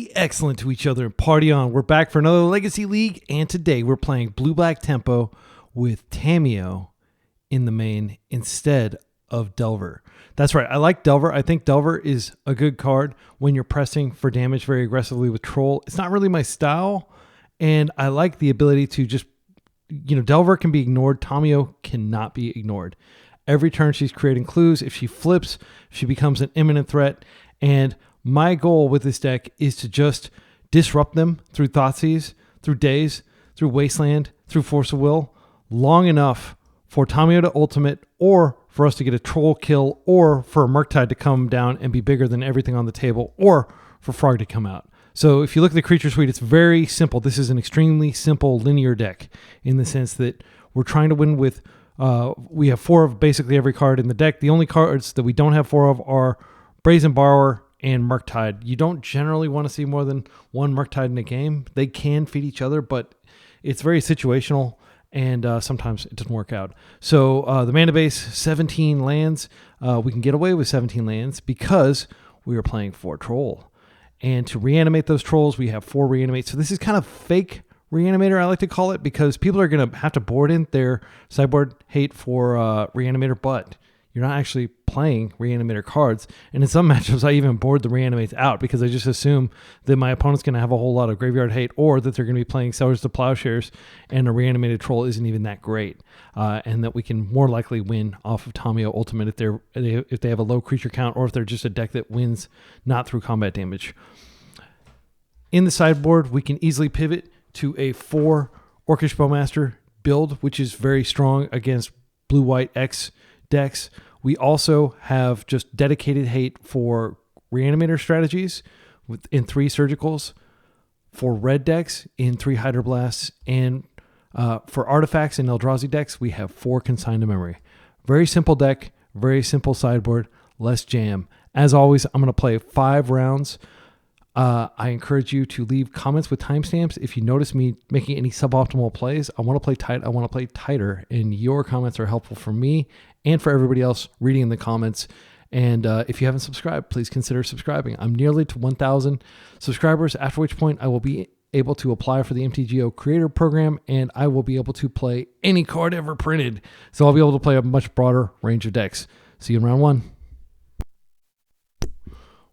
Be excellent to each other and party on. We're back for another Legacy League, and today we're playing Blue-Black Tempo with Tamiyo in the main instead of Delver. That's right, I like Delver. I think Delver is a good card when you're pressing for damage very aggressively with Troll. It's not really my style, and I like the ability to just, Delver can be ignored. Tamiyo cannot be ignored. Every turn she's creating clues. If she flips, she becomes an imminent threat, and my goal with this deck is to just disrupt them through Thoughtseize, through Daze, through Wasteland, through Force of Will, long enough for Tamiyo to ultimate, or for us to get a Troll kill, or for a Murktide to come down and be bigger than everything on the table, or for Frog to come out. So if you look at the creature suite, it's very simple. This is an extremely simple linear deck in the sense that we're trying to win with, we have 4 of basically every card in the deck. The only cards that we don't have 4 of are Brazen Borrower and Murktide. You don't generally want to see more than one Murktide in a game. They can feed each other, but it's very situational, and sometimes it doesn't work out. So the mana base, 17 lands. We can get away with 17 lands because we are playing 4 Troll. And to reanimate those Trolls, we have 4 Reanimate. So this is kind of fake Reanimator, I like to call it, because people are going to have to board in their sideboard hate for Reanimator, but you're not actually playing Reanimator cards. And in some matchups, I even board the Reanimates out because I just assume that my opponent's going to have a whole lot of graveyard hate, or that they're going to be playing Sellers to Plowshares and a Reanimated Troll isn't even that great. And that we can more likely win off of Tamiyo Ultimate if they have a low creature count, or if they're just a deck that wins not through combat damage. In the sideboard, we can easily pivot to a 4 Orcish Bowmaster build, which is very strong against blue-white X decks. We also have just dedicated hate for Reanimator strategies in 3 Surgicals, for red decks in 3 Hydroblasts, and for artifacts and Eldrazi decks, we have 4 Consign to Memory. Very simple deck, very simple sideboard, less jam. As always, I'm going to play 5 rounds. I encourage you to leave comments with timestamps. If you notice me making any suboptimal plays, I want to play tight. I want to play tighter, and your comments are helpful for me and for everybody else reading in the comments. And if you haven't subscribed, please consider subscribing. I'm nearly to 1,000 subscribers, after which point I will be able to apply for the MTGO Creator Program, and I will be able to play any card ever printed. So I'll be able to play a much broader range of decks. See you in round 1.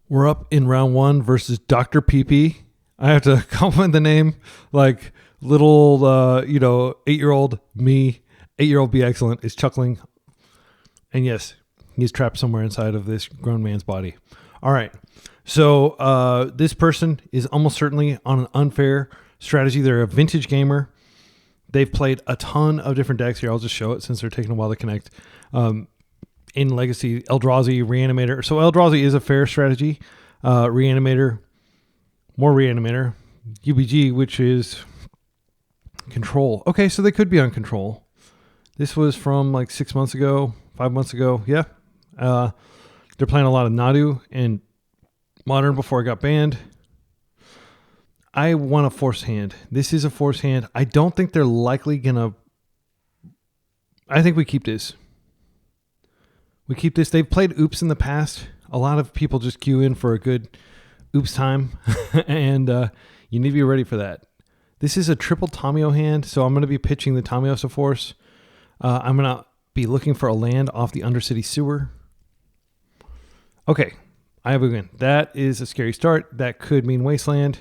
We're up in round 1 versus Dr. PP. I have to compliment the name, like little, 8-year-old me, 8-year-old Be Excellent is chuckling. And yes, he's trapped somewhere inside of this grown man's body. All right. So this person is almost certainly on an unfair strategy. They're a vintage gamer. They've played a ton of different decks here. I'll just show it since they're taking a while to connect. In Legacy, Eldrazi, Reanimator. So Eldrazi is a fair strategy. Reanimator, more Reanimator. UBG, which is Control. Okay, so they could be on Control. This was from like 6 months ago, 5 months ago. Yeah. They're playing a lot of Nadu and Modern before it got banned. I want a force hand. This is a force hand. I don't think they're likely going to... I think we keep this. We keep this. They've played Oops in the past. A lot of people just queue in for a good Oops time. And you need to be ready for that. This is a triple Tamiyo hand, so I'm going to be pitching the Tamiyo Force. I'm going to be looking for a land off the Undercity Sewer. Okay, I have a win. That is a scary start. That could mean Wasteland.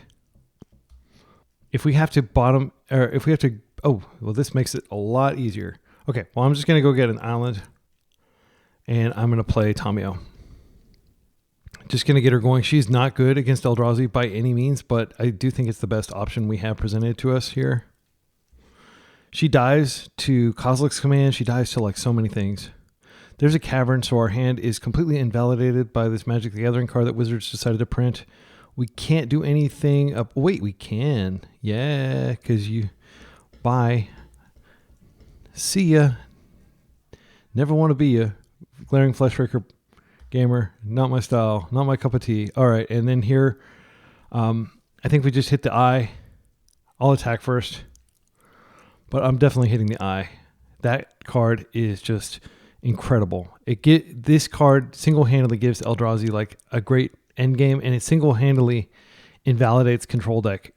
If we have to bottom, or if we have to, oh, well, this makes it a lot easier. Okay, well, I'm just going to go get an island. And I'm going to play Tamiyo. Just going to get her going. She's not good against Eldrazi by any means, but I do think it's the best option we have presented to us here. She dies to Kozilek's Command. She dies to like so many things. There's a Cavern, so our hand is completely invalidated by this Magic the Gathering card that Wizards decided to print. We can't do anything. Wait, we can. Yeah, because you... Bye. See ya. Never want to be ya. Glaring Fleshraker gamer, not my style, not my cup of tea. All right, and then here, I think we just hit the eye. I'll attack first, but I'm definitely hitting the eye. That card is just incredible. This card single-handedly gives Eldrazi like a great end game, and it single-handedly invalidates control deck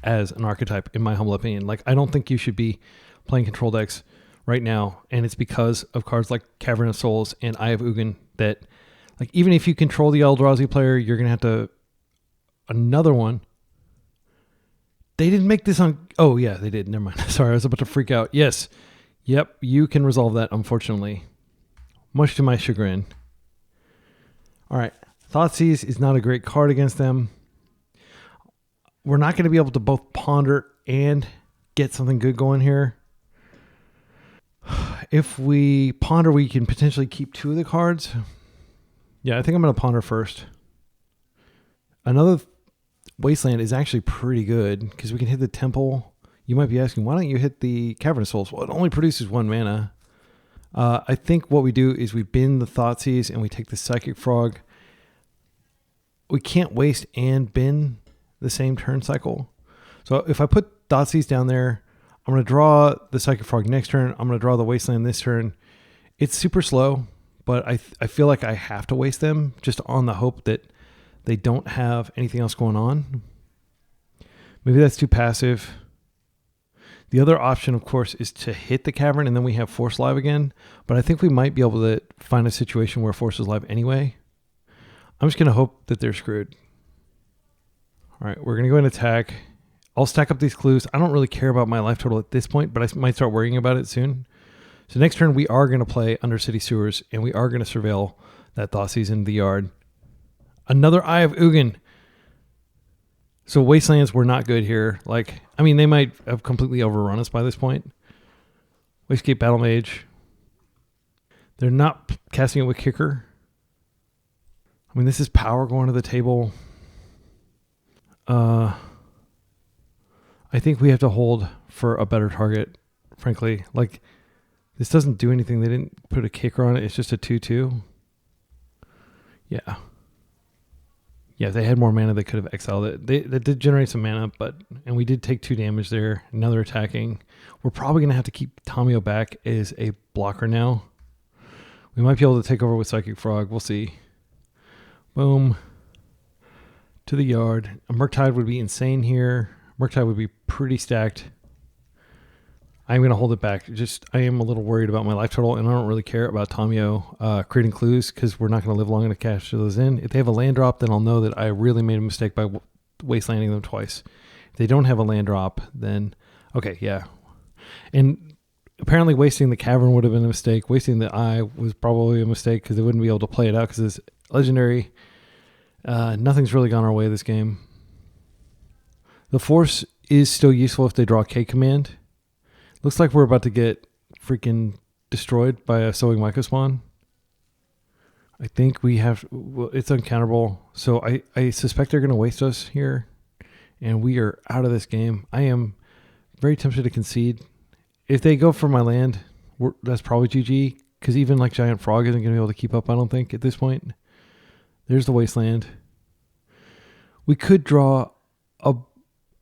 as an archetype, in my humble opinion. Like, I don't think you should be playing control decks right now, and it's because of cards like Cavern of Souls and Eye of Ugin that, like, even if you control the Eldrazi player, you're gonna have to another one. They didn't make this on. Oh yeah, they did. Never mind. Sorry, I was about to freak out. Yes, yep, you can resolve that. Unfortunately, much to my chagrin. All right, Thoughtseize is not a great card against them. We're not going to be able to both ponder and get something good going here. If we ponder, we can potentially keep 2 of the cards. Yeah, I think I'm going to ponder first. Another Wasteland is actually pretty good because we can hit the Temple. You might be asking, why don't you hit the Cavern of Souls? Well, it only produces 1 mana. I think what we do is we bin the Thoughtseize and we take the Psychic Frog. We can't waste and bin the same turn cycle. So if I put Thoughtseize down there, I'm going to draw the Psychic Frog next turn. I'm going to draw the Wasteland this turn. It's super slow, but I feel like I have to waste them just on the hope that they don't have anything else going on. Maybe that's too passive. The other option, of course, is to hit the Cavern and then we have Force live again. But I think we might be able to find a situation where Force is live anyway. I'm just going to hope that they're screwed. All right, we're going to go and attack. I'll stack up these clues. I don't really care about my life total at this point, but I might start worrying about it soon. So next turn, we are going to play Undercity Sewers, and we are going to surveil that Thoughtseize in the yard. Another Eye of Ugin. So Wastelands were not good here. Like, I mean, they might have completely overrun us by this point. Wastegate Battle Mage. They're not casting it with Kicker. I mean, this is power going to the table. I think we have to hold for a better target, frankly. Like, this doesn't do anything. They didn't put a Kicker on it. It's just a 2/2. Yeah. Yeah, if they had more mana, they could have exiled it. They did generate some mana, and we did take 2 damage there. Now they're attacking. We're probably going to have to keep Tamio back as a blocker now. We might be able to take over with Psychic Frog. We'll see. Boom. To the yard. A Murktide would be insane here. Murktide would be pretty stacked. I'm going to hold it back. I am a little worried about my life total, and I don't really care about Tamio creating clues because we're not going to live long enough to cash those in. If they have a land drop, then I'll know that I really made a mistake by wastelanding them twice. If they don't have a land drop, then okay, yeah. And apparently wasting the Cavern would have been a mistake. Wasting the Eye was probably a mistake because they wouldn't be able to play it out because it's legendary. Nothing's really gone our way this game. The Force is still useful if they draw K command. Looks like we're about to get freaking destroyed by a Sowing Myco Spawn. I think we have... Well, it's uncounterable. So I suspect they're going to waste us here. And we are out of this game. I am very tempted to concede. If they go for my land, that's probably GG. Because even like Giant Frog isn't going to be able to keep up, I don't think, at this point. There's the Wasteland. We could draw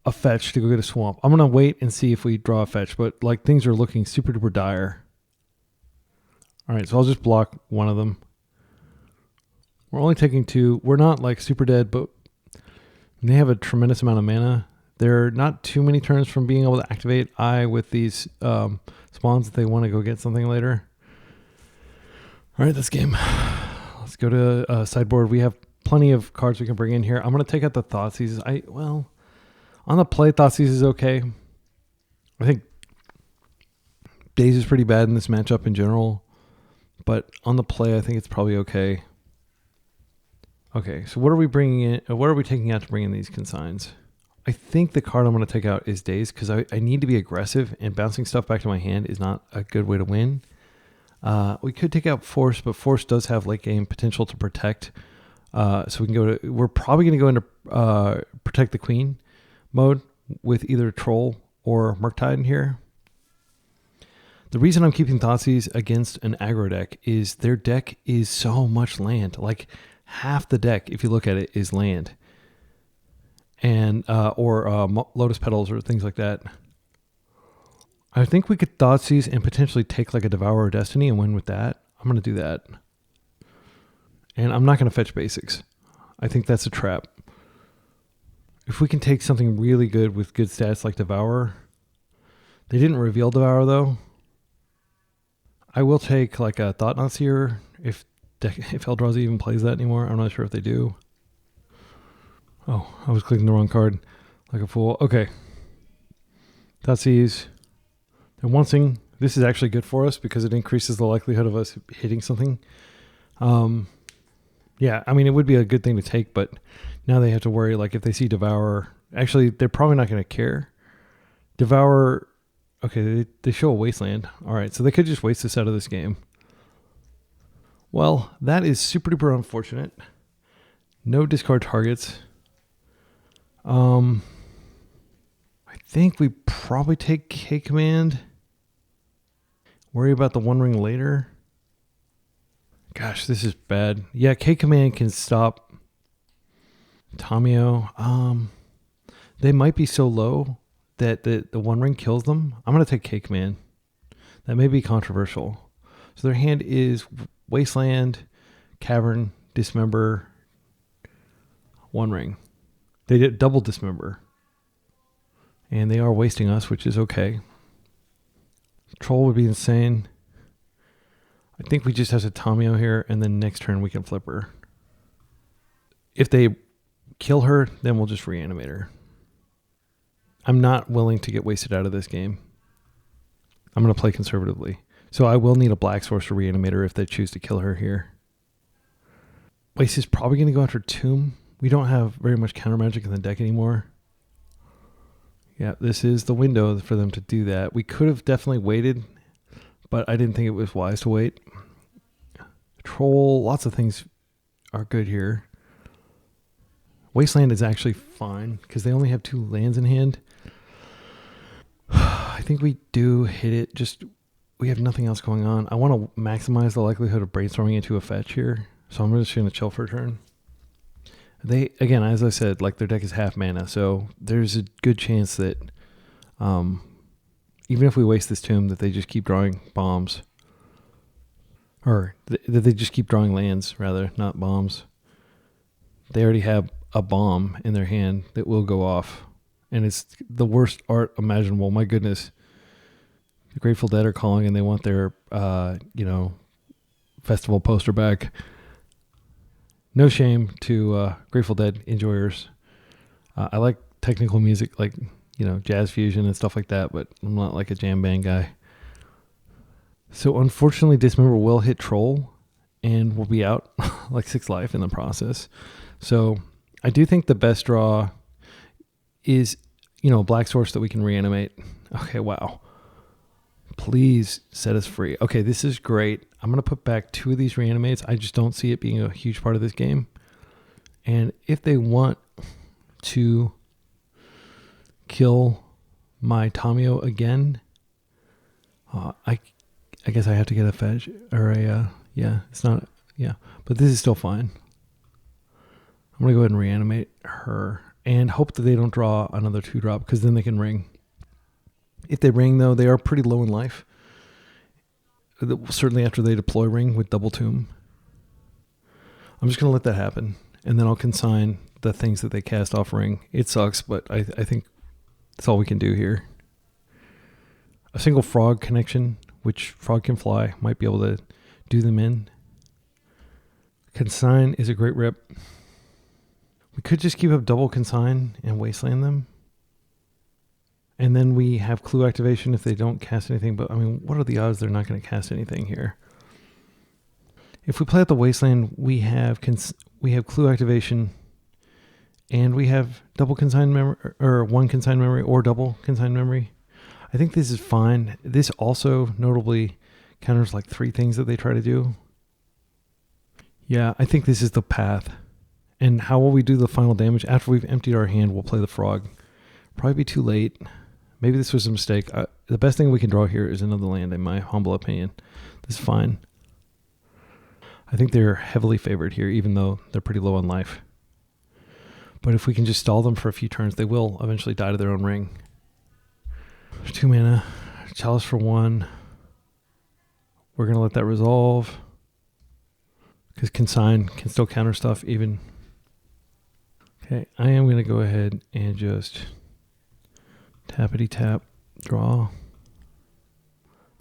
a fetch to go get a swamp. I'm going to wait and see if we draw a fetch, but like things are looking super duper dire. All right, so I'll just block one of them. We're only taking 2. We're not like super dead, but they have a tremendous amount of mana. They're not too many turns from being able to activate Eye with these spawns if they want to go get something later. All right, this game. Let's go to sideboard. We have plenty of cards we can bring in here. I'm going to take out the Thoughtseize. On the play, Thoughtseize is okay. I think Daze is pretty bad in this matchup in general. But on the play, I think it's probably okay. Okay, so what are we bringing in? What are we taking out to bring in these consigns? I think the card I'm going to take out is Daze because I need to be aggressive, and bouncing stuff back to my hand is not a good way to win. We could take out Force, but Force does have late game potential to protect. So we can go to... We're probably going to go into Protect the Queen mode with either Troll or Murktide in here. The reason I'm keeping Thoughtseize against an aggro deck is their deck is so much land. Like half the deck, if you look at it, is land. And or Lotus Petals or things like that. I think we could Thoughtseize and potentially take like a Devourer of Destiny and win with that. I'm going to do that. And I'm not going to fetch basics. I think that's a trap. If we can take something really good with good stats like Devour. They didn't reveal Devour though. I will take like a Thought-Knot Seer if Eldrazi even plays that anymore. I'm not sure if they do. Oh, I was clicking the wrong card like a fool. Okay. Thoughtseize. They're wanting. This is actually good for us because it increases the likelihood of us hitting something. Yeah, I mean, it would be a good thing to take, but now they have to worry, like, if they see Devour. Actually, they're probably not going to care. Devour. Okay, they show a Wasteland. All right, so they could just waste this out of this game. Well, that is super duper unfortunate. No discard targets. I think we probably take K Command. Worry about the One Ring later. Gosh, this is bad. Yeah, K Command can stop Tamiyo. They might be so low that the One Ring kills them. I'm going to take K Command. That may be controversial. So their hand is Wasteland, Cavern, Dismember, One Ring. They did double Dismember. And they are wasting us, which is okay. Troll would be insane. I think we just have to Tamiyo here, and then next turn we can flip her. If they kill her, then we'll just reanimate her. I'm not willing to get wasted out of this game. I'm going to play conservatively. So I will need a black source to reanimate her if they choose to kill her here. Waste is probably going to go after Tomb. We don't have very much counter magic in the deck anymore. Yeah, this is the window for them to do that. We could have definitely waited, but I didn't think it was wise to wait. Troll, lots of things are good here. Wasteland is actually fine because they only have 2 lands in hand. I think we do hit it. Just we have nothing else going on. I want to maximize the likelihood of brainstorming into a fetch here, so I'm just going to chill for a turn. They, again, as I said, like their deck is half mana, so there's a good chance that even if we waste this tomb, that they just keep drawing bombs. Or that they just keep drawing lands, rather, not bombs. They already have a bomb in their hand that will go off. And it's the worst art imaginable. My goodness. The Grateful Dead are calling and they want their, festival poster back. No shame to Grateful Dead enjoyers. I like technical music, like, jazz fusion and stuff like that, but I'm not like a jam band guy. So unfortunately, Dismember will hit Troll and we'll be out like 6 life in the process. So I do think the best draw is, a black source that we can reanimate. Okay, wow. Please set us free. Okay, this is great. I'm going to put back 2 of these reanimates. I just don't see it being a huge part of this game. And if they want to kill my Tamiyo again, I guess I have to get a fetch or it's not, but this is still fine. I'm going to go ahead and reanimate her and hope that they don't draw another 2-drop because then they can ring. If they ring, though, they are pretty low in life. Certainly after they deploy ring with double tomb. I'm just going to let that happen. And then I'll consign the things that they cast off ring. It sucks, but I think that's all we can do here. A single frog connection, which frog can fly, might be able to do them in. Consign is a great rip. We could just keep up double consign and wasteland them. And then we have clue activation if they don't cast anything. But, what are the odds they're not going to cast anything here? If we play at the wasteland, we have clue activation. And we have double consign memory, or 1 consign memory, or double consign memory. I think this is fine. This also notably counters like 3 things that they try to do. Yeah, I think this is the path. And how will we do the final damage? After we've emptied our hand, we'll play the frog. Probably be too late. Maybe this was a mistake. The best thing we can draw here is another land, in my humble opinion. This is fine. I think they're heavily favored here, even though they're pretty low on life. But if we can just stall them for a few turns, they will eventually die to their own ring. 2 mana. Chalice for 1. We're going to let that resolve. Because Consign can still counter stuff even. Okay, I am going to go ahead and just tappity tap, draw.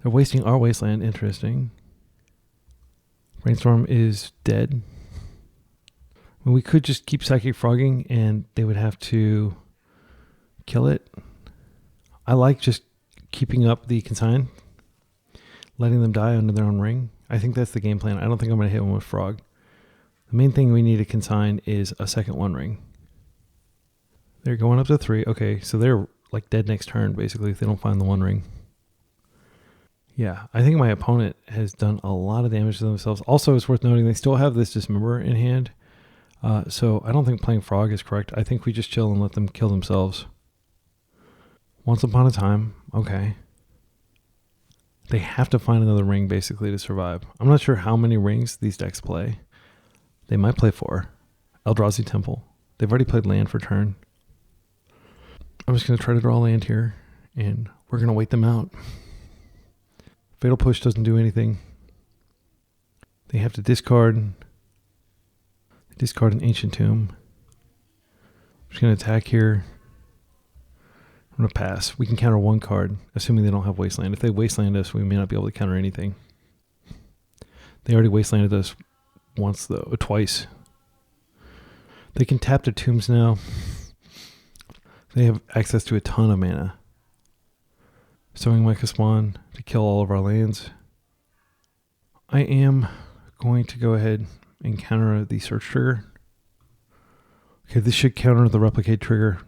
They're wasting our wasteland. Interesting. Brainstorm is dead. I mean, we could just keep Psychic Frogging and they would have to kill it. I like just keeping up the consign, letting them die under their own ring. I think that's the game plan. I don't think I'm going to hit one with Frog. The main thing we need to consign is a second One Ring. They're going up to 3. Okay, so they're like dead next turn, basically, if they don't find the One Ring. Yeah, I think my opponent has done a lot of damage to themselves. Also, it's worth noting they still have this Dismember in hand. So I don't think playing Frog is correct. I think we just chill and let them kill themselves. Once upon a time, okay. They have to find another ring, basically, to survive. I'm not sure how many rings these decks play. They might play 4. Eldrazi Temple. They've already played land for turn. I'm just going to try to draw land here, and we're going to wait them out. Fatal Push doesn't do anything. They have to discard an Ancient Tomb. I'm just going to attack here. I'm going to pass. We can counter 1 card, assuming they don't have Wasteland. If they Wasteland us, we may not be able to counter anything. They already Wastelanded us once, though, twice. They can tap their tombs now. They have access to a ton of mana. Sowing Micah Spawn to kill all of our lands. I am going to go ahead and counter the search trigger. Okay, this should counter the replicate trigger.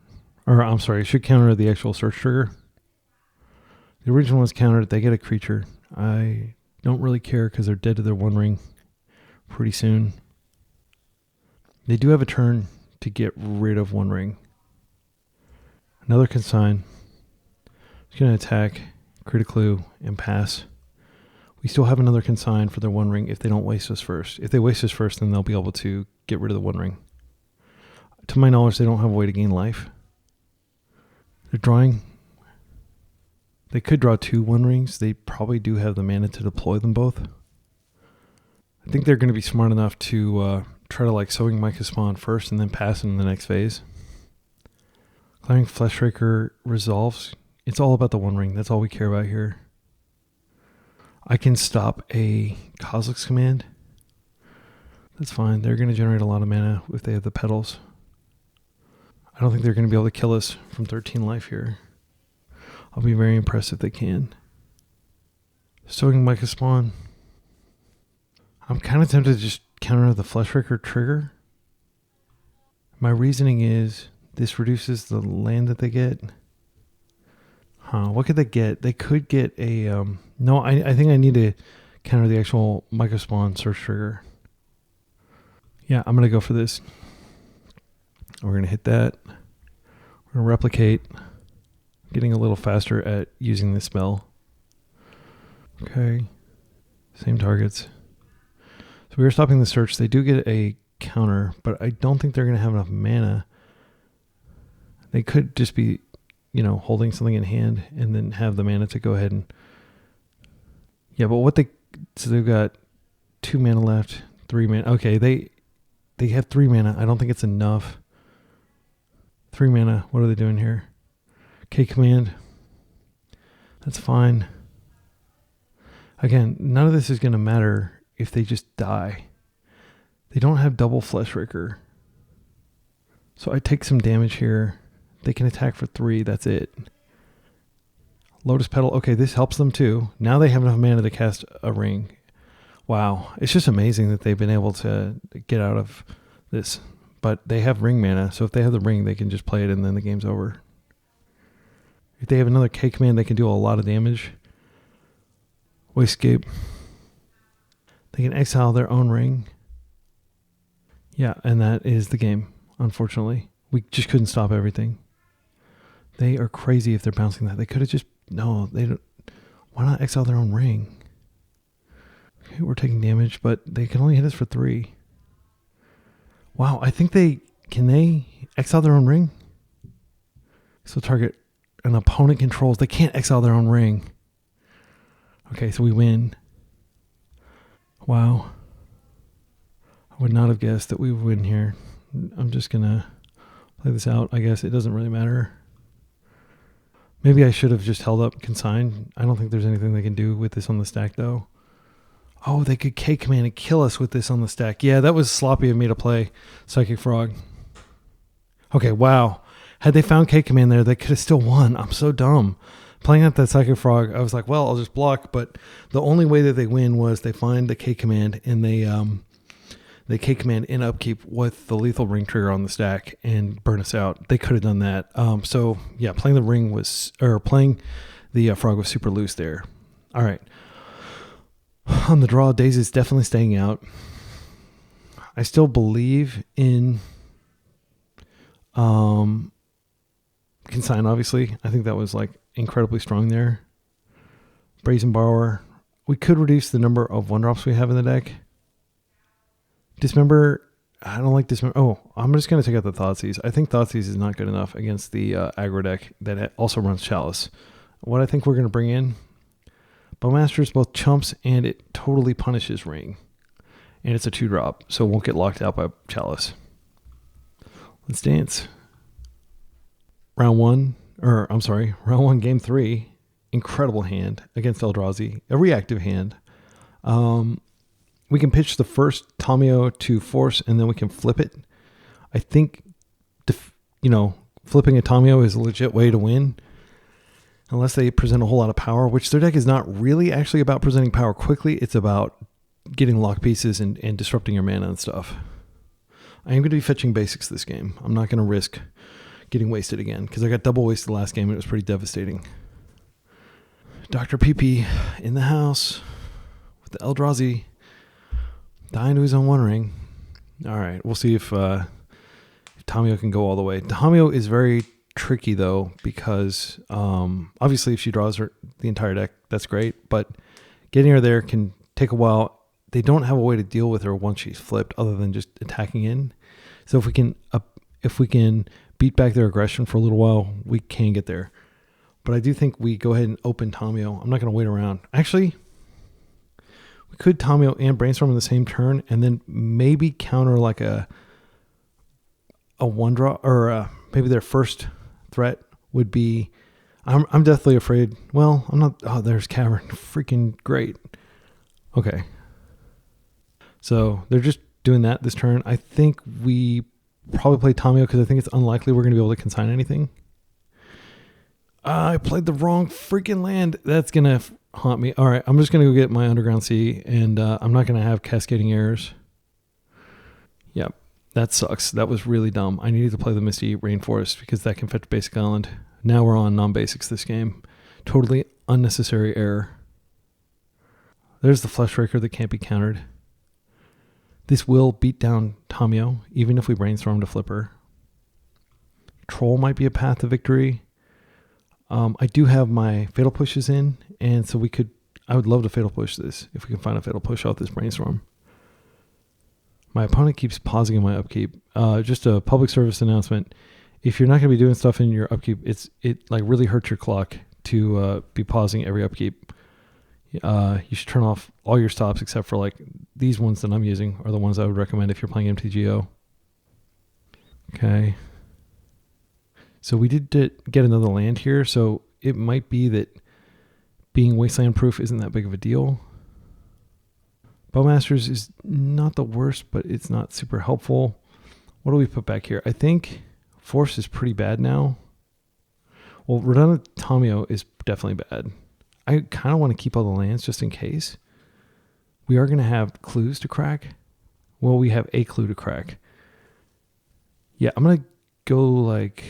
Or, I'm sorry, it should counter the actual search trigger. The original one's countered. They get a creature. I don't really care because they're dead to their One Ring pretty soon. They do have a turn to get rid of One Ring. Another consign. Just going to attack, create a clue, and pass. We still have another consign for their One Ring if they don't waste us first. If they waste us first, then they'll be able to get rid of the One Ring. To my knowledge, they don't have a way to gain life. They're drawing. They could draw 2 One Rings. They probably do have the mana to deploy them both. I think they're going to be smart enough to try to like Sowing Micah Spawn first and then pass in the next phase. Clearing Fleshraker resolves. It's all about the One Ring. That's all we care about here. I can stop a Kozilek's Command. That's fine. They're going to generate a lot of mana if they have the petals. I don't think they're going to be able to kill us from 13 life here. I'll be very impressed if they can. Sowing Micah Spawn. I'm kind of tempted to just counter the Fleshraker trigger. My reasoning is this reduces the land that they get. What could they get? They could get a... no, I think I need to counter the actual Micah Spawn search trigger. Yeah, I'm going to go for this. We're going to hit that. We're going to replicate. Getting a little faster at using this spell. Okay. Same targets. So we are stopping the search. They do get a counter, but I don't think they're going to have enough mana. They could just be, holding something in hand and then have the mana to go ahead and... Yeah, but so they've got 2 mana left, 3 mana. Okay, they have 3 mana. I don't think it's enough. 3 mana. What are they doing here? K command. That's fine. Again, none of this is going to matter if they just die. They don't have double Fleshraker. So I take some damage here. They can attack for 3. That's it. Lotus Petal. Okay, this helps them too. Now they have enough mana to cast a ring. Wow. It's just amazing that they've been able to get out of this. But they have ring mana, so if they have the ring, they can just play it and then the game's over. If they have another K command, they can do a lot of damage. Wastegate. They can exile their own ring. Yeah, and that is the game, unfortunately. We just couldn't stop everything. They are crazy if they're bouncing that. They could have just... No, they don't... Why not exile their own ring? Okay, we're taking damage, but they can only hit us for 3. Wow, I think they... Can they exile their own ring? So target an opponent controls. They can't exile their own ring. Okay, so we win. Wow. I would not have guessed that we would win here. I'm just going to Play this out. I guess it doesn't really matter. Maybe I should have just held up Consign. I don't think there's anything they can do with this on the stack, though. Oh, they could K-Command and kill us with this on the stack. Yeah, that was sloppy of me to play Psychic Frog. Okay, wow. Had they found K-Command there, they could have still won. I'm so dumb. Playing at that Psychic Frog, I was like, well, I'll just block. But the only way that they win was they find the K-Command and they K-Command in upkeep with the lethal ring trigger on the stack and burn us out. They could have done that. So yeah, playing the frog was super loose there. All right. On the draw, Daze is definitely staying out. I still believe in Consign, obviously. I think that was like incredibly strong there. Brazen Borrower. We could reduce the number of 1-drops we have in the deck. Dismember. I don't like Dismember. Oh, I'm just going to take out the Thoughtseize. I think Thoughtseize is not good enough against the aggro deck that also runs Chalice. What I think we're going to bring in, Bowmaster is both chumps and it totally punishes Ring. And it's a 2-drop, so it won't get locked out by Chalice. Let's dance. Round one, game 3. Incredible hand against Eldrazi. A reactive hand. We can pitch the first Tamio to force, and then we can flip it. I think, flipping a Tamio is a legit way to win. Unless they present a whole lot of power, which their deck is not really actually about presenting power quickly. It's about getting lock pieces and disrupting your mana and stuff. I am going to be fetching basics this game. I'm not going to risk getting wasted again because I got double wasted last game and it was pretty devastating. Dr. PP in the house with the Eldrazi dying to his own One Ring. All right, we'll see if Tamio can go all the way. Tamio is very tricky though because obviously if she draws the entire deck, that's great, but getting her there can take a while. They don't have a way to deal with her once she's flipped other than just attacking in. So if we can beat back their aggression for a little while, we can get there. But I do think we go ahead and open Tamio. I'm not going to wait around. Actually, we could Tamio and Brainstorm in the same turn and then maybe counter like a 1-draw or maybe their first threat would be, I'm deathly afraid. Well, I'm not. Oh, there's Cavern. Freaking great. Okay. So they're just doing that this turn. I think we probably play Tamio because I think it's unlikely we're going to be able to consign anything. I played the wrong freaking land. That's going to haunt me. All right, I'm just going to go get my Underground Sea, and I'm not going to have cascading errors. Yep, that sucks. That was really dumb. I needed to play the Misty Rainforest because that can fetch Basic Island. Now we're on non-basics this game. Totally unnecessary error. There's the Fleshraker that can't be countered. This will beat down Tamio, even if we Brainstorm to flip her. Troll might be a path to victory. I do have my Fatal Pushes in, and so I would love to Fatal Push this, if we can find a Fatal Push off this Brainstorm. My opponent keeps pausing in my upkeep. Just a public service announcement. If you're not going to be doing stuff in your upkeep, it like really hurts your clock to be pausing every upkeep. You should turn off all your stops except for like these ones that I'm using are the ones I would recommend if you're playing MTGO. Okay. So we did get another land here, so it might be that being wasteland proof isn't that big of a deal. Bowmasters is not the worst, but it's not super helpful. What do we put back here? I think Force is pretty bad now. Well, Redundant Tamio is definitely bad. I kind of want to keep all the lands just in case. We are going to have clues to crack. Well, we have a clue to crack. Yeah, I'm going to go like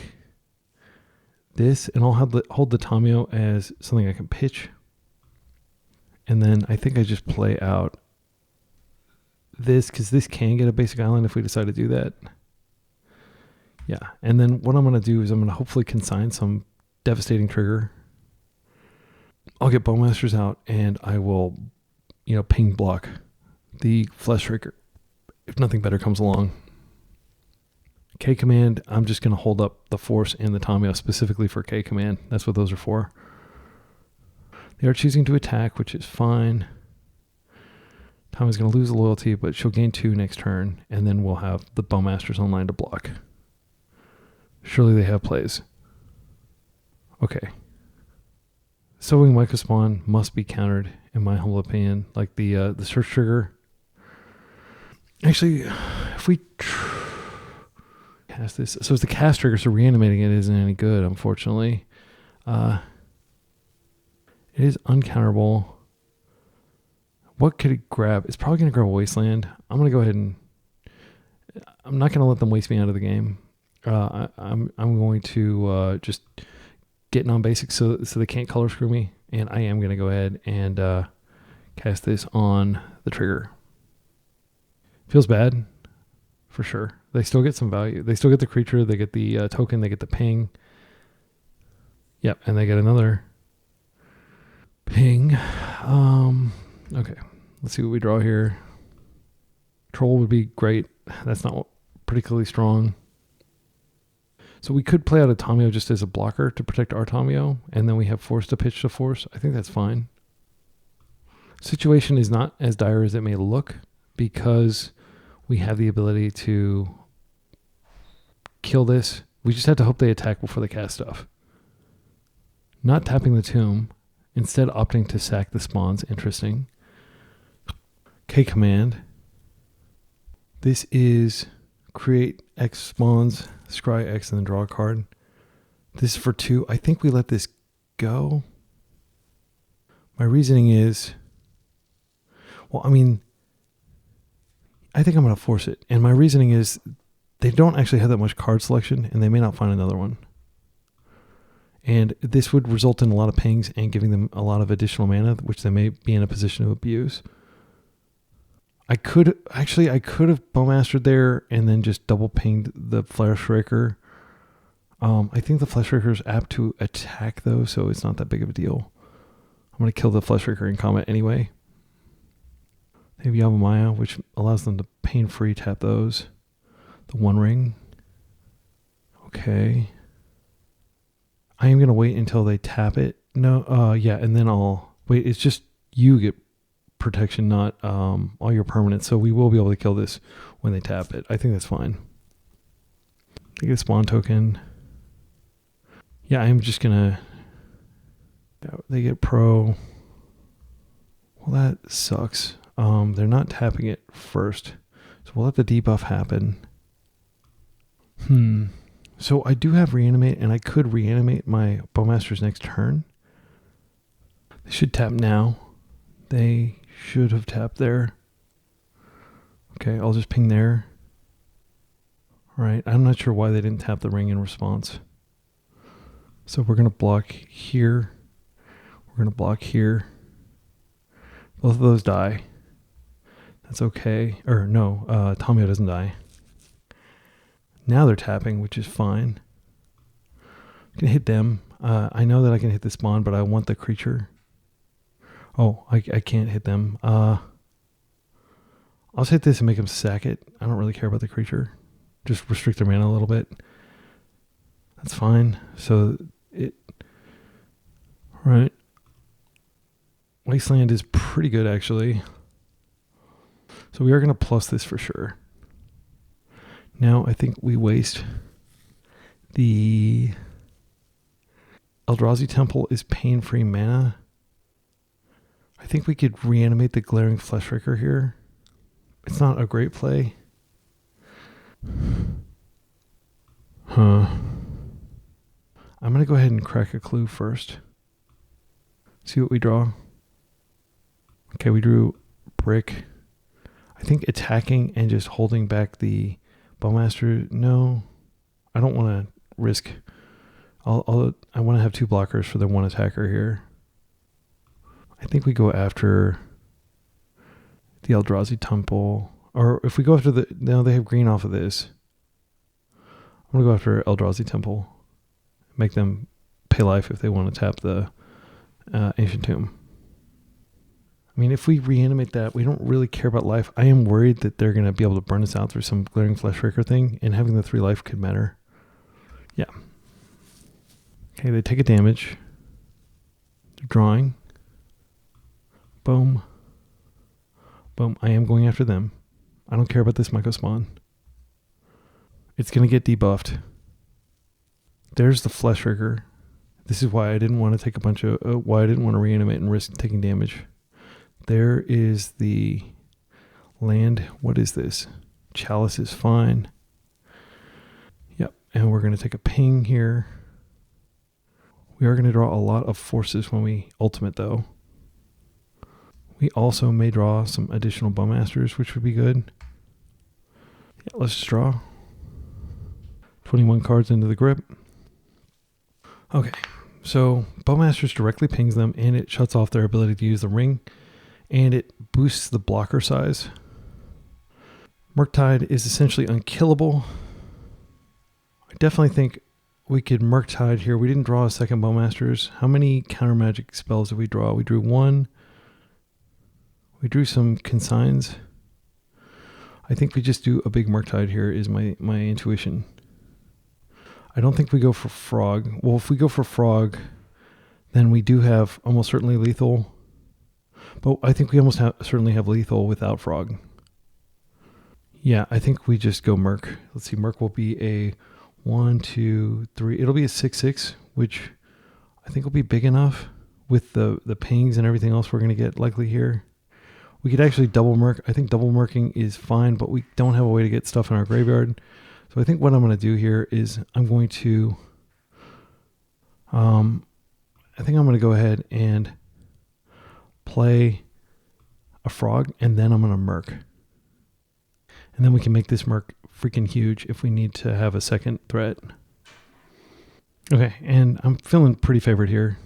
this, and I'll hold the Tamio as something I can pitch. And then I think I just play out this, because this can get a Basic Island if we decide to do that. Yeah, and then what I'm going to do is I'm going to hopefully consign some devastating trigger. I'll get Bowmasters out, and I will, ping block the Fleshraker if nothing better comes along. K-Command, I'm just going to hold up the Force and the Tamio specifically for K-Command. That's what those are for. They are choosing to attack, which is fine. Tamio's going to lose the loyalty, but she'll gain 2 next turn, and then we'll have the Bowmasters online to block. Surely they have plays. Okay. Sowing Mycospawn must be countered, in my humble opinion. Like the search trigger. Actually, if we cast this, so it's the cast trigger, so reanimating it isn't any good, unfortunately. It is uncounterable. What could it grab? It's probably going to grab a Wasteland. I'm going to go ahead and... I'm not going to let them waste me out of the game. I'm going to just get non-basic so they can't color screw me. And I am going to go ahead and cast this on the trigger. Feels bad, for sure. They still get some value. They still get the creature. They get the token. They get the ping. Yep, and they get another ping. Okay, let's see what we draw here. Troll would be great. That's not particularly strong. So we could play out a Tamio just as a blocker to protect our Tamio, and then we have Force to pitch to Force. I think that's fine. Situation is not as dire as it may look because we have the ability to kill this. We just have to hope they attack before they cast stuff. Not tapping the tomb, instead opting to sack the spawns. Interesting. K command. This is create X spawns, scry X, and then draw a card. This is for 2. I think we let this go. My reasoning is, well, I mean, I think I'm going to force it. And my reasoning is they don't actually have that much card selection, and they may not find another one. And this would result in a lot of pings and giving them a lot of additional mana, which they may be in a position to abuse. I could have Bowmastered there and then just double pinged the Fleshraker. I think the Fleshraker is apt to attack though, so it's not that big of a deal. I'm going to kill the Fleshraker in combat anyway. They have Yavimaya, which allows them to pain-free tap those. The One Ring. Okay. I am going to wait until they tap it. No, yeah, and then I'll... Wait, it's just you get protection, not all your permanents. So we will be able to kill this when they tap it. I think that's fine. They get a spawn token. Yeah, I'm just going to... They get pro. Well, that sucks. They're not tapping it first. So we'll let the debuff happen. So I do have Reanimate, and I could reanimate my Bowmasters next turn. They should tap now. They should have tapped there. Okay, I'll just ping there. All right, I'm not sure why they didn't tap the ring in response. So we're going to block here. We're going to block here. Both of those die. That's okay. Or no, Tamio doesn't die. Now they're tapping, which is fine. I can hit them. I know that I can hit the spawn, but I want the creature. Oh, I can't hit them. I'll just hit this and make them sack it. I don't really care about the creature. Just restrict their mana a little bit. That's fine. So it... Right. Wasteland is pretty good, actually. So we are going to plus this for sure. Now I think we waste the Eldrazi Temple is pain-free mana. I think we could reanimate the Glaring Fleshraker here. It's not a great play. I'm going to go ahead and crack a clue first. See what we draw. Okay, we drew brick. I think attacking and just holding back the Bowmaster. No, I don't want to risk. I want to have 2 blockers for the 1 attacker here. I think we go after the Eldrazi Temple. Or if we go after the... No, they have green off of this. I'm going to go after Eldrazi Temple. Make them pay life if they want to tap the Ancient Tomb. I mean, if we reanimate that, we don't really care about life. I am worried that they're going to be able to burn us out through some Glaring Fleshraker thing, and having the 3 life could matter. Yeah. Okay, they take a damage. They're drawing. Boom. Boom. I am going after them. I don't care about this Mycospawn. It's going to get debuffed. there's the Flesh Rigger. This is why I didn't want to take a bunch of, why I didn't want to reanimate and risk taking damage. There is the land. What is this? Chalice is fine. Yep. And we're going to take a ping here. We are going to draw a lot of forces when we ultimate, though. We also may draw some additional Bowmasters, which would be good. Yeah, let's just draw 21 cards into the grip. Okay, so Bowmasters directly pings them, and it shuts off their ability to use the ring, and it boosts the blocker size. Murktide is essentially unkillable. I definitely think we could Murktide here. We didn't draw a second Bowmasters. How many counter magic spells did we draw? We drew one. We drew some consigns. I think we just do a big Murktide here is my intuition. I don't think we go for Frog. Well, if we go for Frog, then we do have almost certainly lethal. But I think we almost certainly have lethal without Frog. Yeah, I think we just go Merc. Let's see, Merc will be a 1, 2, 3. It'll be a 6/6, which I think will be big enough with the pings and everything else we're going to get likely here. We could actually double Merc. I think double Mercing is fine, but we don't have a way to get stuff in our graveyard. So I think what I'm going to do here is I'm going to, go ahead and play a Frog, and then I'm going to Merc. And then we can make this Merc freaking huge if we need to have a second threat. Okay, and I'm feeling pretty favored here.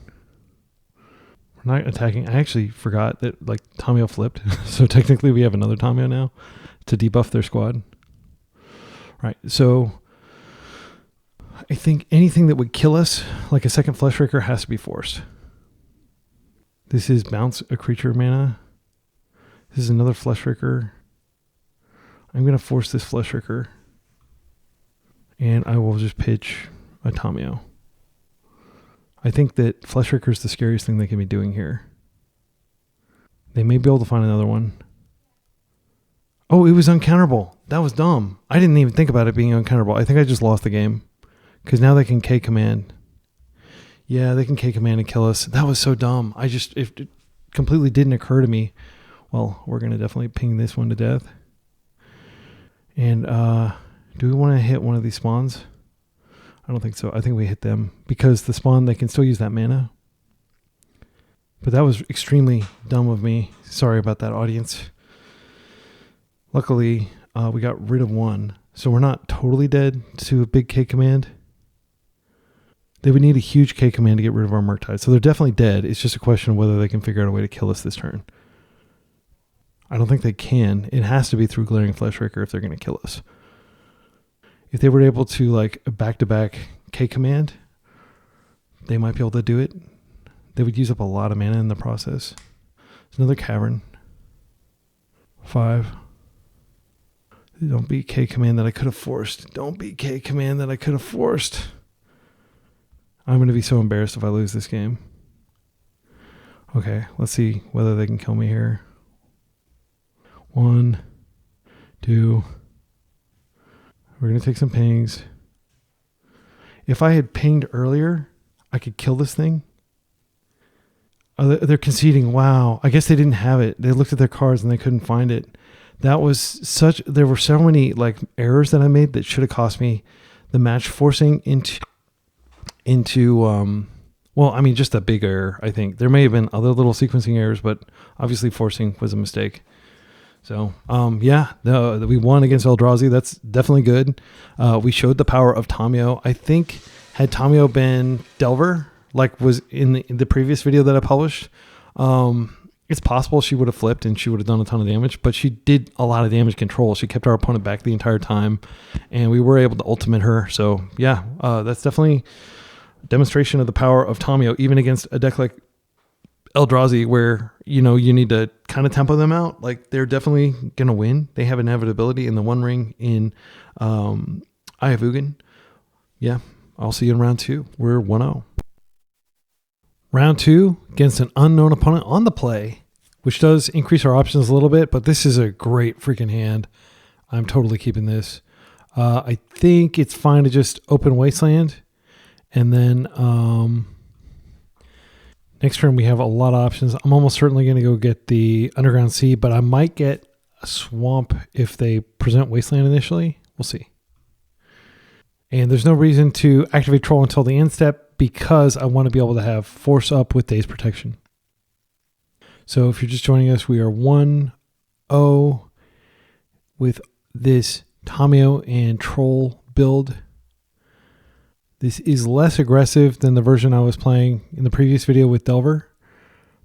We're not attacking. I actually forgot that like Tamiyo flipped. So technically we have another Tamiyo now to debuff their squad. Right, so I think anything that would kill us, like a second Flesh Rigger, has to be forced. This is bounce a creature mana. This is another Flesh Rigger. I'm going to force this Flesh Rigger. And I will just pitch a Tamiyo. I think that Flesh Rigger is the scariest thing they can be doing here. They may be able to find another one. Oh, it was uncounterable. That was dumb. I didn't even think about it being uncounterable. I think I just lost the game. Because now they can K command. Yeah, they can K command and kill us. That was so dumb. It completely didn't occur to me. Well, we're going to definitely ping this one to death. And do we want to hit one of these spawns? I don't think so. I think we hit them. Because the spawn, they can still use that mana. But that was extremely dumb of me. Sorry about that, audience. Luckily, we got rid of one. So we're not totally dead to a big K command. They would need a huge K command to get rid of our Murktide. So they're definitely dead. It's just a question of whether they can figure out a way to kill us this turn. I don't think they can. It has to be through Glaring Flesh Rigger if they're going to kill us. If they were able to like back-to-back K command, they might be able to do it. They would use up a lot of mana in the process. There's another Cavern. 5. Don't be K command that I could have forced. Don't be K command that I could have forced. I'm going to be so embarrassed if I lose this game. Okay, let's see whether they can kill me here. 1, 2. We're going to take some pings. If I had pinged earlier, I could kill this thing. Oh, they're conceding. Wow. I guess they didn't have it. They looked at their cards and they couldn't find it. That was there were so many like errors that I made that should have cost me the match, forcing into well, I mean, just a big error, I think. There may have been other little sequencing errors, but obviously forcing was a mistake. So, yeah, we won against Eldrazi. That's definitely good. We showed the power of Tamiyo. I think had Tamiyo been Delver, like was in the previous video that I published, it's possible she would have flipped and she would have done a ton of damage, but she did a lot of damage control. She kept our opponent back the entire time, and we were able to ultimate her. So, yeah, that's definitely a demonstration of the power of Tamiyo, even against a deck like Eldrazi, where you need to kind of tempo them out. Like, they're definitely gonna win. They have inevitability in the One Ring in Eye of Ugin. Yeah, I'll see you in round 2. We're 1-0. Round 2 against an unknown opponent on the play, which does increase our options a little bit, but this is a great freaking hand. I'm totally keeping this. I think it's fine to just open Wasteland And then next turn we have a lot of options. I'm almost certainly going to go get the Underground Sea, but I might get a Swamp if they present Wasteland initially. We'll see. And there's no reason to activate Troll until the end step because I want to be able to have Force up with Daze Protection. So if you're just joining us, we are 1-0 with this Tamiyo and Troll build. This is less aggressive than the version I was playing in the previous video with Delver,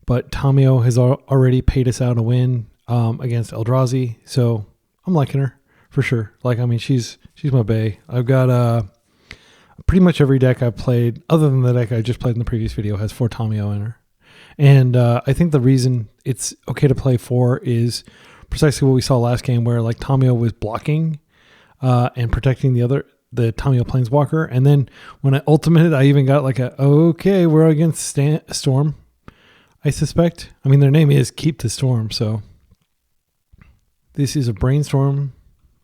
but Tamiyo has already paid us out a win against Eldrazi, so I'm liking her for sure. Like, I mean, she's my bae. I've got pretty much every deck I've played, other than the deck I just played in the previous video, has 4 Tamiyo in her. And I think the reason it's okay to play 4 is precisely what we saw last game, where like Tamiyo was blocking and protecting the Tamiyo Planeswalker. And then when I ultimated, I even got like okay, we're against Storm, I suspect. I mean, their name is Keep the Storm, so this is a Brainstorm.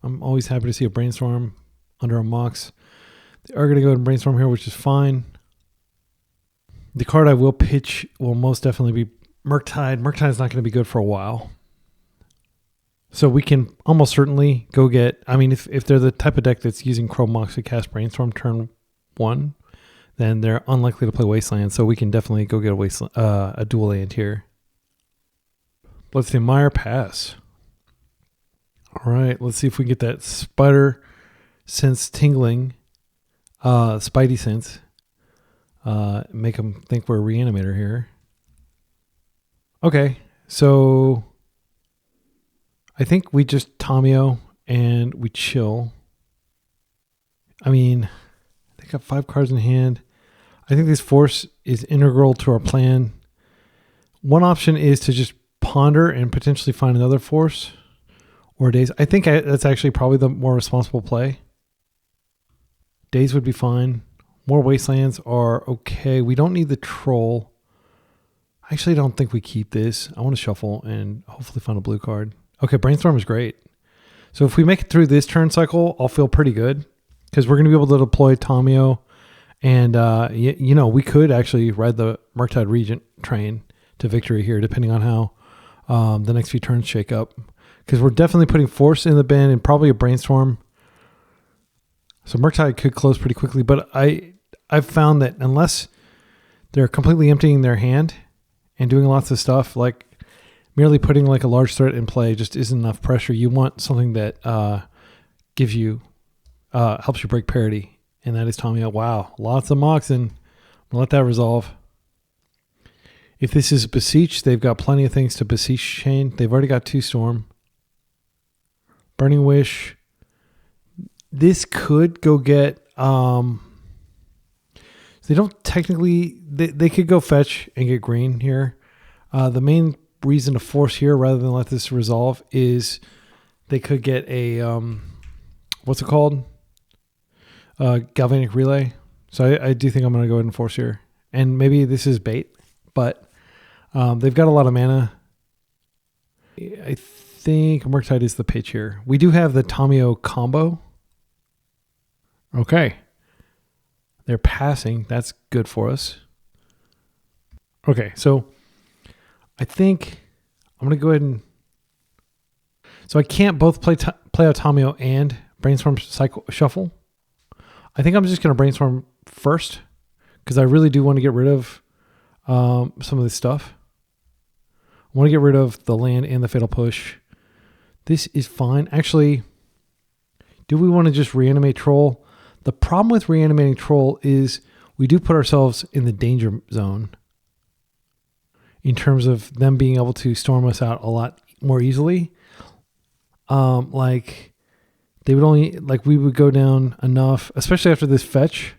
I'm always happy to see a Brainstorm under a Mox. They are going to go ahead and Brainstorm here, which is fine. The card I will pitch will most definitely be Murktide. Murktide's not going to be good for a while. So we can almost certainly go get, I mean, if they're the type of deck that's using Chrome Mox to cast Brainstorm turn 1, then they're unlikely to play Wasteland. So we can definitely go get a dual land here. Let's admire pass. All right, let's see if we get that Spider Sense tingling, Spidey Sense. Make them think we're a Reanimator here. Okay, so I think we just Tamiyo and we chill. I mean, they got 5 cards in hand. I think this Force is integral to our plan. One option is to just ponder and potentially find another Force or Daze. I think that's actually probably the more responsible play. Daze would be fine. More Wastelands are okay. We don't need the Troll. I actually don't think we keep this. I want to shuffle and hopefully find a blue card. Okay, Brainstorm is great. So if we make it through this turn cycle, I'll feel pretty good because we're going to be able to deploy Tamiyo. And, you know, we could actually ride the Murktide Regent train to victory here, depending on how the next few turns shake up. Because we're definitely putting Force in the bin and probably a Brainstorm. So Murktide could close pretty quickly, but I've found that unless they're completely emptying their hand and doing lots of stuff, like merely putting like a large threat in play just isn't enough pressure. You want something that gives you, helps you break parity, and that is Tamiyo. Wow, lots of Moxen. I'll let that resolve. If this is Beseech, they've got plenty of things to Beseech chain. They've already got 2 Storm. Burning Wish. This could go get, they don't technically, they could go fetch and get green here. The main reason to Force here rather than let this resolve is they could get a, what's it called? Galvanic Relay. So I do think I'm going to go ahead and Force here. And maybe this is bait, but they've got a lot of mana. I think Murktide is the pitch here. We do have the Tamiyo combo. Okay. They're passing. That's good for us. Okay, so I think I'm going to go ahead and... So I can't both play out Tamiyo and Brainstorm Shuffle. I think I'm just going to Brainstorm first because I really do want to get rid of some of this stuff. I want to get rid of the land and the Fatal Push. This is fine. Actually, do we want to just reanimate Troll? The problem with reanimating Troll is we do put ourselves in the danger zone in terms of them being able to storm us out a lot more easily. Like they would only, like we would go down enough, especially after this fetch.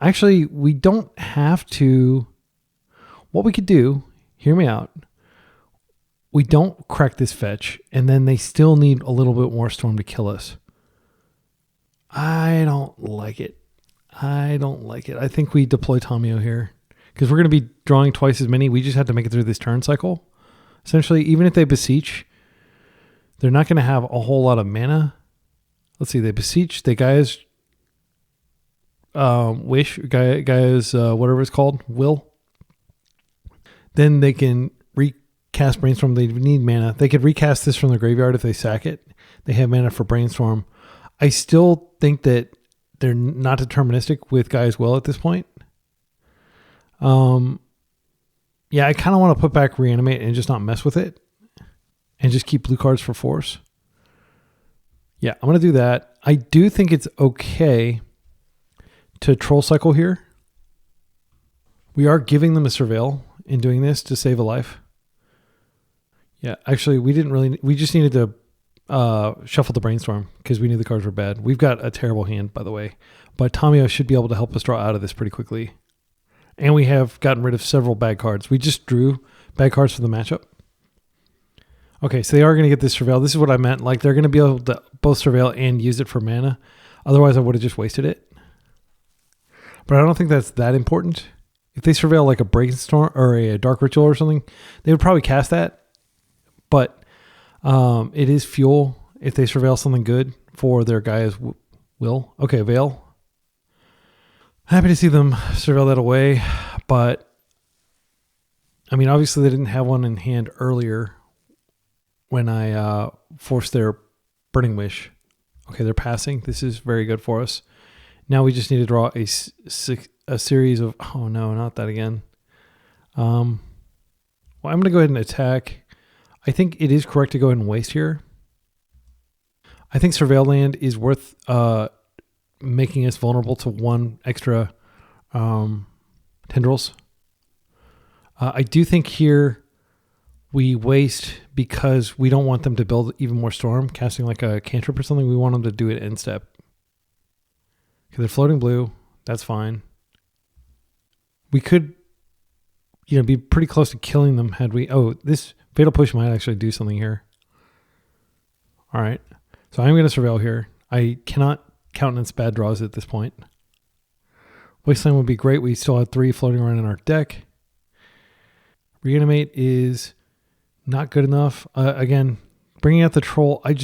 Actually, we don't have to. What we could do, hear me out. We don't crack this fetch, and then they still need a little bit more storm to kill us. I don't like it. I think we deploy Tamiyo here because we're going to be drawing twice as many. We just have to make it through this turn cycle. Essentially, even if they Beseech, they're not going to have a whole lot of mana. Let's see. They Beseech. The guys Wish, Gaia's whatever it's called, Will. Then they can recast Brainstorm. They need mana. They could recast this from the graveyard if they sack it. They have mana for Brainstorm. I still think that they're not deterministic with Gaia's Will at this point. Yeah, I kind of want to put back Reanimate and just not mess with it. And just keep blue cards for force. Yeah, I'm going to do that. I do think it's okay to Troll Cycle here. We are giving them a Surveil in doing this to save a life. Yeah, actually, we just needed to shuffle the Brainstorm because we knew the cards were bad. We've got a terrible hand, by the way. But Tamiyo should be able to help us draw out of this pretty quickly. And we have gotten rid of several bad cards. We just drew bad cards for the matchup. Okay, so they are going to get this Surveil. This is what I meant. Like, they're going to be able to both Surveil and use it for mana. Otherwise, I would have just wasted it. But I don't think that's that important. If they Surveil like a Brainstorm or a Dark Ritual or something, they would probably cast that. But it is fuel if they Surveil something good for their Gaia's Will. Okay, Veil. Happy to see them Surveil that away. But, I mean, obviously they didn't have one in hand earlier when I forced their Burning Wish. Okay, they're passing. This is very good for us. Now we just need to draw a series of... Oh, no, not that again. Well, I'm going to go ahead and attack. I think it is correct to go ahead and waste here. I think Surveil Land is worth making us vulnerable to one extra Tendrils. I do think here we waste because we don't want them to build even more Storm, casting like a cantrip or something. We want them to do it end step. Okay, they're floating blue. That's fine. We could, be pretty close to killing them had we... Oh, this Fatal Push might actually do something here. All right. So I'm going to Surveil here. I cannot countenance bad draws at this point. Wasteland would be great. We still have 3 floating around in our deck. Reanimate is not good enough. Again, bringing out the Troll, I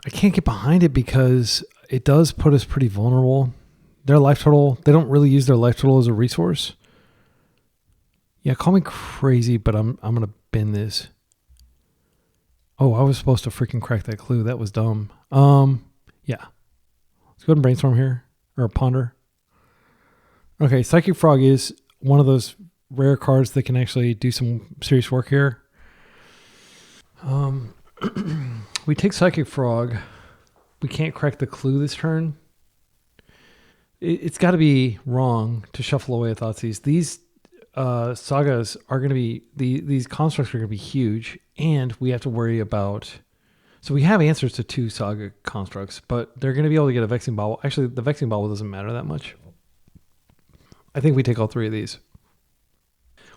can't get behind it because it does put us pretty vulnerable. Their life total, they don't really use their life total as a resource. Yeah, call me crazy, but I'm going to bend this. Oh, I was supposed to freaking crack that clue. That was dumb. Yeah. Let's go ahead and Brainstorm here. Or Ponder. Okay, Psychic Frog is one of those rare cards that can actually do some serious work here. We take Psychic Frog. We can't crack the clue this turn. It's got to be wrong to shuffle away a Thoughtseize. These sagas are going to be... These constructs are going to be huge. And we have to worry about... So we have answers to 2 Saga constructs, but they're going to be able to get a Vexing Bauble. Actually, the Vexing Bauble doesn't matter that much. I think we take all 3 of these.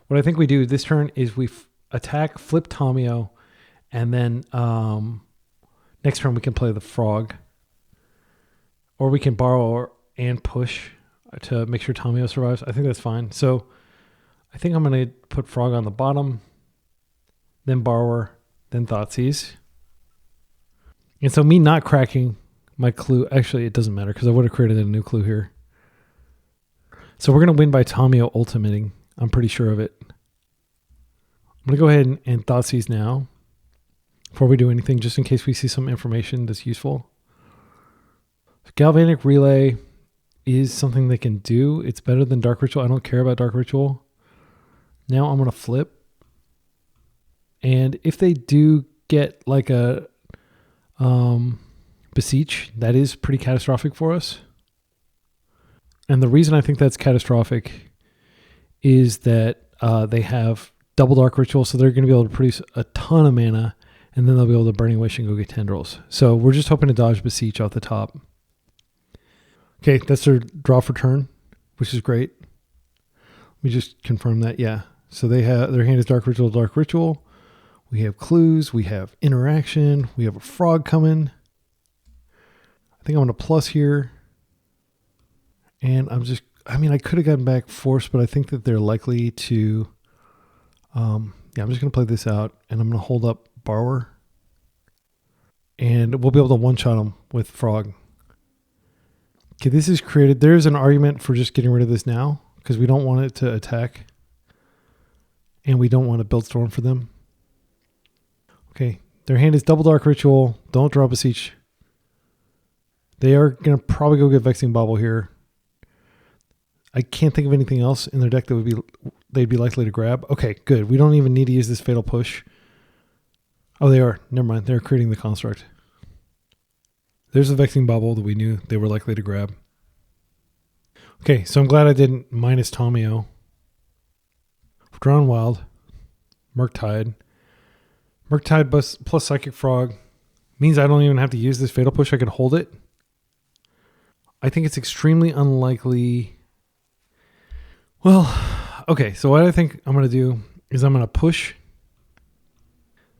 What I think we do this turn is we attack, flip Tamiyo, and then next turn we can play the Frog. Or we can borrow and push to make sure Tamiyo survives. I think that's fine. So I think I'm going to put Frog on the bottom, then Borrower, then Thoughtseize. And so me not cracking my clue, actually it doesn't matter because I would have created a new clue here. So we're going to win by Tamiyo ultimating. I'm pretty sure of it. I'm going to go ahead and Thoughtseize now before we do anything, just in case we see some information that's useful. Galvanic Relay is something they can do. It's better than Dark Ritual. I don't care about Dark Ritual. Now I'm going to flip. And if they do get like a Beseech, that is pretty catastrophic for us. And the reason I think that's catastrophic is that they have double Dark Ritual, so they're going to be able to produce a ton of mana, and then they'll be able to Burning Wish and go get Tendrils. So we're just hoping to dodge Beseech off the top. Okay, that's their draw for turn, which is great. We just confirm that, yeah. So they have their hand is Dark Ritual, Dark Ritual. We have clues, we have interaction, we have a frog coming. I think I'm going to plus here. And I could have gotten back force, but I think that they're likely to, I'm just going to play this out and I'm going to hold up Borrower. And we'll be able to one-shot them with Frog. Okay, this is created. There's an argument for just getting rid of this now because we don't want it to attack. And we don't want to build Storm for them. Okay, their hand is Double Dark Ritual. Don't draw Beseech. They are going to probably go get Vexing Bauble here. I can't think of anything else in their deck that they'd be likely to grab. Okay, good. We don't even need to use this Fatal Push. Oh, they are. Never mind. They're creating the Construct. There's a Vexing Bauble that we knew they were likely to grab. Okay, so I'm glad I didn't minus Tomio. Drawn Wild. Murktide. Murktide plus Psychic Frog means I don't even have to use this Fatal Push. I can hold it. I think it's extremely unlikely. Well, okay, so what I think I'm going to do is I'm going to push.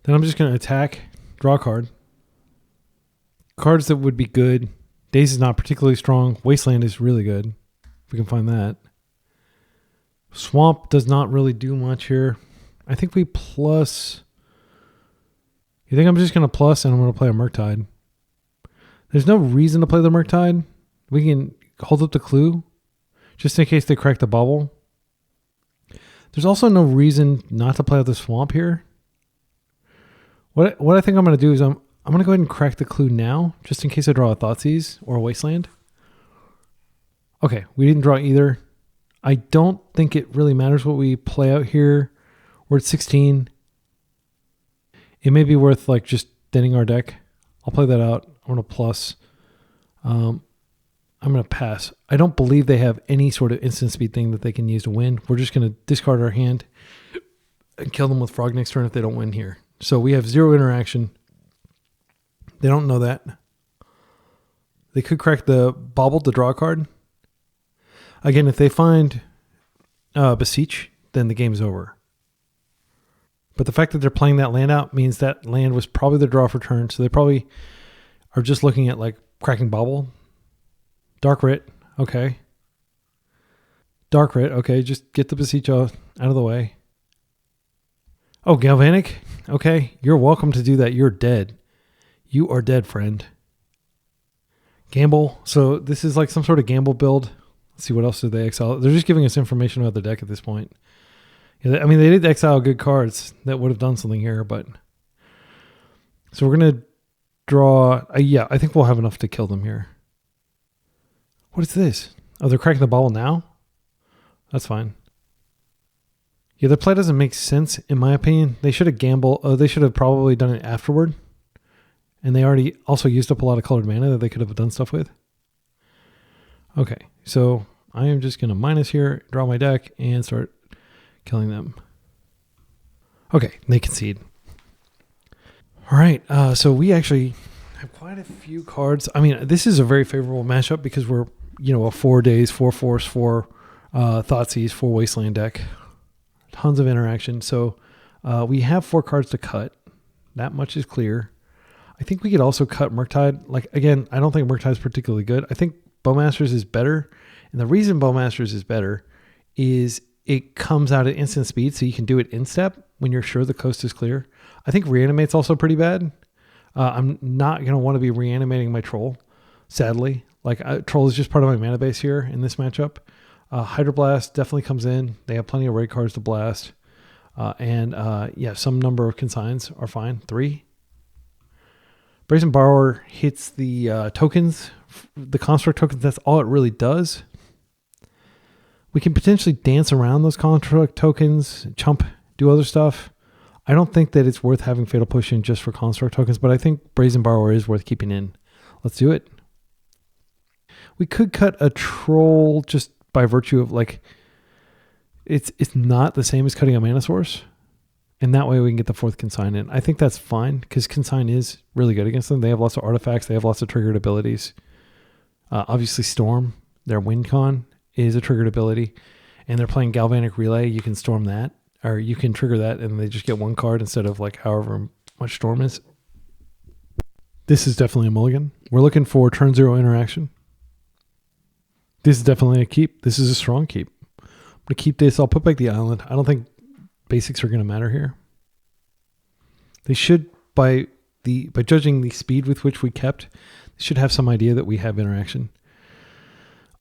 Then I'm just going to attack, draw a card. Cards that would be good. Daze is not particularly strong. Wasteland is really good, if we can find that. Swamp does not really do much here. I think we plus. You think I'm just going to plus and I'm going to play a Murktide? There's no reason to play the Murktide. We can hold up the Clue just in case they crack the bubble. There's also no reason not to play out the Swamp here. What I think I'm going to do is I'm going to go ahead and crack the Clue now just in case I draw a Thoughtseize or a Wasteland. Okay, we didn't draw either. I don't think it really matters what we play out here. We're at 16. It may be worth like just thinning our deck. I'll play that out. I'm going to plus. I'm going to pass. I don't believe they have any sort of instant speed thing that they can use to win. We're just going to discard our hand and kill them with Frog next turn if they don't win here. So we have 0 interaction. They don't know that. They could crack the Bauble to draw a card. Again, if they find Beseech, then the game's over. But the fact that they're playing that land out means that land was probably the draw for turn. So they probably are just looking at like cracking Bauble. Dark Writ, okay. Dark Writ, okay. Just get the Beseech out of the way. Oh, Galvanic? Okay, you're welcome to do that. You're dead. You are dead, friend. Gamble. So this is like some sort of gamble build. Let's see, what else did they exile? They're just giving us information about the deck at this point. I mean, they did exile good cards that would have done something here, but... So we're going to draw... yeah, I think we'll have enough to kill them here. What is this? Oh, they're cracking the ball now? That's fine. Yeah, the play doesn't make sense, in my opinion. They should have gambled... they should have probably done it afterward. And they already also used up a lot of colored mana that they could have done stuff with. Okay, so I am just going to minus here, draw my deck, and start killing them. Okay, they concede. All right, so we actually have quite a few cards. I mean, this is a very favorable matchup because we're, a 4 days, 4 force, 4 Thoughtseize, 4 Wasteland deck. Tons of interaction. So we have 4 cards to cut. That much is clear. I think we could also cut Murktide. Like, again, I don't think Murktide is particularly good. I think Bowmasters is better. And the reason Bowmasters is better is it comes out at instant speed, so you can do it in step when you're sure the coast is clear. I think Reanimate's also pretty bad. I'm not going to want to be reanimating my Troll, sadly. Like, Troll is just part of my mana base here in this matchup. Hydroblast definitely comes in. They have plenty of raid cards to blast. Yeah, some number of consigns are fine. 3. Brazen Borrower hits the tokens, the construct tokens. That's all it really does. We can potentially dance around those construct tokens, chump, do other stuff. I don't think that it's worth having Fatal Push in just for construct tokens, but I think Brazen Borrower is worth keeping in. Let's do it. We could cut a Troll just by virtue of like, it's not the same as cutting a mana source. And that way we can get the 4th consign in. I think that's fine because consign is really good against them. They have lots of artifacts. They have lots of triggered abilities. Obviously Storm, their win con is a triggered ability. And they're playing Galvanic Relay. You can storm that or you can trigger that and they just get 1 card instead of like however much Storm is. This is definitely a mulligan. We're looking for turn 0 interaction. This is definitely a keep. This is a strong keep. I'm going to keep this. I'll put back the island. I don't think basics are going to matter here. They should, by judging the speed with which we kept, they should have some idea that we have interaction.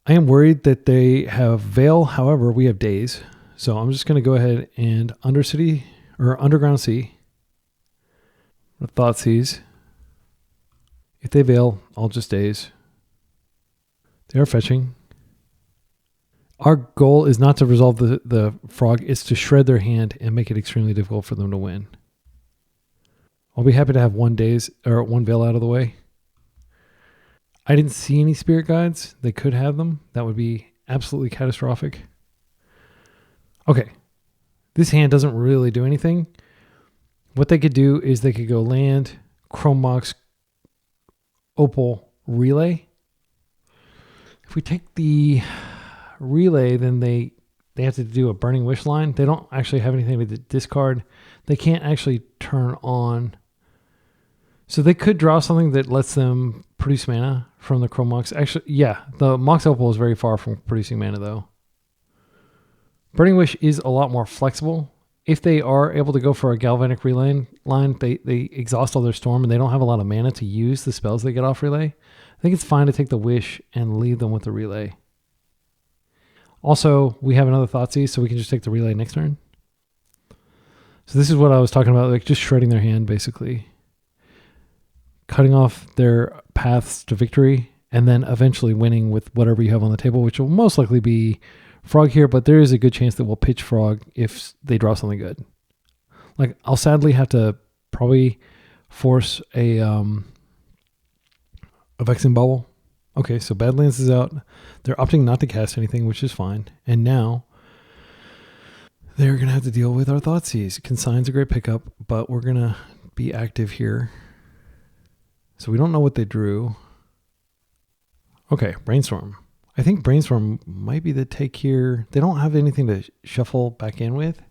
I am worried that they have Veil. However, we have Daze. So I'm just going to go ahead and Undercity or Underground Sea. Thoughtseize. If they Veil, I'll just Daze. They are fetching. Our goal is not to resolve the frog. It's to shred their hand and make it extremely difficult for them to win. I'll be happy to have one Daze or one Veil out of the way. I didn't see any Spirit Guides. They could have them. That would be absolutely catastrophic. Okay. This hand doesn't really do anything. What they could do is they could go land, Chrome Mox, Opal, Relay. If we take the Relay, then they have to do a Burning Wish line. They don't actually have anything to discard. They can't actually turn on. So they could draw something that lets them produce mana from the Chrome Mox. Actually, yeah, the Mox Opal is very far from producing mana though. Burning Wish is a lot more flexible. If they are able to go for a Galvanic Relay line, they exhaust all their Storm and they don't have a lot of mana to use the spells they get off Relay. I think it's fine to take the Wish and leave them with the Relay. Also, we have another Thoughtseize, so we can just take the Relay next turn. So this is what I was talking about, like just shredding their hand, basically. Cutting off their paths to victory, and then eventually winning with whatever you have on the table, which will most likely be Frog here, but there is a good chance that we'll pitch Frog if they draw something good. Like, I'll sadly have to probably force a Vexing Bubble. Okay, so Badlands is out. They're opting not to cast anything, which is fine. And now they're going to have to deal with our Thoughtseize. Consign's a great pickup, but we're going to be active here. So we don't know what they drew. Okay, Brainstorm. I think Brainstorm might be the take here. They don't have anything to shuffle back in with.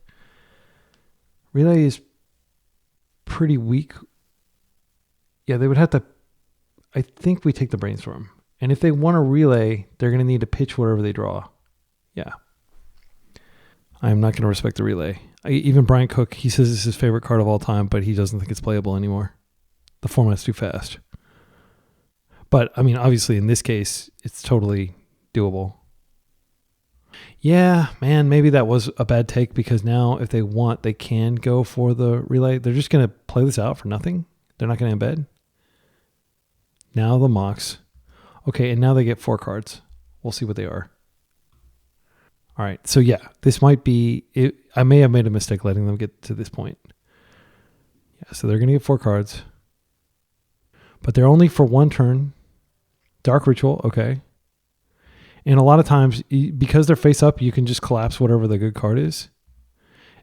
Relay is pretty weak. Yeah, they would have to... I think we take the Brainstorm. And if they want a Relay, they're going to need to pitch whatever they draw. Yeah. I'm not going to respect the Relay. Even Brian Cook, he says it's his favorite card of all time, but he doesn't think it's playable anymore. The format's too fast. But, I mean, obviously in this case, it's totally doable. Yeah, man, maybe that was a bad take because now if they want, they can go for the Relay. They're just going to play this out for nothing. They're not going to embed. Now the Mox. Okay, and now they get 4 cards. We'll see what they are. All right, so yeah, this might be... I may have made a mistake letting them get to this point. Yeah, so they're going to get 4 cards. But they're only for 1 turn. Dark Ritual, okay. And a lot of times, because they're face up, you can just collapse whatever the good card is.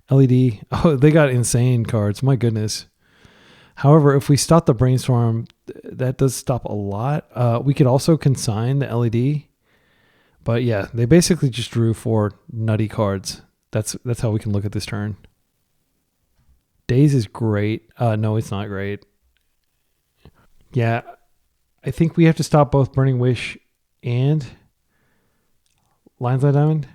LED, oh, they got insane cards, my goodness. However, if we stop the Brainstorm, that does stop a lot. We could also consign the LED. But yeah, they basically just drew 4 nutty cards. That's how we can look at this turn. Daze is great. No, it's not great. Yeah, I think we have to stop both Burning Wish and Lionside Diamond.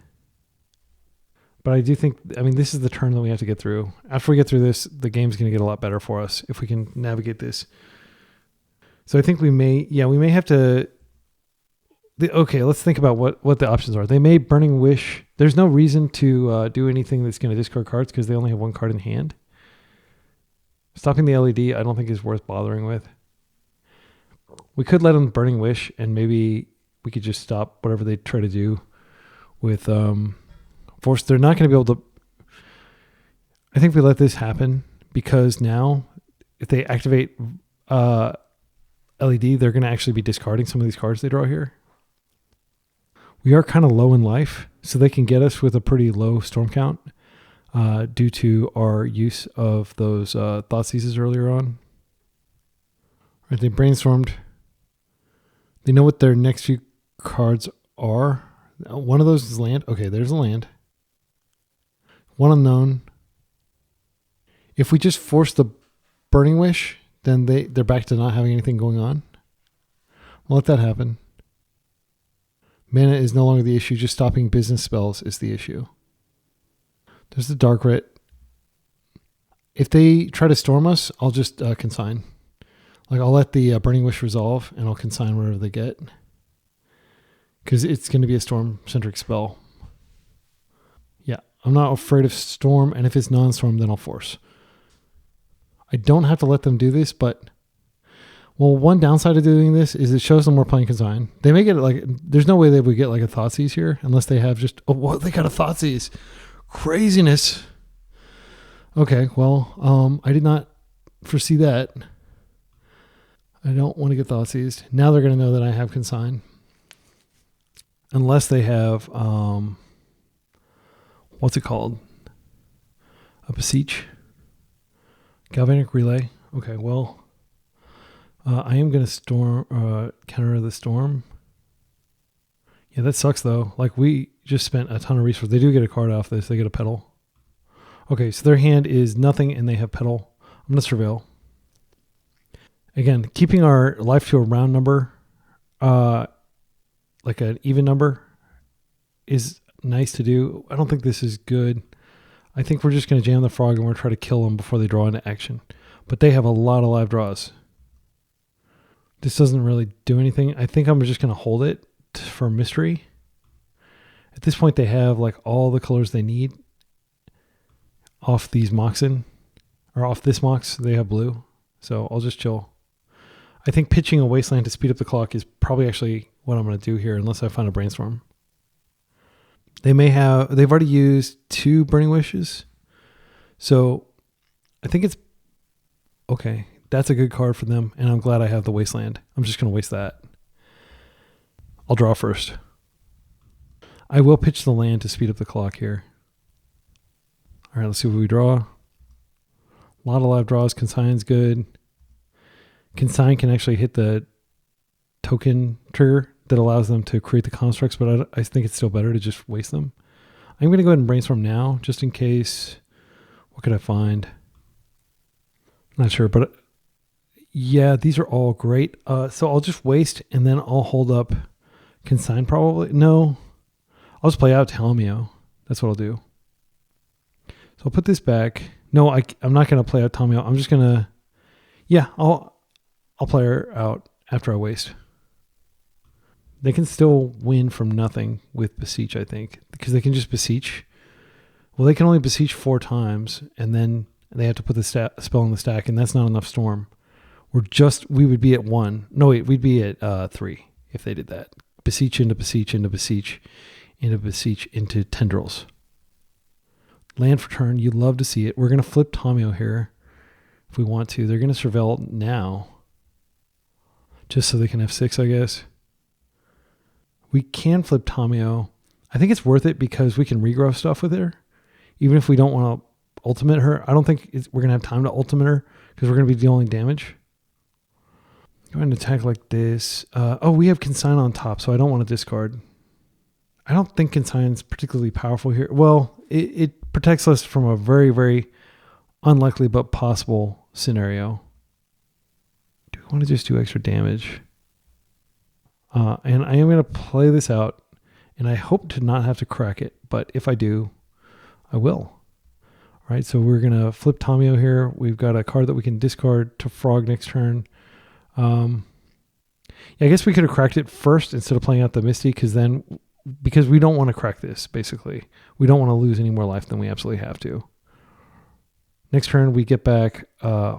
But I do think, I mean, this is the turn that we have to get through. After we get through this, the game's going to get a lot better for us if we can navigate this. So I think we may have to... Okay, let's think about what the options are. They may Burning Wish. There's no reason to do anything that's going to discard cards because they only have 1 card in hand. Stopping the LED, I don't think is worth bothering with. We could let them Burning Wish, and maybe we could just stop whatever they try to do with Force. They're not going to be able to... I think we let this happen because now if they activate LED, they're going to actually be discarding some of these cards they draw here. We are kind of low in life, so they can get us with a pretty low storm count due to our use of those Thoughtseizes earlier on. Right, they brainstormed. They know what their next few cards are. One of those is land. Okay, there's a land. 1 unknown. If we just force the Burning Wish, then they're back to not having anything going on. We'll let that happen. Mana is no longer the issue. Just stopping business spells is the issue. There's the Dark Writ. If they try to storm us, I'll just consign. Like, I'll let the Burning Wish resolve, and I'll consign whatever they get. because it's going to be a storm-centric spell. Yeah, I'm not afraid of storm, and if it's non-storm, then I'll force. I don't have to let them do this, but well, one downside of doing this is it shows them we're playing Consign. They may get it like, there's no way they would get like a Thoughtseize here unless they have just, oh, what, they got a Thoughtseize. Craziness. Okay, well, I did not foresee that. I don't want to get Thoughtseized. Now they're going to know that I have Consign. Unless they have, what's it called? A Beseech. Galvanic Relay. Okay, well, I am going to counter the storm. Yeah, that sucks though. Like, we just spent a ton of resources. They do get a card off this. They get a Petal. Okay, so their hand is nothing and they have Petal. I'm going to Surveil. Again, keeping our life to a round number, like an even number, is nice to do. I don't think this is good. I think we're just going to jam the frog and we're going to try to kill them before they draw into action. But they have a lot of live draws. This doesn't really do anything. I think I'm just going to hold it for mystery. At this point, they have like all the colors they need off these Moxen, or off this Mox. They have blue. So I'll just chill. I think pitching a Wasteland to speed up the clock is probably actually what I'm going to do here, unless I find a Brainstorm. They've already used 2 Burning Wishes. So I think it's okay. That's a good card for them, and I'm glad I have the Wasteland. I'm just going to waste that. I'll draw first. I will pitch the land to speed up the clock here. All right, let's see what we draw. A lot of live draws. Consign's good. Consign can actually hit the token trigger that allows them to create the constructs, but I think it's still better to just waste them. I'm going to go ahead and Brainstorm now, just in case. What could I find? Not sure, but yeah, these are all great. So I'll just waste, and then I'll hold up Consign probably. No, I'll just play out Talmio. That's what I'll do. So I'll put this back. No, I'm not going to play out Talmio. I'm just going to, yeah, I'll play her out after I waste. They can still win from nothing with Beseech, I think, because they can just Beseech. Well, they can only Beseech 4 times, and then they have to put the spell in the stack, and that's not enough Storm. We would be at 1. No, wait, we'd be at 3 if they did that. Beseech into Beseech into Beseech into Beseech into Tendrils. Land for turn. You'd love to see it. We're going to flip Tomio here if we want to. They're going to Surveil now just so they can have 6, I guess. We can flip Tomio. I think it's worth it because we can regrow stuff with her. Even if we don't want to ultimate her. I don't think we're going to have time to ultimate her because we're going to be dealing damage. Go ahead and attack like this. We have Consign on top, so I don't want to discard. I don't think Consign's particularly powerful here. Well, it protects us from a very, very unlikely but possible scenario. Do we want to just do extra damage? And I am going to play this out, and I hope to not have to crack it, but if I do, I will. All right, so we're going to flip Tomio here. We've got a card that we can discard to Frog next turn. Yeah, I guess we could have cracked it first instead of playing out the Misty, because we don't want to crack this, basically. We don't want to lose any more life than we absolutely have to. Next turn, we get back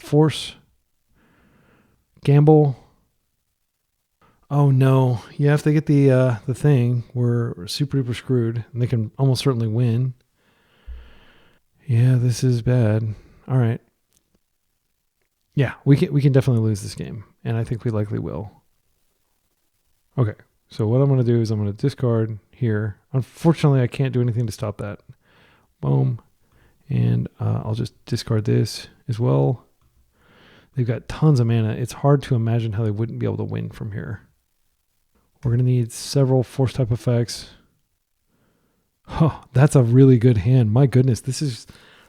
Force, Gamble. Oh no! Yeah, if they get the thing, we're super duper screwed, and they can almost certainly win. Yeah, this is bad. All right. Yeah, we can definitely lose this game, and I think we likely will. Okay, so what I'm going to do is I'm going to discard here. Unfortunately, I can't do anything to stop that. Boom. And I'll just discard this as well. They've got tons of mana. It's hard to imagine how they wouldn't be able to win from here. We're going to need several force type effects. Oh, that's a really good hand. My goodness, this is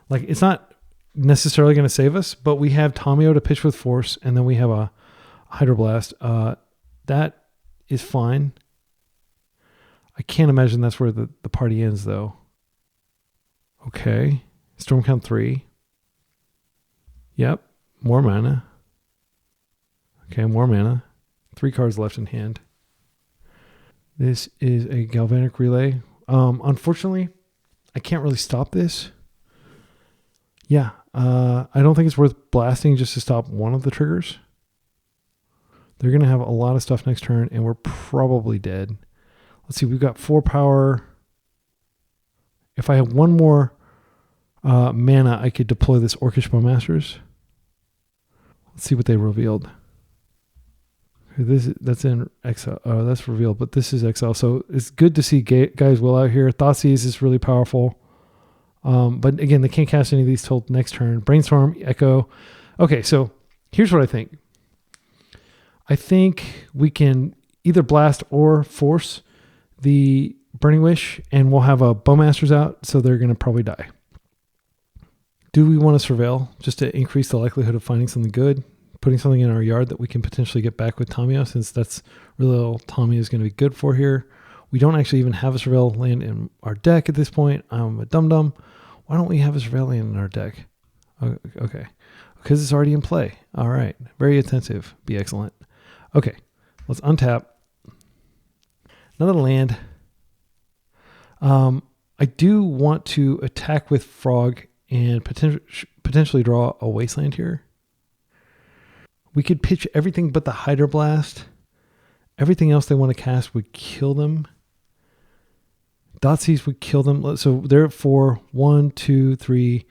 like, it's not necessarily going to save us, but we have Tomio to pitch with force, and then we have a Hydroblast. That is fine. I can't imagine that's where the party ends, though. Okay. Storm count 3. Yep. More mana. Okay, more mana. 3 cards left in hand. This is a galvanic relay. Unfortunately, I can't really stop this. Yeah, I don't think it's worth blasting just to stop one of the triggers. They're going to have a lot of stuff next turn, and we're probably dead. Let's see, we've got 4 power. If I have one more mana, I could deploy this Orcish Bowmasters. Let's see what they revealed. That's in exile. Oh, that's revealed, but this is exile. So it's good to see Gaia's Will out here. Thoughtseize is really powerful. But again, they can't cast any of these till next turn. Brainstorm, Echo. Okay, so here's what I think. I think we can either blast or force the Burning Wish, and we'll have a Bowmasters out, so they're going to probably die. Do we want to surveil just to increase the likelihood of finding something good? Putting something in our yard that we can potentially get back with Tamiyo, since that's really all Tamiyo is going to be good for here. We don't actually even have a surveil land in our deck at this point. I'm a dum-dum. Why don't we have a surveil land in our deck? Okay. Because it's already in play. All right. Very attentive. Be excellent. Okay. Let's untap. Another land. I do want to attack with Frog and potentially draw a Wasteland here. We could pitch everything but the Hydroblast. Everything else they want to cast would kill them. Thoughtseize would kill them. So they're at 4. 1, 2, 3,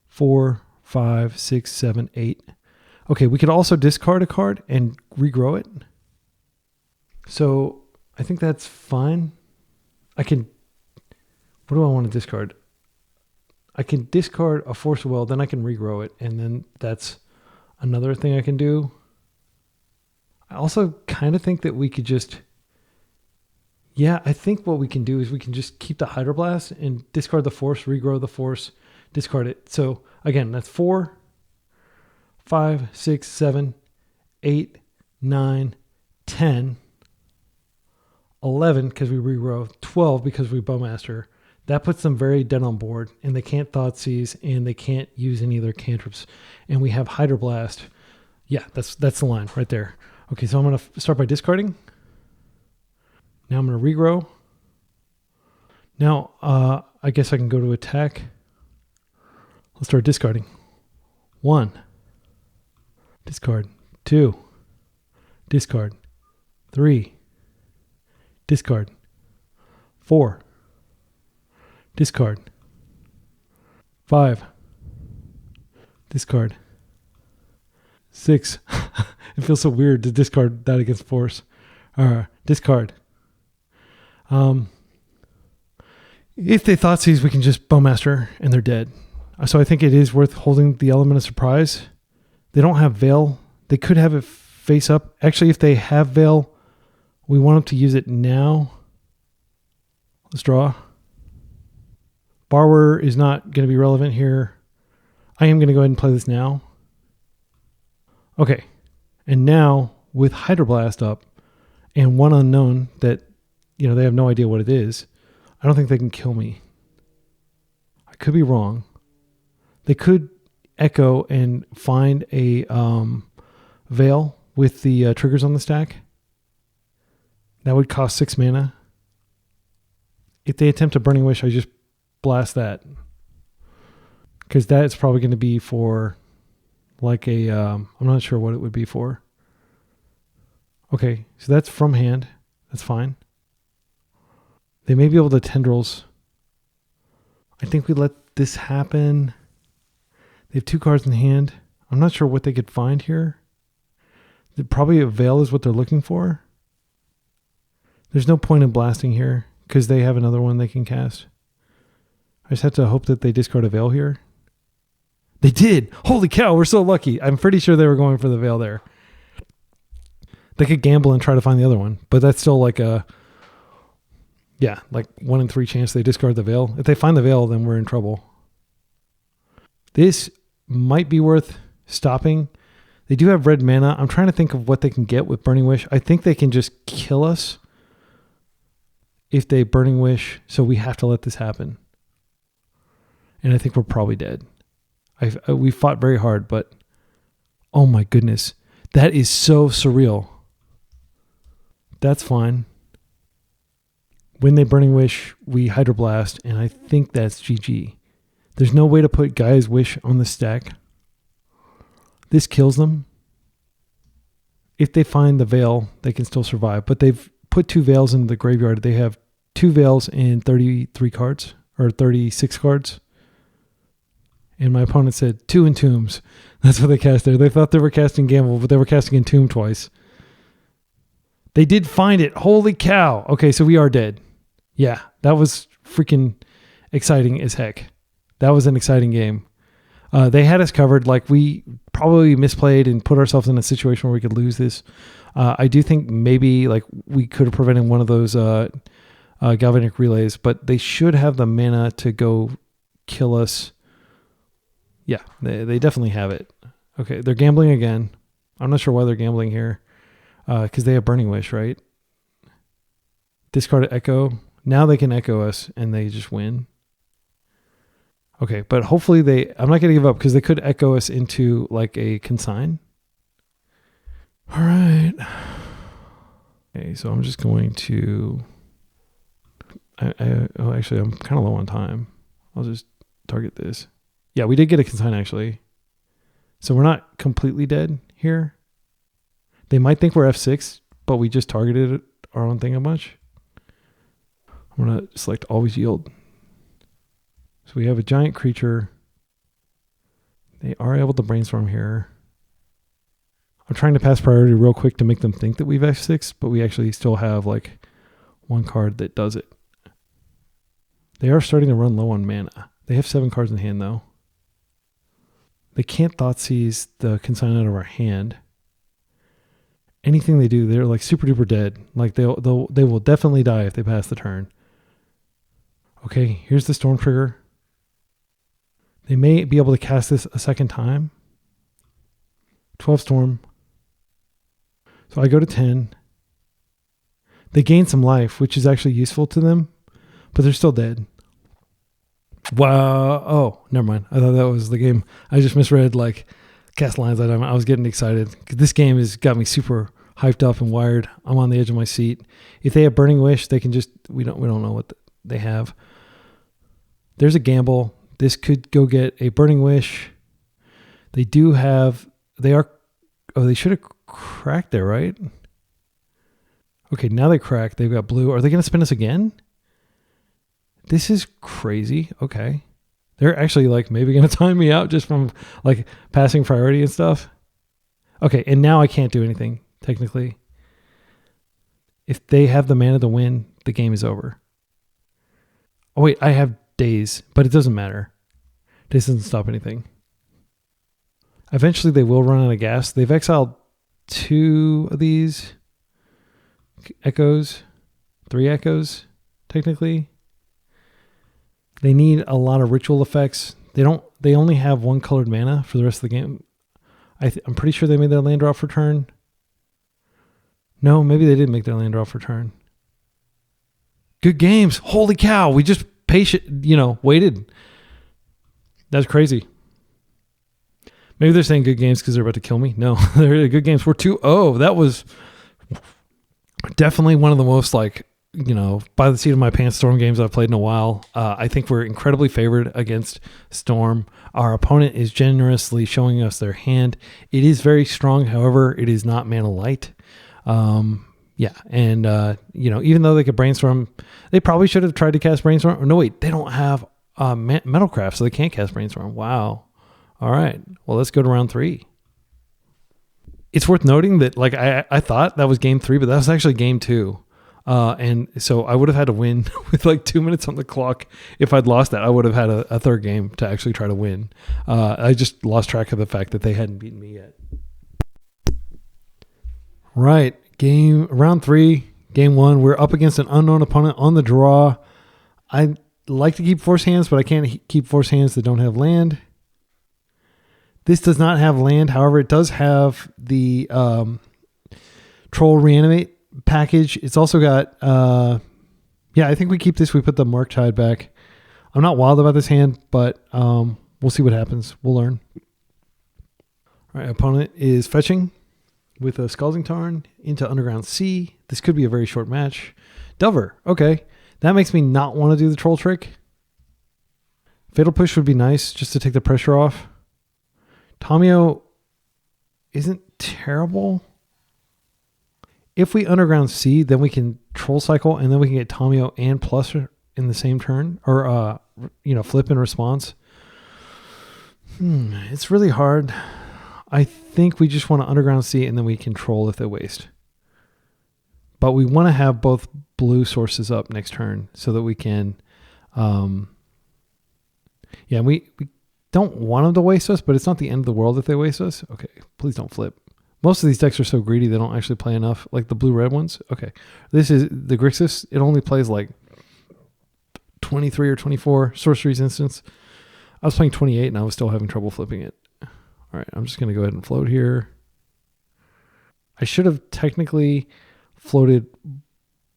4, 5, 6, 7, 8. Okay, we could also discard a card and regrow it. So I think that's fine. I can... What do I want to discard? I can discard a Force of Will, then I can regrow it, and then that's another thing I can do. I also kind of think that we could just... Yeah, I think what we can do is we can just keep the Hydroblast and discard the Force, regrow the Force, discard it. So again, that's 4, 5, 6, 7, 8, 9, 10, 11 because we regrow, 12 because we Bowmaster. That puts them very dead on board, and they can't Thoughtseize, and they can't use any of their cantrips. And we have Hydroblast. Yeah, that's the line right there. Okay, so I'm going to start by discarding. Now I'm going to regrow. Now, I guess I can go to attack. Let's start discarding. 1. Discard. 2. Discard. 3. Discard. 4. Discard. 5. Discard. 6. It feels so weird to discard that against Force. Discard. If they Thoughtseize, we can just Bowmaster and they're dead. So I think it is worth holding the element of surprise. They don't have Veil. They could have it face up. Actually, if they have Veil, we want them to use it now. Let's draw. Borrower is not going to be relevant here. I am going to go ahead and play this now. Okay. And now with Hydroblast up and one unknown that, they have no idea what it is, I don't think they can kill me. I could be wrong. They could Echo and find a Veil with the triggers on the stack. That would cost 6 mana. If they attempt a Burning Wish, I just blast that. Because that is probably going to be for like a... I'm not sure what it would be for. Okay, so that's from hand. That's fine. They may be able to Tendrils. I think we let this happen. They have 2 cards in hand. I'm not sure what they could find here. Probably a Veil is what they're looking for. There's no point in blasting here because they have another one they can cast. I just have to hope that they discard a Veil here. They did! Holy cow, we're so lucky. I'm pretty sure they were going for the Veil there. They could gamble and try to find the other one, but that's still like a... Yeah, like 1 in 3 chance they discard the Veil. If they find the Veil, then we're in trouble. This might be worth stopping. They do have red mana. I'm trying to think of what they can get with Burning Wish. I think they can just kill us if they Burning Wish, so we have to let this happen. And I think we're probably dead. We fought very hard, but oh my goodness. That is so surreal. That's fine. When they Burning Wish, we Hydroblast, and I think that's GG. There's no way to put Gaia's Wish on the stack. This kills them. If they find the Veil, they can still survive. But they've put 2 Veils in the graveyard. They have 2 Veils and 33 cards, or 36 cards. And my opponent said 2 Entombs. That's what they cast there. They thought they were casting Gamble, but they were casting Entomb twice. They did find it. Holy cow. Okay, so we are dead. Yeah, that was freaking exciting as heck. That was an exciting game. They had us covered. Like, we probably misplayed and put ourselves in a situation where we could lose this. I do think maybe like we could have prevented one of those Galvanic Relays, but they should have the mana to go kill us. Yeah, they definitely have it. Okay, they're gambling again. I'm not sure why they're gambling here. Because they have Burning Wish, right? Discard Echo. Now they can Echo us and they just win. Okay, but hopefully I'm not going to give up because they could Echo us into like a Consign. All right. Okay, so I'm just going to... actually, I'm kind of low on time. I'll just target this. Yeah, we did get a Consign actually. So we're not completely dead here. They might think we're F6, but we just targeted our own thing a bunch. I'm going to select Always Yield. So we have a giant creature. They are able to brainstorm here. I'm trying to pass priority real quick to make them think that we've F6, but we actually still have like one card that does it. They are starting to run low on mana. They have 7 cards in hand though. They can't Thoughtseize the Consign out of our hand. Anything they do, they're like super duper dead. Like they will definitely die if they pass the turn. Okay, here's the Storm Trigger. They may be able to cast this a second time. 12 Storm. So I go to 10. They gain some life, which is actually useful to them, but they're still dead. Wow. Oh, never mind. I thought that was the game. I just misread like cast lines item. I was getting excited. This game has got me super hyped up and wired. I'm on the edge of my seat. If they have Burning Wish, they can just, we don't know what they have. There's a gamble. This could go get a Burning Wish. They do have, they should have cracked there, right? Okay, now they crack. They've got blue. Are they going to spin us again? This is crazy. Okay. They're actually like maybe going to time me out just from like passing priority and stuff. Okay, and now I can't do anything, technically. If they have the mana to win, the game is over. Oh wait, I have Daze, but it doesn't matter. Daze doesn't stop anything. Eventually they will run out of gas. They've exiled 2 of these Echoes, 3 Echoes, technically. They need a lot of ritual effects. They only have 1 colored mana for the rest of the game. I'm pretty sure they made their land draw for turn. No, maybe they didn't make their land draw for turn. Good games. Holy cow. We just waited. That's crazy. Maybe they're saying good games because they're about to kill me. No, they're good games. We're 2-0. That was definitely one of the most by the seat of my pants Storm games I've played in a while. I think we're incredibly favored against Storm. Our opponent is generously showing us their hand. It is very strong. However, it is not mana light. Yeah. And, even though they could brainstorm, they probably should have tried to cast brainstorm. No, wait, they don't have Metalcraft, so they can't cast brainstorm. Wow. All right. Well, let's go to round 3. It's worth noting that I thought that was game 3, but that was actually game 2. And so I would have had to win with 2 minutes on the clock. If I'd lost that, I would have had a third game to actually try to win. I just lost track of the fact that they hadn't beaten me yet. Right. Round 3, game 1. We're up against an unknown opponent on the draw. I like to keep force hands, but I can't keep force hands that don't have land. This does not have land. However, it does have the Troll Reanimate package. It's also got I think we keep this. We put the Mark Tide back. I'm not wild about this hand, but we'll see what happens. We'll learn. All right, opponent is fetching with a Scalding Tarn into Underground Sea. This could be a very short match. Delver, okay. That makes me not want to do the troll trick. Fatal Push would be nice just to take the pressure off. Tamiyo isn't terrible. If we Underground Sea, then we can Troll Cycle, and then we can get Tamiyo and Plus in the same turn, or flip in response. It's really hard. I think we just want to Underground Sea, and then we can Troll if they waste. But we want to have both blue sources up next turn so that we can... we don't want them to waste us, but it's not the end of the world if they waste us. Okay, please don't flip. Most of these decks are so greedy they don't actually play enough, like the blue-red ones. Okay, this is the Grixis. It only plays like 23 or 24 sorceries instance. I was playing 28 and I was still having trouble flipping it. All right, I'm just going to go ahead and float here. I should have technically floated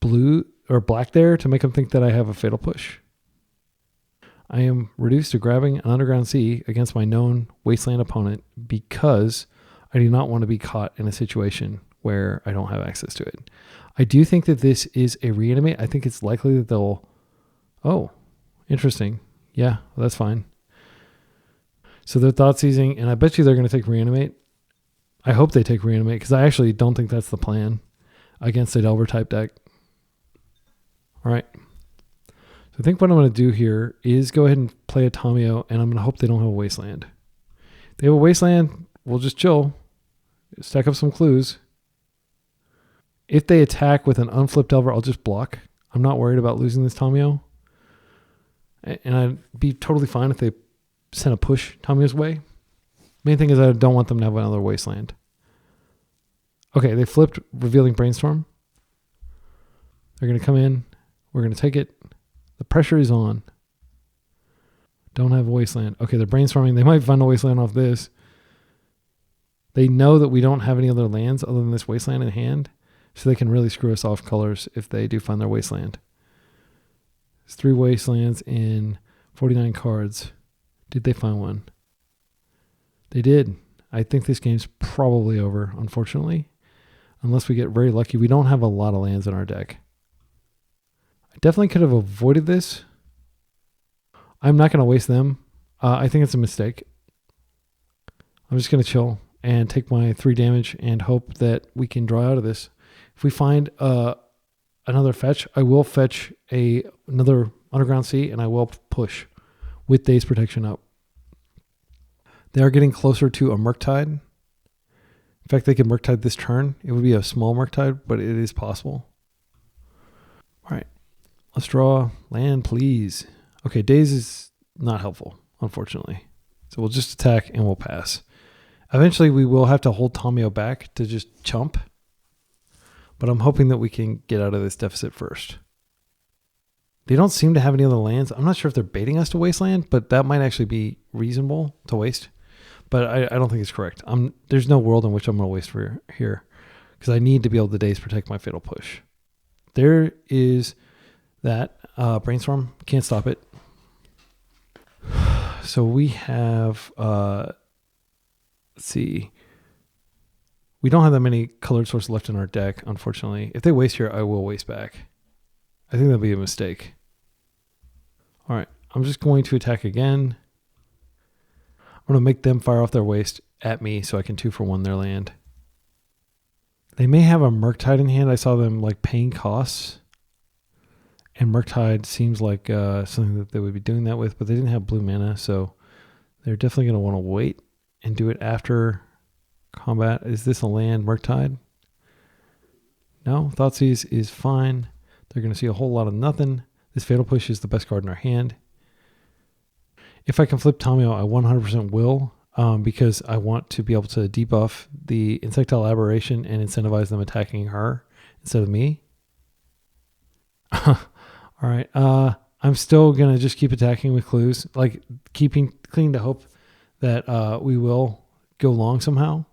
blue or black there to make them think that I have a Fatal Push. I am reduced to grabbing an Underground Sea against my known Wasteland opponent because I do not want to be caught in a situation where I don't have access to it. I do think that this is a Reanimate. I think it's likely that they'll... Oh, interesting. Yeah, well, that's fine. So they're thought seizing, and I bet you they're going to take Reanimate. I hope they take Reanimate because I actually don't think that's the plan against a Delver type deck. All right. So I think what I'm going to do here is go ahead and play a Tamiyo, and I'm going to hope they don't have a Wasteland. If they have a Wasteland, we'll just chill. Stack up some clues. If they attack with an unflipped Delver, I'll just block. I'm not worried about losing this Tamiyo. And I'd be totally fine if they sent a push Tamiyo's way. Main thing is I don't want them to have another Wasteland. Okay, they flipped Revealing Brainstorm. They're going to come in. We're going to take it. The pressure is on. Don't have a Wasteland. Okay, they're brainstorming. They might find a Wasteland off this. They know that we don't have any other lands other than this Wasteland in hand, so they can really screw us off colors if they do find their Wasteland. There's 3 Wastelands in 49 cards. Did they find one? They did. I think this game's probably over, unfortunately. Unless we get very lucky. We don't have a lot of lands in our deck. I definitely could have avoided this. I'm not going to waste them. I think it's a mistake. I'm just going to chill and take my 3 damage and hope that we can draw out of this. If we find another fetch, I will fetch another Underground Sea, and I will push with Daze Protection up. They are getting closer to a Murktide. In fact, they could Murktide this turn. It would be a small Murktide, but it is possible. All right. Let's draw land, please. Okay, Daze is not helpful, unfortunately. So we'll just attack and we'll pass. Eventually, we will have to hold Tamiyo back to just chump. But I'm hoping that we can get out of this deficit first. They don't seem to have any other lands. I'm not sure if they're baiting us to Wasteland, but that might actually be reasonable to waste. But I don't think it's correct. There's no world in which I'm going to waste for here because I need to be able to Daze Protect my Fatal Push. There is that. Brainstorm. Can't stop it. So we have... let's see. We don't have that many colored sources left in our deck, unfortunately. If they waste here, I will waste back. I think that'd be a mistake. All right. I'm just going to attack again. I'm going to make them fire off their waste at me so I can 2-for-1 their land. They may have a Murktide in hand. I saw them like paying costs. And Murktide seems like something that they would be doing that with, but they didn't have blue mana, so they're definitely going to want to wait and do it after combat. Is this a land Murktide? No, Thoughtseize is fine. They're going to see a whole lot of nothing. This Fatal Push is the best card in our hand. If I can flip Tamiyo, I 100% will, because I want to be able to debuff the Insectile Aberration and incentivize them attacking her instead of me. All right. I'm still going to just keep attacking with clues, like keeping clean to hope that we will go long somehow.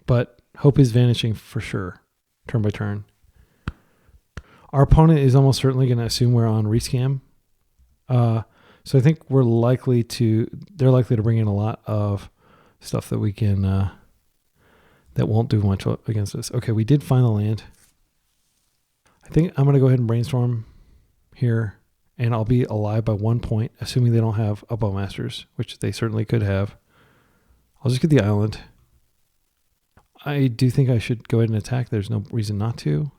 But hope is vanishing for sure, turn by turn. Our opponent is almost certainly going to assume we're on Rescam. So I think they're likely to bring in a lot of stuff that we can, that won't do much against us. Okay, we did find the land. I I think I'm going to go ahead and brainstorm here, and I'll be alive by 1 point, assuming they don't have a Bowmasters, which they certainly could have. I'll just get the island. I do think I should go ahead and attack. There's no reason not to.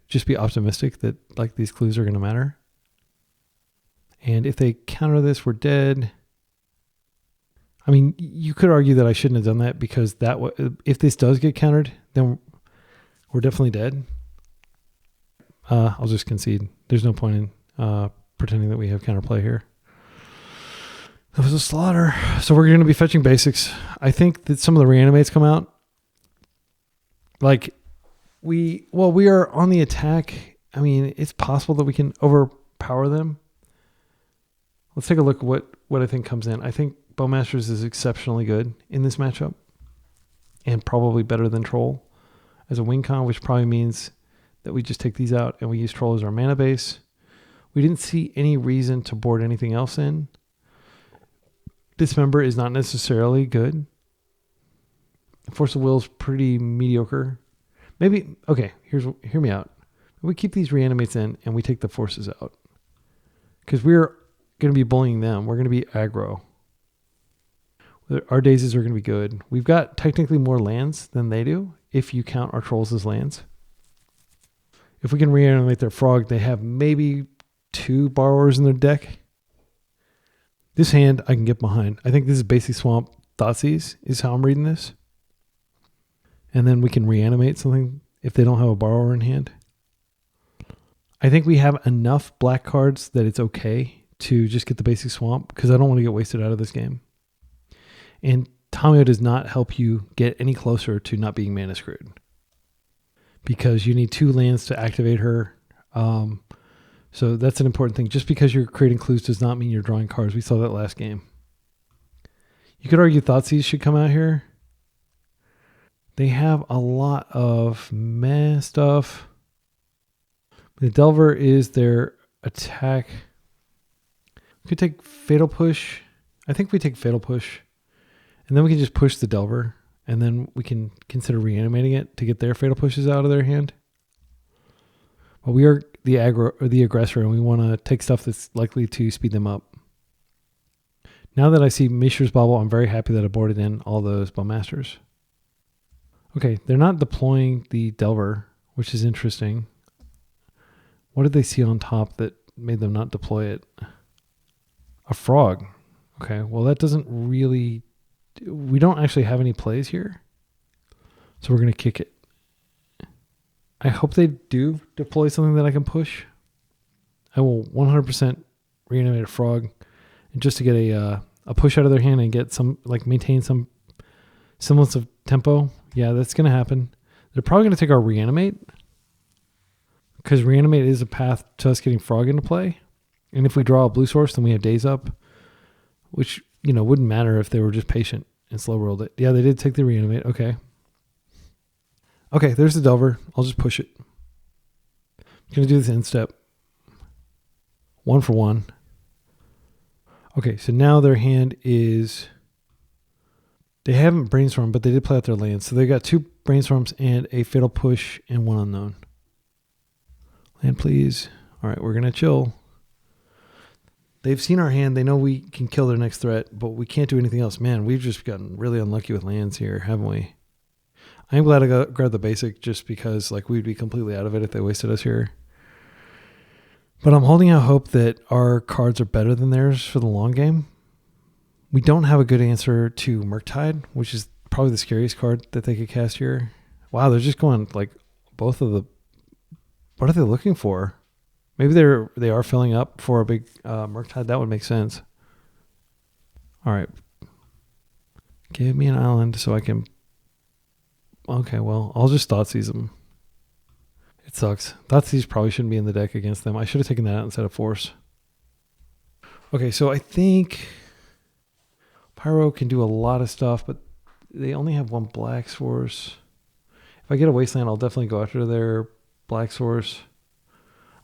Just be optimistic that like these clues are going to matter. And if they counter this, we're dead. I mean, you could argue that I shouldn't have done that because that if this does get countered, then we're definitely dead. I'll just concede. There's no point in pretending that we have counterplay here. That was a slaughter. So we're going to be fetching basics. I think that some of the reanimates come out. Like, we are on the attack. I mean, it's possible that we can overpower them. Let's take a look at what I think comes in. I think Bowmasters is exceptionally good in this matchup and probably better than Troll as a win con, which probably means that we just take these out and we use Troll as our mana base. We didn't see any reason to board anything else in. Dismember is not necessarily good. Force of Will is pretty mediocre. Maybe, okay, hear me out. We keep these reanimates in and we take the forces out. Because we're going to be bullying them. We're going to be aggro. Our daisies are going to be good. We've got technically more lands than they do if you count our trolls as lands. If we can reanimate their frog, they have maybe 2 borrowers in their deck. This hand I can get behind. I think this is basic swamp Thoughtseize is how I'm reading this. And then we can reanimate something if they don't have a borrower in hand. I think we have enough black cards that it's okay to just get the basic swamp because I don't want to get wasted out of this game. And Tamio does not help you get any closer to not being mana screwed because you need 2 lands to activate her. So that's an important thing. Just because you're creating clues does not mean you're drawing cards. We saw that last game. You could argue Thoughtseize should come out here. They have a lot of meh stuff. The Delver is their attack. We could take Fatal Push. I think we take Fatal Push. And then we can just push the Delver. And then we can consider reanimating it to get their Fatal Pushes out of their hand. But we are the aggressor, and we want to take stuff that's likely to speed them up. Now that I see Mishra's Bauble, I'm very happy that I boarded in all those Bowmasters. Okay, they're not deploying the Delver, which is interesting. What did they see on top that made them not deploy it? A frog. Okay, well that doesn't really... We don't actually have any plays here. So we're going to kick it. I hope they do deploy something that I can push. I will 100% reanimate a frog and just to get a push out of their hand and get some, like maintain some semblance of tempo. Yeah, that's going to happen. They're probably going to take our reanimate because reanimate is a path to us getting frog into play. And if we draw a blue source, then we have days up, which, you know, wouldn't matter if they were just patient and slow rolled it. Yeah, they did take the reanimate. Okay. Okay, there's the Delver. I'll just push it. I'm going to do this end step. 1 for 1. Okay, so now their hand is... They haven't brainstormed, but they did play out their lands. So they got 2 brainstorms and a Fatal Push and 1 unknown. Land, please. All right, we're going to chill. They've seen our hand. They know we can kill their next threat, but we can't do anything else. Man, we've just gotten really unlucky with lands here, haven't we? I'm glad I grabbed the basic just because like we'd be completely out of it if they wasted us here. But I'm holding out hope that our cards are better than theirs for the long game. We don't have a good answer to Murktide, which is probably the scariest card that they could cast here. Wow, they're just going like both of the... What are they looking for? Maybe they are filling up for a big Murktide. That would make sense. All right. Give me an island so I can... Okay, well, I'll just Thoughtseize them. It sucks. Thoughtseize probably shouldn't be in the deck against them. I should have taken that out instead of Force. Okay, so I think Pyro can do a lot of stuff, but they only have 1 black source. If I get a Wasteland, I'll definitely go after their black source.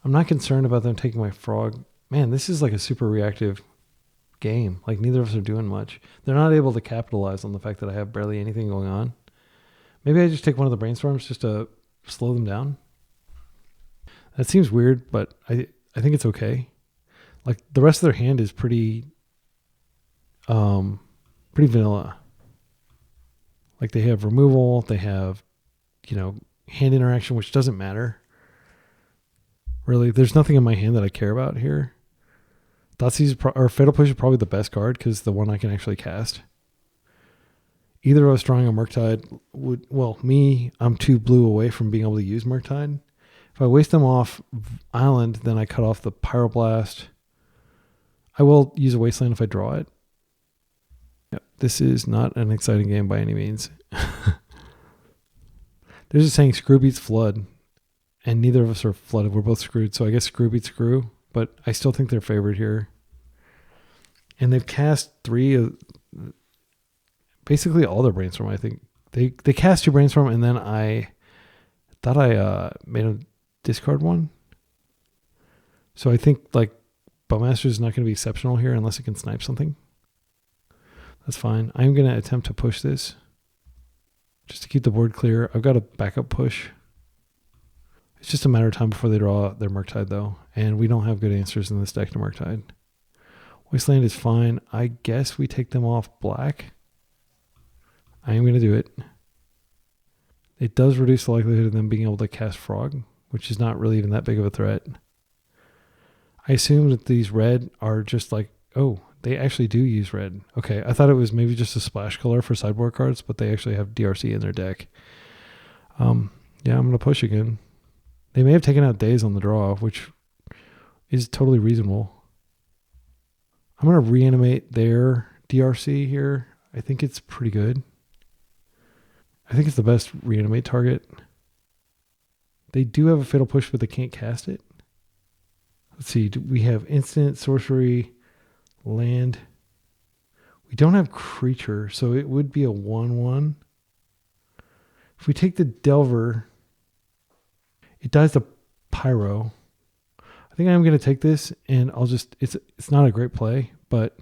I'm not concerned about them taking my frog. Man, this is like a super reactive game. Like neither of us are doing much. They're not able to capitalize on the fact that I have barely anything going on. Maybe I just take one of the brainstorms just to slow them down. That seems weird, but I think it's okay. Like the rest of their hand is pretty vanilla. Like they have removal, they have, hand interaction, which doesn't matter. Really, there's nothing in my hand that I care about here. Thoughtseize or Fatal Push is probably the best card because the one I can actually cast. Either of us drawing a Murktide would, I'm 2 blue away from being able to use Murktide. If I waste them off Island, then I cut off the Pyroblast. I will use a Wasteland if I draw it. Yep, this is not an exciting game by any means. They're just saying screw beats flood, and neither of us are flooded. We're both screwed, so I guess screw beats screw, but I still think they're favored here. And they've cast 3 of basically all their Brainstorm, I think. They cast 2 Brainstorm, and then I thought I made a discard one. So I think like Bowmaster is not going to be exceptional here unless it can snipe something. That's fine. I'm going to attempt to push this just to keep the board clear. I've got a backup push. It's just a matter of time before they draw their Murktide though, and we don't have good answers in this deck to Murktide. Wasteland is fine. I guess we take them off black. I am going to do it. It does reduce the likelihood of them being able to cast Frog, which is not really even that big of a threat. I assume that these red are just like, oh, they actually do use red. Okay, I thought it was maybe just a splash color for sideboard cards, but they actually have DRC in their deck. Yeah, I'm going to push again. They may have taken out Daze on the draw, which is totally reasonable. I'm going to reanimate their DRC here. I think it's pretty good. I think it's the best reanimate target. They do have a Fatal Push, but they can't cast it. Let's see. We have instant, sorcery, land. We don't have creature, so it would be a 1/1. If we take the Delver, it dies to Pyro. I think I'm going to take this, and I'll just... It's not a great play, but...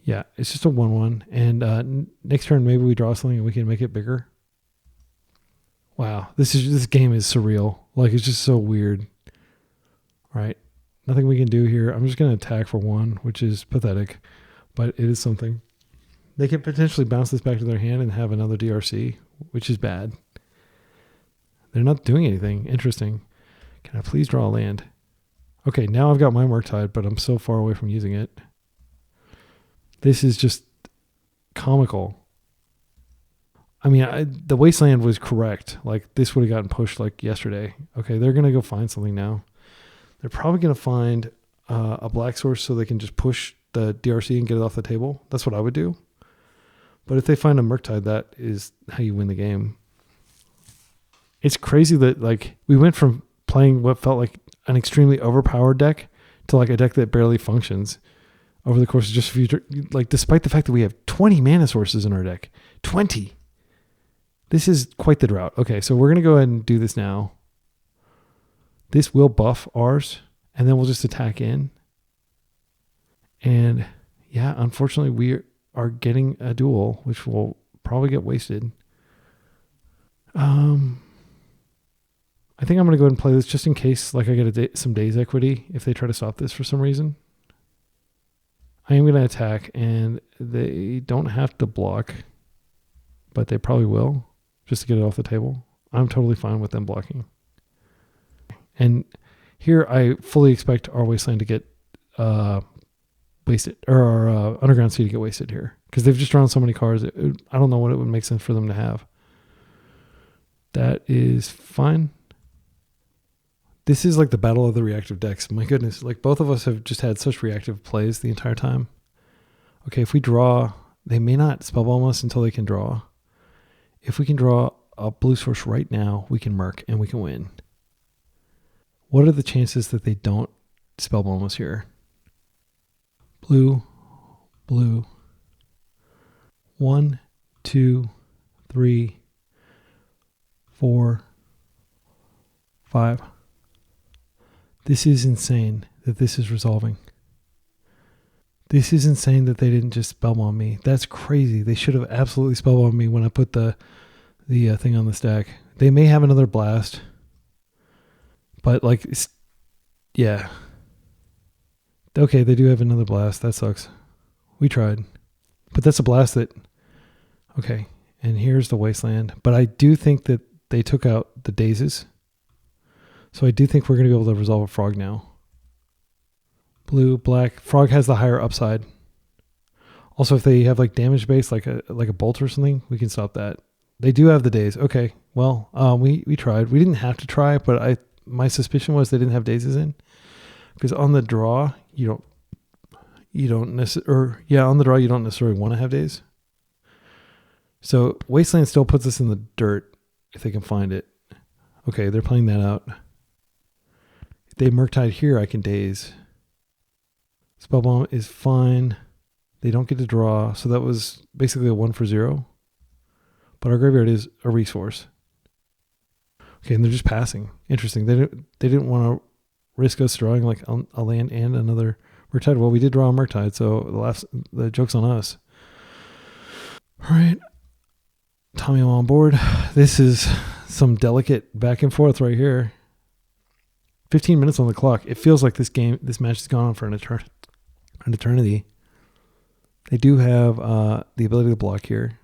Yeah, it's just a 1/1. And next turn, maybe we draw something and we can make it bigger. Wow, this game is surreal. Like, it's just so weird. All right, nothing we can do here. I'm just going to attack for 1, which is pathetic, but it is something. They can potentially bounce this back to their hand and have another DRC, which is bad. They're not doing anything interesting. Can I please draw a land? Okay, now I've got my Murktide, but I'm so far away from using it. This is just comical. I mean, the Wasteland was correct. Like, this would have gotten pushed like yesterday. Okay, they're going to go find something now. They're probably going to find a black source so they can just push the DRC and get it off the table. That's what I would do. But if they find a Murktide, that is how you win the game. It's crazy that, like, we went from playing what felt like an extremely overpowered deck to like a deck that barely functions over the course of just a few, like, despite the fact that we have 20 mana sources in our deck. 20. This is quite the drought. Okay, so we're going to go ahead and do this now. This will buff ours, and then we'll just attack in. And yeah, unfortunately, we are getting a duel, which will probably get wasted. I think I'm going to go ahead and play this just in case, like, I get some days equity if they try to stop this for some reason. I am going to attack, and they don't have to block, but they probably will, just to get it off the table. I'm totally fine with them blocking. And here I fully expect our Wasteland to get wasted, or our Underground Sea to get wasted here, because they've just drawn so many cards. I don't know what it would make sense for them to have. That is fine. This is like the battle of the reactive decks. My goodness, like, both of us have just had such reactive plays the entire time. Okay, if we draw, they may not spellbomb us until they can draw. If we can draw a blue source right now, we can murk and we can win. What are the chances that they don't spellbomb us here? Blue, blue. 1, 2, 3, 4, 5. This is insane that this is resolving. This is insane that they didn't just spellbomb me. That's crazy. They should have absolutely spellbombed me when I put the thing on the stack. They may have another blast. But like, yeah. Okay, they do have another blast. That sucks. We tried. But that's a blast that... Okay, and here's the Wasteland. But I do think that they took out the Dazes. So I do think we're going to be able to resolve a Frog now. Blue, black. Frog has the higher upside. Also, if they have like damage base, like a bolt or something, we can stop that. They do have the Daze. Okay, well, we tried. We didn't have to try, but my suspicion was they didn't have Dazes in. Because on the draw, you don't necessarily, on the draw, you don't necessarily want to have Daze. So Wasteland still puts us in the dirt if they can find it. Okay, they're playing that out. If they Murktide here, I can Daze. Spellbomb is fine. They don't get to draw, so that was basically a 1 for 0. But our graveyard is a resource. Okay, and they're just passing. Interesting. They didn't want to risk us drawing like a land and another Murktide. Well, we did draw a Murktide, so the joke's on us. All right. Tommy on board. This is some delicate back and forth right here. 15 minutes on the clock. It feels like this match has gone on for an eternity. They do have the ability to block here,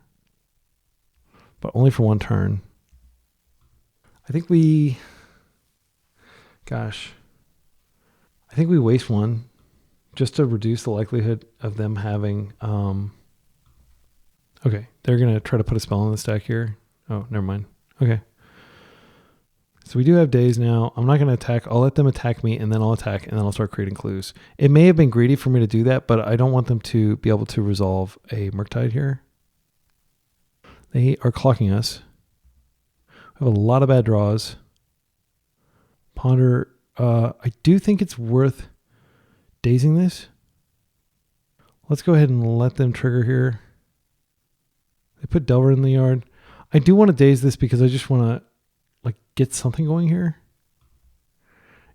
but only for one turn. I think we waste one just to reduce the likelihood of them having... Okay, they're going to try to put a spell on the stack here. Oh, never mind. Okay. So we do have Daze now. I'm not going to attack. I'll let them attack me, and then I'll attack, and then I'll start creating clues. It may have been greedy for me to do that, but I don't want them to be able to resolve a Murktide here. They are clocking us. We have a lot of bad draws. Ponder. I do think it's worth dazing this. Let's go ahead and let them trigger here. They put Delver in the yard. I do want to daze this because I just want to get something going here.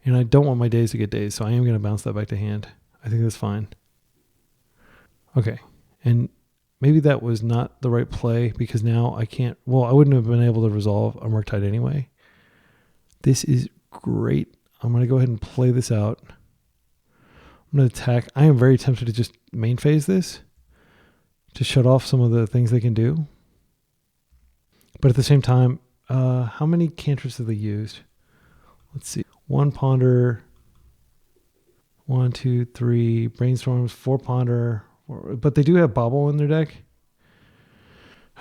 And I don't want my daze to get dazed, so I am going to bounce that back to hand. I think that's fine. Okay. And maybe that was not the right play because now I can't... Well, I wouldn't have been able to resolve a Murktide anyway. This is great. I'm going to go ahead and play this out. I'm going to attack. I am very tempted to just main phase this to shut off some of the things they can do. But at the same time, how many cantrips have they used? Let's see. 1 Ponder, 1, 2, 3 Brainstorms, 4 Ponder. But they do have Bobble in their deck.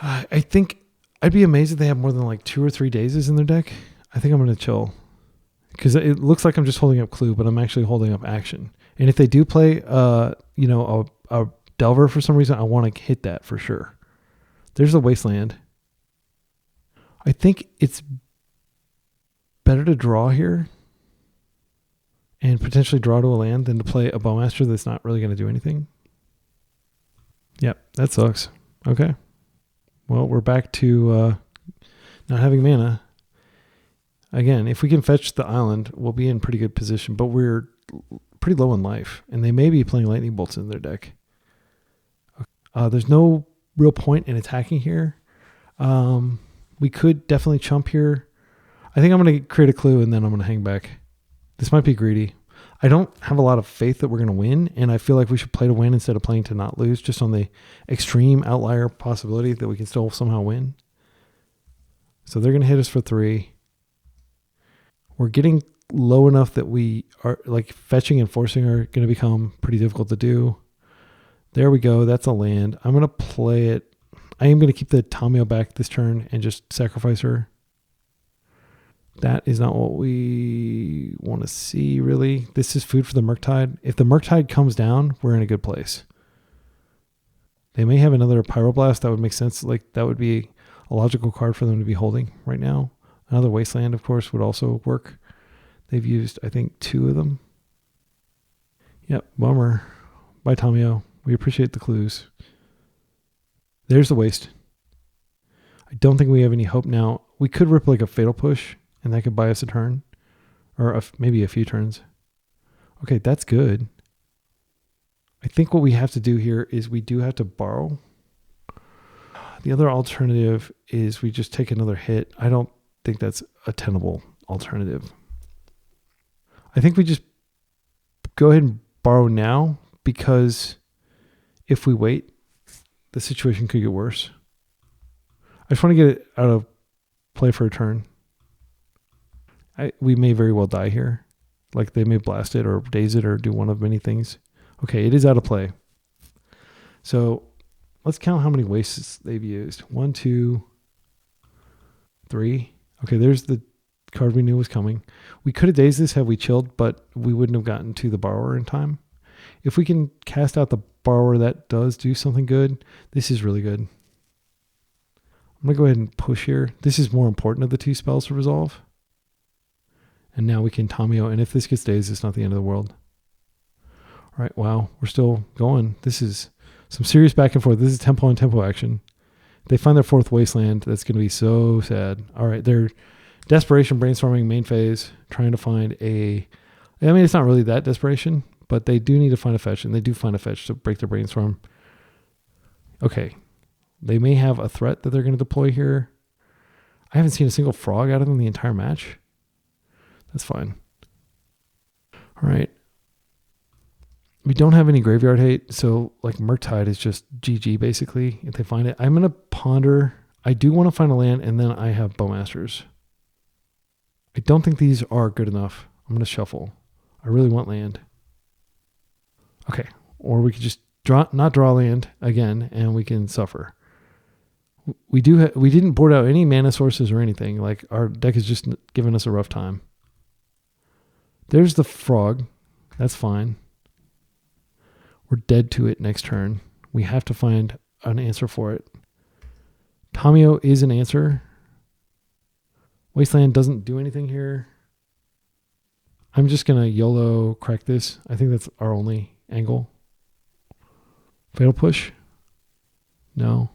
I think I'd be amazed if they have more than 2 or 3 Dazes in their deck. I think I'm going to chill. Because it looks like I'm just holding up Clue, but I'm actually holding up action. And if they do play, a Delver for some reason, I want to hit that for sure. There's the Wasteland. I think it's better to draw here and potentially draw to a land than to play a Bowmaster that's not really going to do anything. Yep, that sucks. Okay. Well, we're back to not having mana. Again, if we can fetch the island, we'll be in pretty good position, but we're pretty low in life, and they may be playing Lightning Bolts in their deck. There's no real point in attacking here. We could definitely chump here. I think I'm going to create a clue, and then I'm going to hang back. This might be greedy. I don't have a lot of faith that we're going to win, and I feel like we should play to win instead of playing to not lose, just on the extreme outlier possibility that we can still somehow win. So they're going to hit us for 3. We're getting low enough that we are fetching and forcing are going to become pretty difficult to do. There we go. That's a land. I'm going to play it. I am going to keep the Tamio back this turn and just sacrifice her. That is not what we want to see, really. This is food for the Murktide. If the Murktide comes down, we're in a good place. They may have another Pyroblast. That would make sense. That would be a logical card for them to be holding right now. Another Wasteland, of course, would also work. They've used, I think, 2 of them. Yep, bummer. Bye, Tamio. We appreciate the clues. There's the waste. I don't think we have any hope now. We could rip a Fatal Push, and that could buy us a turn. Or maybe a few turns. Okay, that's good. I think what we have to do here is we do have to borrow. The other alternative is we just take another hit. I don't think that's a tenable alternative. I think we just go ahead and borrow now, because if we wait, the situation could get worse. I just want to get it out of play for a turn. We may very well die here. Like they may blast it or daze it or do one of many things. Okay, it is out of play. So let's count how many wastes they've used. 1, 2, 3. Okay, there's the card we knew was coming. We could have dazed this had we chilled, but we wouldn't have gotten to the borrower in time. If we can cast out the borrower, that does do something good. This is really good. I'm going to go ahead and push here. This is more important of the 2 spells to resolve. And now we can Tamiyo, and if this gets dazed, it's not the end of the world. All right, wow, we're still going. This is some serious back and forth. This is tempo on tempo action. If they find their 4th wasteland, that's going to be so sad. All right, they're desperation brainstorming main phase, trying to find a... I mean, it's not really that desperation, but they do need to find a fetch, and they do find a fetch to break their brainstorm. Okay, they may have a threat that they're going to deploy here. I haven't seen a single frog out of them the entire match. That's fine. All right. We don't have any graveyard hate, so like Murktide is just GG basically if they find it. I'm going to ponder. I do want to find a land, and then I have Bowmasters. I don't think these are good enough. I'm going to shuffle. I really want land. Okay. Or we could just not draw land again, and we can suffer. We didn't board out any mana sources or anything. Like our deck is just giving us a rough time. There's the frog. That's fine. We're dead to it next turn. We have to find an answer for it. Tamiyo is an answer. Wasteland doesn't do anything here. I'm just going to YOLO crack this. I think that's our only angle. Fatal push? No.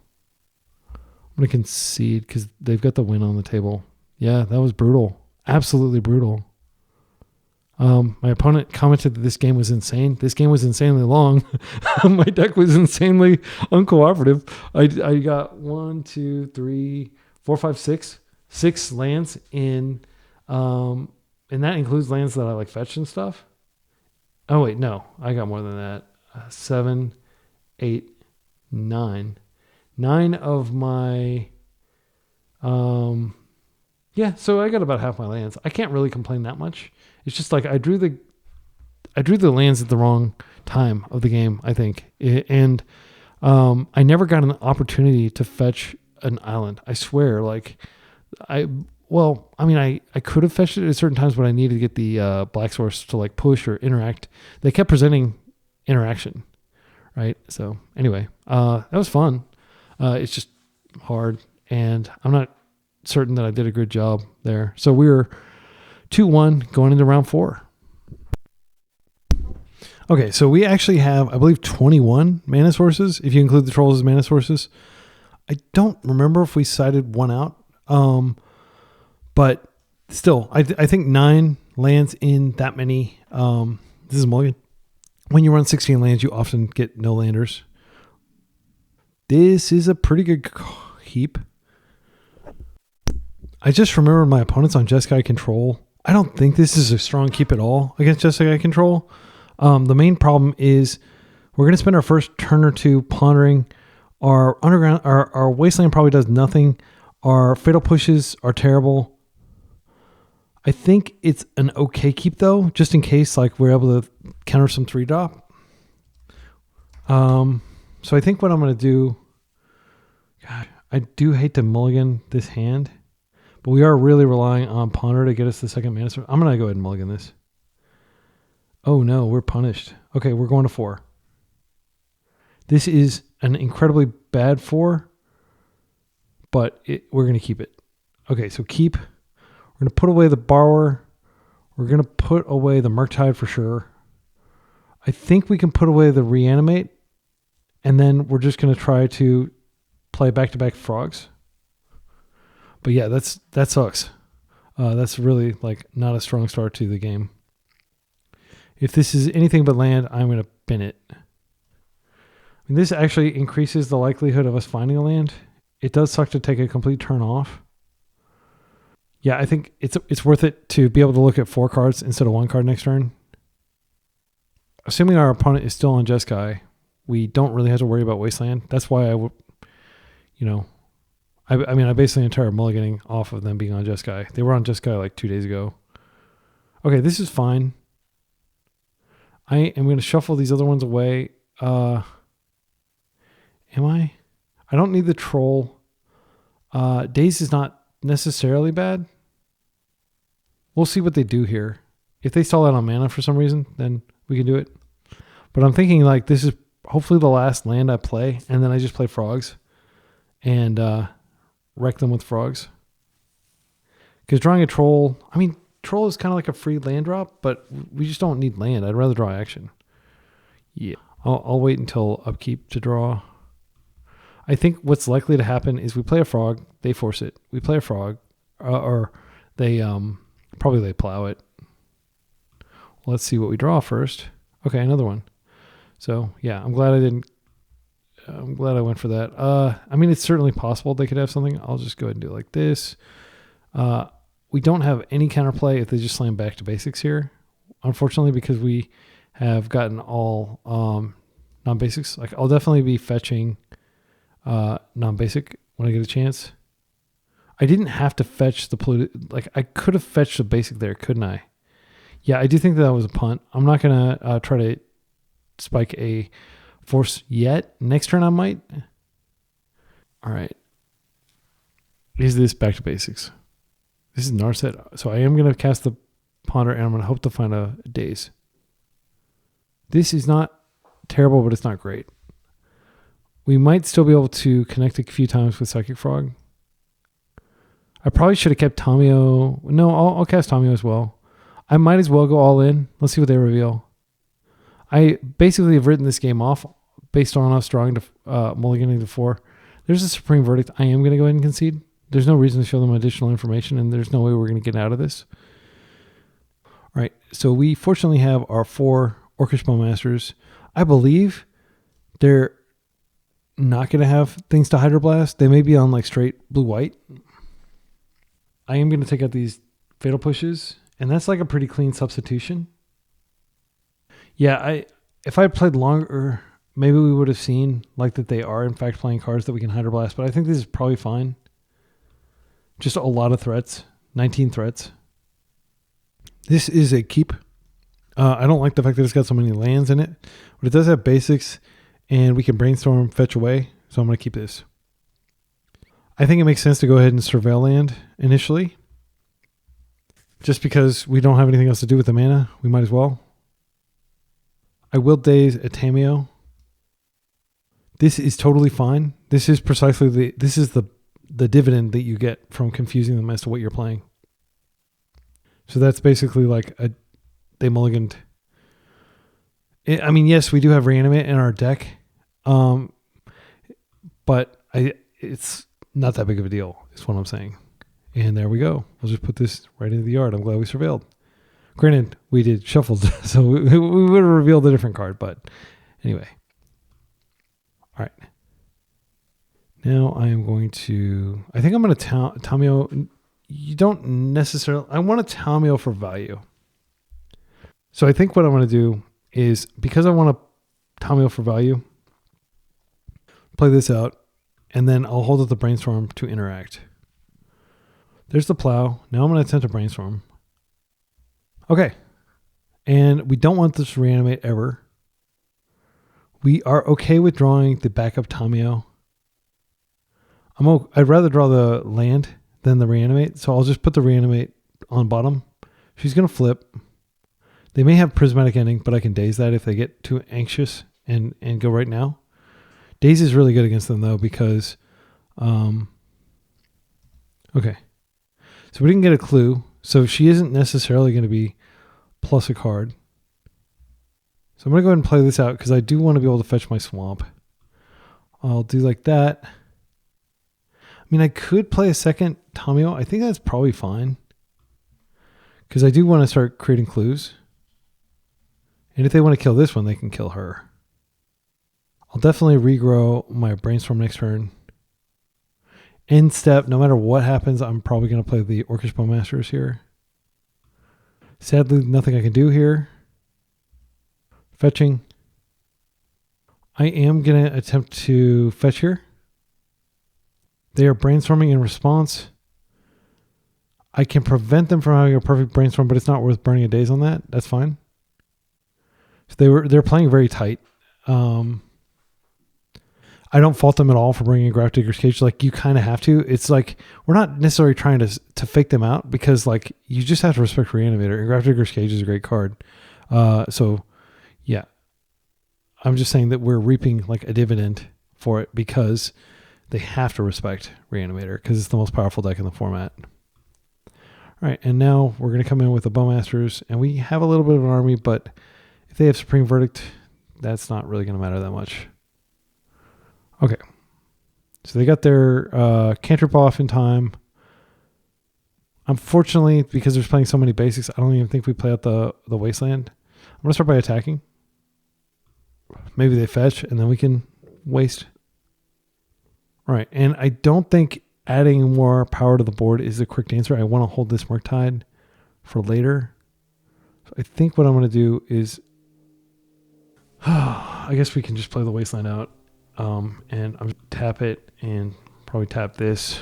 I'm going to concede because they've got the win on the table. Yeah, that was brutal. Absolutely brutal. My opponent commented that this game was insane. This game was insanely long. My deck was insanely uncooperative. I got 1, 2, 3, 4, 5, 6 lands in, and that includes lands that I like fetch and stuff. Oh wait, no, I got more than that. 7, 8, 9. 9 of my, yeah. So I got about half my lands. I can't really complain that much. It's just like I drew the lands at the wrong time of the game, I think. And I never got an opportunity to fetch an island. I swear, I could have fetched it at certain times, but I needed to get the black source to like push or interact. They kept presenting interaction, right? So anyway, that was fun. It's just hard, and I'm not certain that I did a good job there. So we're 2-1 going into round 4. Okay, so we actually have, I believe, 21 mana sources, if you include the trolls as mana sources. I don't remember if we cited one out, but still, I think 9 lands in that many. This is mulligan. When you run 16 lands, you often get no landers. This is a pretty good heap. I just remember my opponent's on Jeskai control. I don't think this is a strong keep at all against Jeskai control. The main problem is we're going to spend our first turn or two pondering. Our underground, our wasteland probably does nothing. Our fatal pushes are terrible. I think it's an okay keep though, just in case like we're able to counter some 3-drop. So I think what I'm going to do, God, I do hate to mulligan this hand, but we are really relying on Ponder to get us the second mana. So I'm going to go ahead and mulligan this. Oh no, we're punished. Okay, we're going to 4. This is an incredibly bad 4, but we're going to keep it. Okay, so keep. We're going to put away the Borrower. We're going to put away the Murktide for sure. I think we can put away the Reanimate, and then we're just going to try to play back-to-back frogs. But yeah, that sucks. That's really like not a strong start to the game. If this is anything but land, I'm going to bin it. And this actually increases the likelihood of us finding a land. It does suck to take a complete turn off. Yeah, I think it's worth it to be able to look at 4 cards instead of 1 card next turn. Assuming our opponent is still on Jeskai, we don't really have to worry about Wasteland. That's why I would, I mean, I basically entire mulliganing off of them being on Jeskai. They were on Jeskai like 2 days ago. Okay, this is fine. I am going to shuffle these other ones away. Am I? I don't need the Troll. Daze is not necessarily bad. We'll see what they do here. If they stall out on mana for some reason, then we can do it. But I'm thinking like this is hopefully the last land I play, and then I just play frogs and wreck them with frogs. Because drawing a Troll, I mean, Troll is kind of like a free land drop, but we just don't need land. I'd rather draw action. Yeah, I'll wait until upkeep to draw. I think what's likely to happen is we play a frog, they force it. We play a frog, or they probably they plow it. Let's see what we draw first. Okay, another one. So yeah, I'm glad I went for that. I mean, it's certainly possible they could have something. I'll just go ahead and do it like this. We don't have any counterplay if they just slam back to basics here, unfortunately, because we have gotten all non-basics. Like I'll definitely be fetching non-basic when I get a chance. I didn't have to fetch the polluted. Like I could have fetched the basic there, couldn't I? Yeah, I do think that was a punt. I'm not gonna try to spike a force yet. Next turn I might. All right. Is this back to basics? This is Narset. So I am going to cast the Ponder and I'm going to hope to find a Daze. This is not terrible, but it's not great. We might still be able to connect a few times with Psychic Frog. I probably should have kept Tamio. No, I'll cast Tamio as well. I might as well go all in. Let's see what they reveal. I basically have written this game off based on us drawing to mulliganing to 4. There's a Supreme Verdict. I am going to go ahead and concede. There's no reason to show them additional information, and there's no way we're going to get out of this. All right, so we fortunately have our 4 Orcish Bowmasters. I believe they're not going to have things to Hydroblast. They may be on like straight blue-white. I am going to take out these Fatal Pushes, and that's like a pretty clean substitution. Yeah, if I had played longer, maybe we would have seen like that they are in fact playing cards that we can Hydroblast, but I think this is probably fine. Just a lot of threats, 19 threats. This is a keep. I don't like the fact that it's got so many lands in it, but it does have basics and we can brainstorm, fetch away. So I'm going to keep this. I think it makes sense to go ahead and surveil land initially. Just because we don't have anything else to do with the mana, we might as well. I will Daze a Tamio. This is totally fine. This is precisely the dividend that you get from confusing them as to what you're playing. So that's basically like they mulliganed. I mean, yes, we do have Reanimate in our deck, but it's not that big of a deal, is what I'm saying. And there we go. We'll just put this right into the yard. I'm glad we surveilled. Granted, we did shuffled, so we would have revealed a different card, but anyway. All right. Now I am going to, I think I'm going to Tamio. You don't necessarily, I want to Tamio for value. So I think what I'm going to do is, because I want to Tamio for value, play this out, and then I'll hold up the Brainstorm to interact. There's the Plow. Now I'm going to attempt to Brainstorm. Okay. And we don't want this to reanimate ever. We are okay with drawing the backup Tamio. I'd rather draw the land than the reanimate, so I'll just put the reanimate on bottom. She's going to flip. They may have prismatic ending, but I can daze that if they get too anxious and go right now. Daze is really good against them though, because okay. So we didn't get a clue. So she isn't necessarily going to be plus a card. So I'm going to go ahead and play this out because I do want to be able to fetch my swamp. I'll do like that. I mean, I could play a second Tamio. I think that's probably fine, because I do want to start creating clues. And if they want to kill this one, they can kill her. I'll definitely regrow my Brainstorm next turn. End step, no matter what happens, I'm probably going to play the Orcish Bowmasters here. Sadly, nothing I can do here. Fetching. I am going to attempt to fetch here. They are brainstorming in response. I can prevent them from having a perfect brainstorm, but it's not worth burning a daze on that. That's fine. So they're playing very tight. I don't fault them at all for bringing Grafdigger's Cage. Like, you kind of have to. It's like, we're not necessarily trying to fake them out, because like, you just have to respect Reanimator, and Grafdigger's Cage is a great card. So yeah, I'm just saying that we're reaping like a dividend for it, because they have to respect Reanimator, because it's the most powerful deck in the format. All right, and now we're going to come in with the Bowmasters, and we have a little bit of an army, but if they have Supreme Verdict, that's not really going to matter that much. Okay, so they got their cantrip off in time. Unfortunately, because they're playing so many basics, I don't even think we play out the Wasteland. I'm going to start by attacking. Maybe they fetch, and then we can waste. All right, and I don't think adding more power to the board is the correct answer. I want to hold this Murktide for later. So I think what I'm going to do is, I guess we can just play the Wasteland out. And I'm tap it and probably tap this.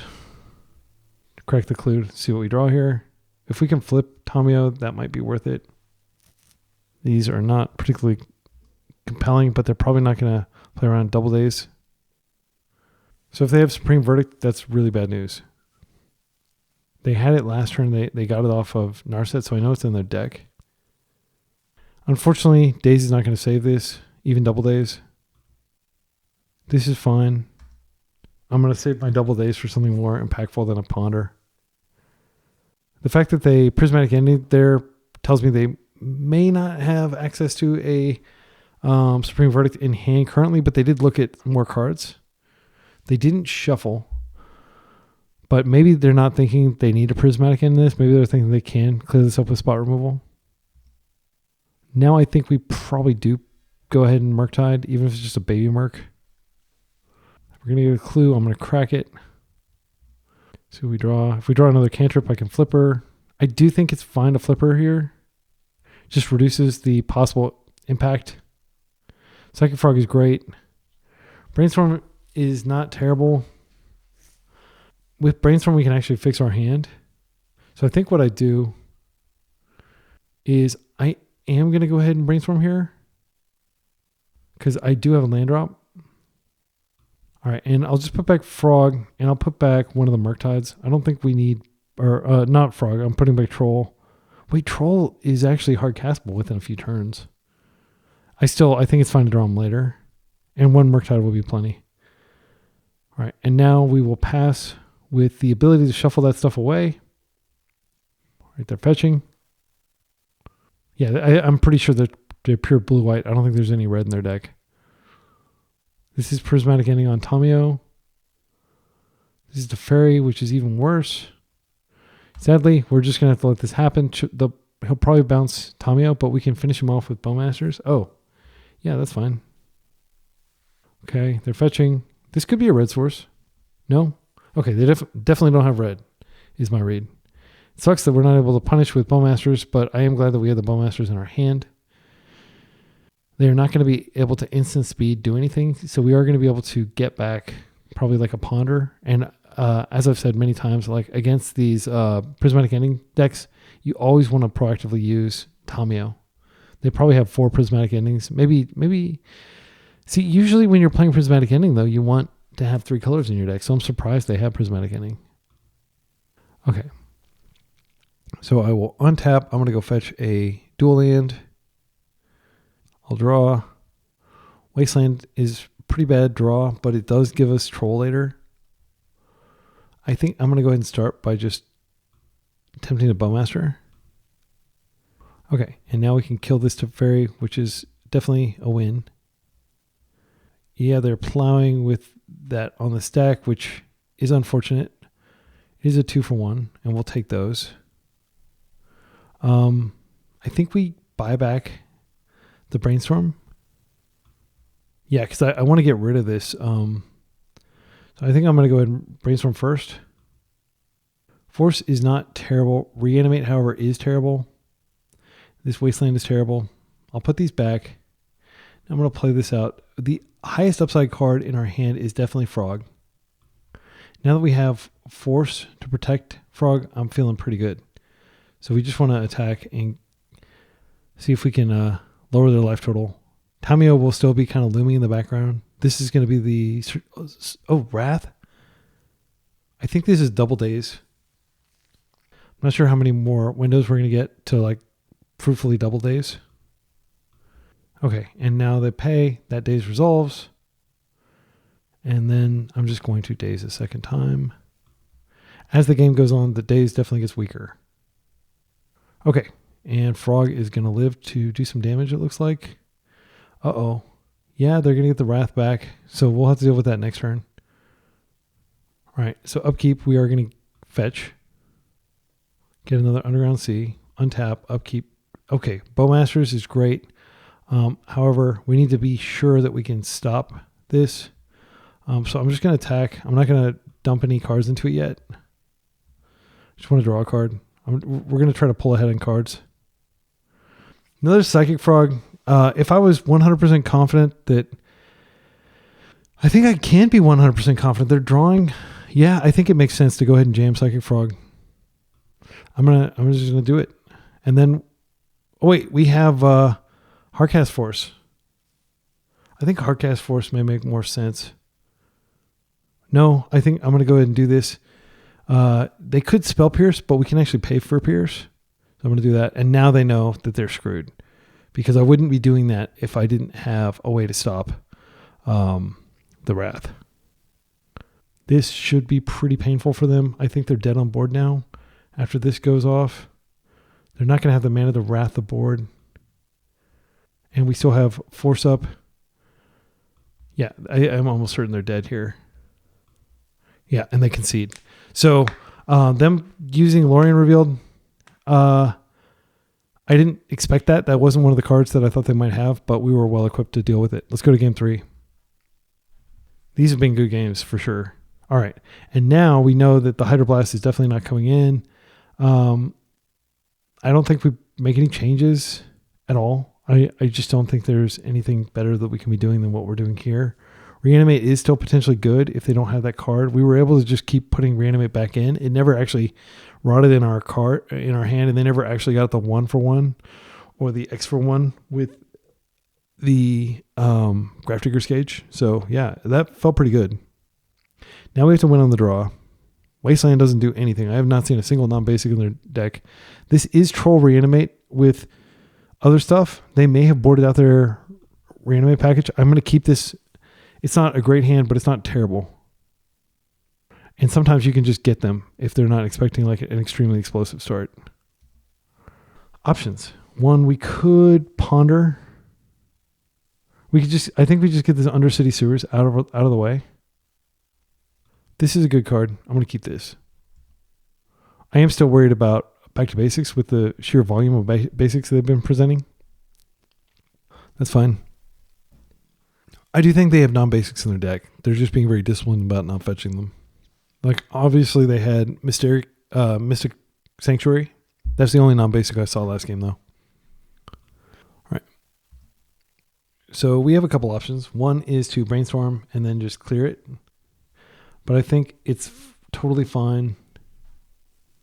Crack the clue, see what we draw here. If we can flip Tamiyo, that might be worth it. These are not particularly compelling, but they're probably not going to play around double days. So if they have Supreme Verdict, that's really bad news. They had it last turn. They got it off of Narset, so I know it's in their deck. Unfortunately, Daze is not going to save this, even double days. This is fine. I'm going to save my double days for something more impactful than a Ponder. The fact that they Prismatic Ending there tells me they may not have access to a Supreme Verdict in hand currently, but they did look at more cards. They didn't shuffle, but maybe they're not thinking they need a Prismatic in this. Maybe they're thinking they can clear this up with spot removal. Now I think we probably do go ahead and Murktide, even if it's just a baby Murk. We're going to get a clue. I'm going to crack it. See what we draw. If we draw another cantrip, I can flip her. I do think it's fine to flip her here. Just reduces the possible impact. Psychic Frog is great. Brainstorm is not terrible. With Brainstorm, we can actually fix our hand. So I think what I do is I am going to go ahead and Brainstorm here, because I do have a land drop. All right, and I'll just put back Frog, and I'll put back one of the Murktides. I don't think we need, or not Frog, I'm putting back Troll. Wait, Troll is actually hard castable within a few turns. I think it's fine to draw him later, and one Murktide will be plenty. All right, and now we will pass with the ability to shuffle that stuff away. All right, they're fetching. Yeah, I'm pretty sure they're pure blue-white. I don't think there's any red in their deck. This is Prismatic Ending on Tamiyo. This is the Fairy, which is even worse. Sadly, we're just going to have to let this happen. He'll probably bounce Tamiyo, but we can finish him off with Bowmasters. Oh, yeah, that's fine. Okay, they're fetching. This could be a red source. No? Okay, they definitely don't have red, is my read. It sucks that we're not able to punish with Bowmasters, but I am glad that we have the Bowmasters in our hand. They're not going to be able to instant speed do anything, so we are going to be able to get back probably like a Ponder. And as I've said many times, like against these Prismatic Ending decks, you always want to proactively use Tamiyo. They probably have 4 Prismatic Endings. Maybe. See, usually when you're playing Prismatic Ending, though, you want to have 3 colors in your deck, so I'm surprised they have Prismatic Ending. Okay. So I will untap. I'm going to go fetch a dual land. I'll draw. Wasteland is pretty bad draw, but it does give us Troll later. I think I'm going to go ahead and start by just attempting to Bowmaster. Okay, and now we can kill this Teferi, which is definitely a win. Yeah, they're plowing with that on the stack, which is unfortunate. It is a 2-for-1, and we'll take those. I think we buy back the Brainstorm. Yeah, because I want to get rid of this So I think I'm going to go ahead and brainstorm first. Force is not terrible. Reanimate, however, is terrible. This Wasteland is terrible. I'll put these back. I'm going to play this out. The highest upside card in our hand is definitely Frog. Now that we have Force to protect Frog, I'm feeling pretty good. So we just want to attack and see if we can lower their life total. Tamio will still be kind of looming in the background. This is going to be the... Oh, Wrath? I think this is double days. I'm not sure how many more windows we're going to get to like fruitfully double days. Okay, and now they pay. That days resolves. And then I'm just going to daze a second time. As the game goes on, the daze definitely gets weaker. Okay, and Frog is going to live to do some damage, it looks like. Uh-oh. Yeah, they're going to get the Wrath back, so we'll have to deal with that next turn. All right, so upkeep, we are going to fetch. Get another Underground Sea. Untap, upkeep. Okay, Bowmasters is great. However, we need to be sure that we can stop this. So I'm just going to attack. I'm not going to dump any cards into it yet. Just want to draw a card. We're going to try to pull ahead in cards. Another Psychic Frog. If I was 100% confident that... I think I can be 100% confident they're drawing. Yeah, I think it makes sense to go ahead and jam Psychic Frog. I'm just going to do it. And then... Oh, wait. We have Heartcast Force. I think Heartcast Force may make more sense. No, I think I'm going to go ahead and do this. They could Spell Pierce, but we can actually pay for Pierce. So I'm going to do that. And now they know that they're screwed. Because I wouldn't be doing that if I didn't have a way to stop the Wrath. This should be pretty painful for them. I think they're dead on board now. After this goes off, they're not going to have the Mana to Wrath the board. And we still have Force up. Yeah, I'm almost certain they're dead here. Yeah, and they concede. So them using Lorien Revealed, I didn't expect that. That wasn't one of the cards that I thought they might have, but we were well equipped to deal with it. Let's go to game 3. These have been good games for sure. All right. And now we know that the Hydroblast is definitely not coming in. I don't think we make any changes at all. I just don't think there's anything better that we can be doing than what we're doing here. Reanimate is still potentially good if they don't have that card. We were able to just keep putting Reanimate back in. It never actually rotted in our hand, and they never actually got the 1-for-1 or the X-for-1 with the Grafdigger's Cage. So yeah, that felt pretty good. Now we have to win on the draw. Wasteland doesn't do anything. I have not seen a single non-basic in their deck. This is Troll Reanimate with other stuff. They may have boarded out their Reanimate package. I'm going to keep this. It's not a great hand, but it's not terrible. And sometimes you can just get them if they're not expecting like an extremely explosive start. Options. One, we could ponder. I think we just get this Undercity Sewers out of the way. This is a good card. I'm going to keep this. I am still worried about Back to Basics with the sheer volume of basics they've been presenting. That's fine. I do think they have non-basics in their deck. They're just being very disciplined about not fetching them. Like, obviously they had Mystic Sanctuary. That's the only non-basic I saw last game, though. All right. So we have a couple options. One is to brainstorm and then just clear it. But I think it's totally fine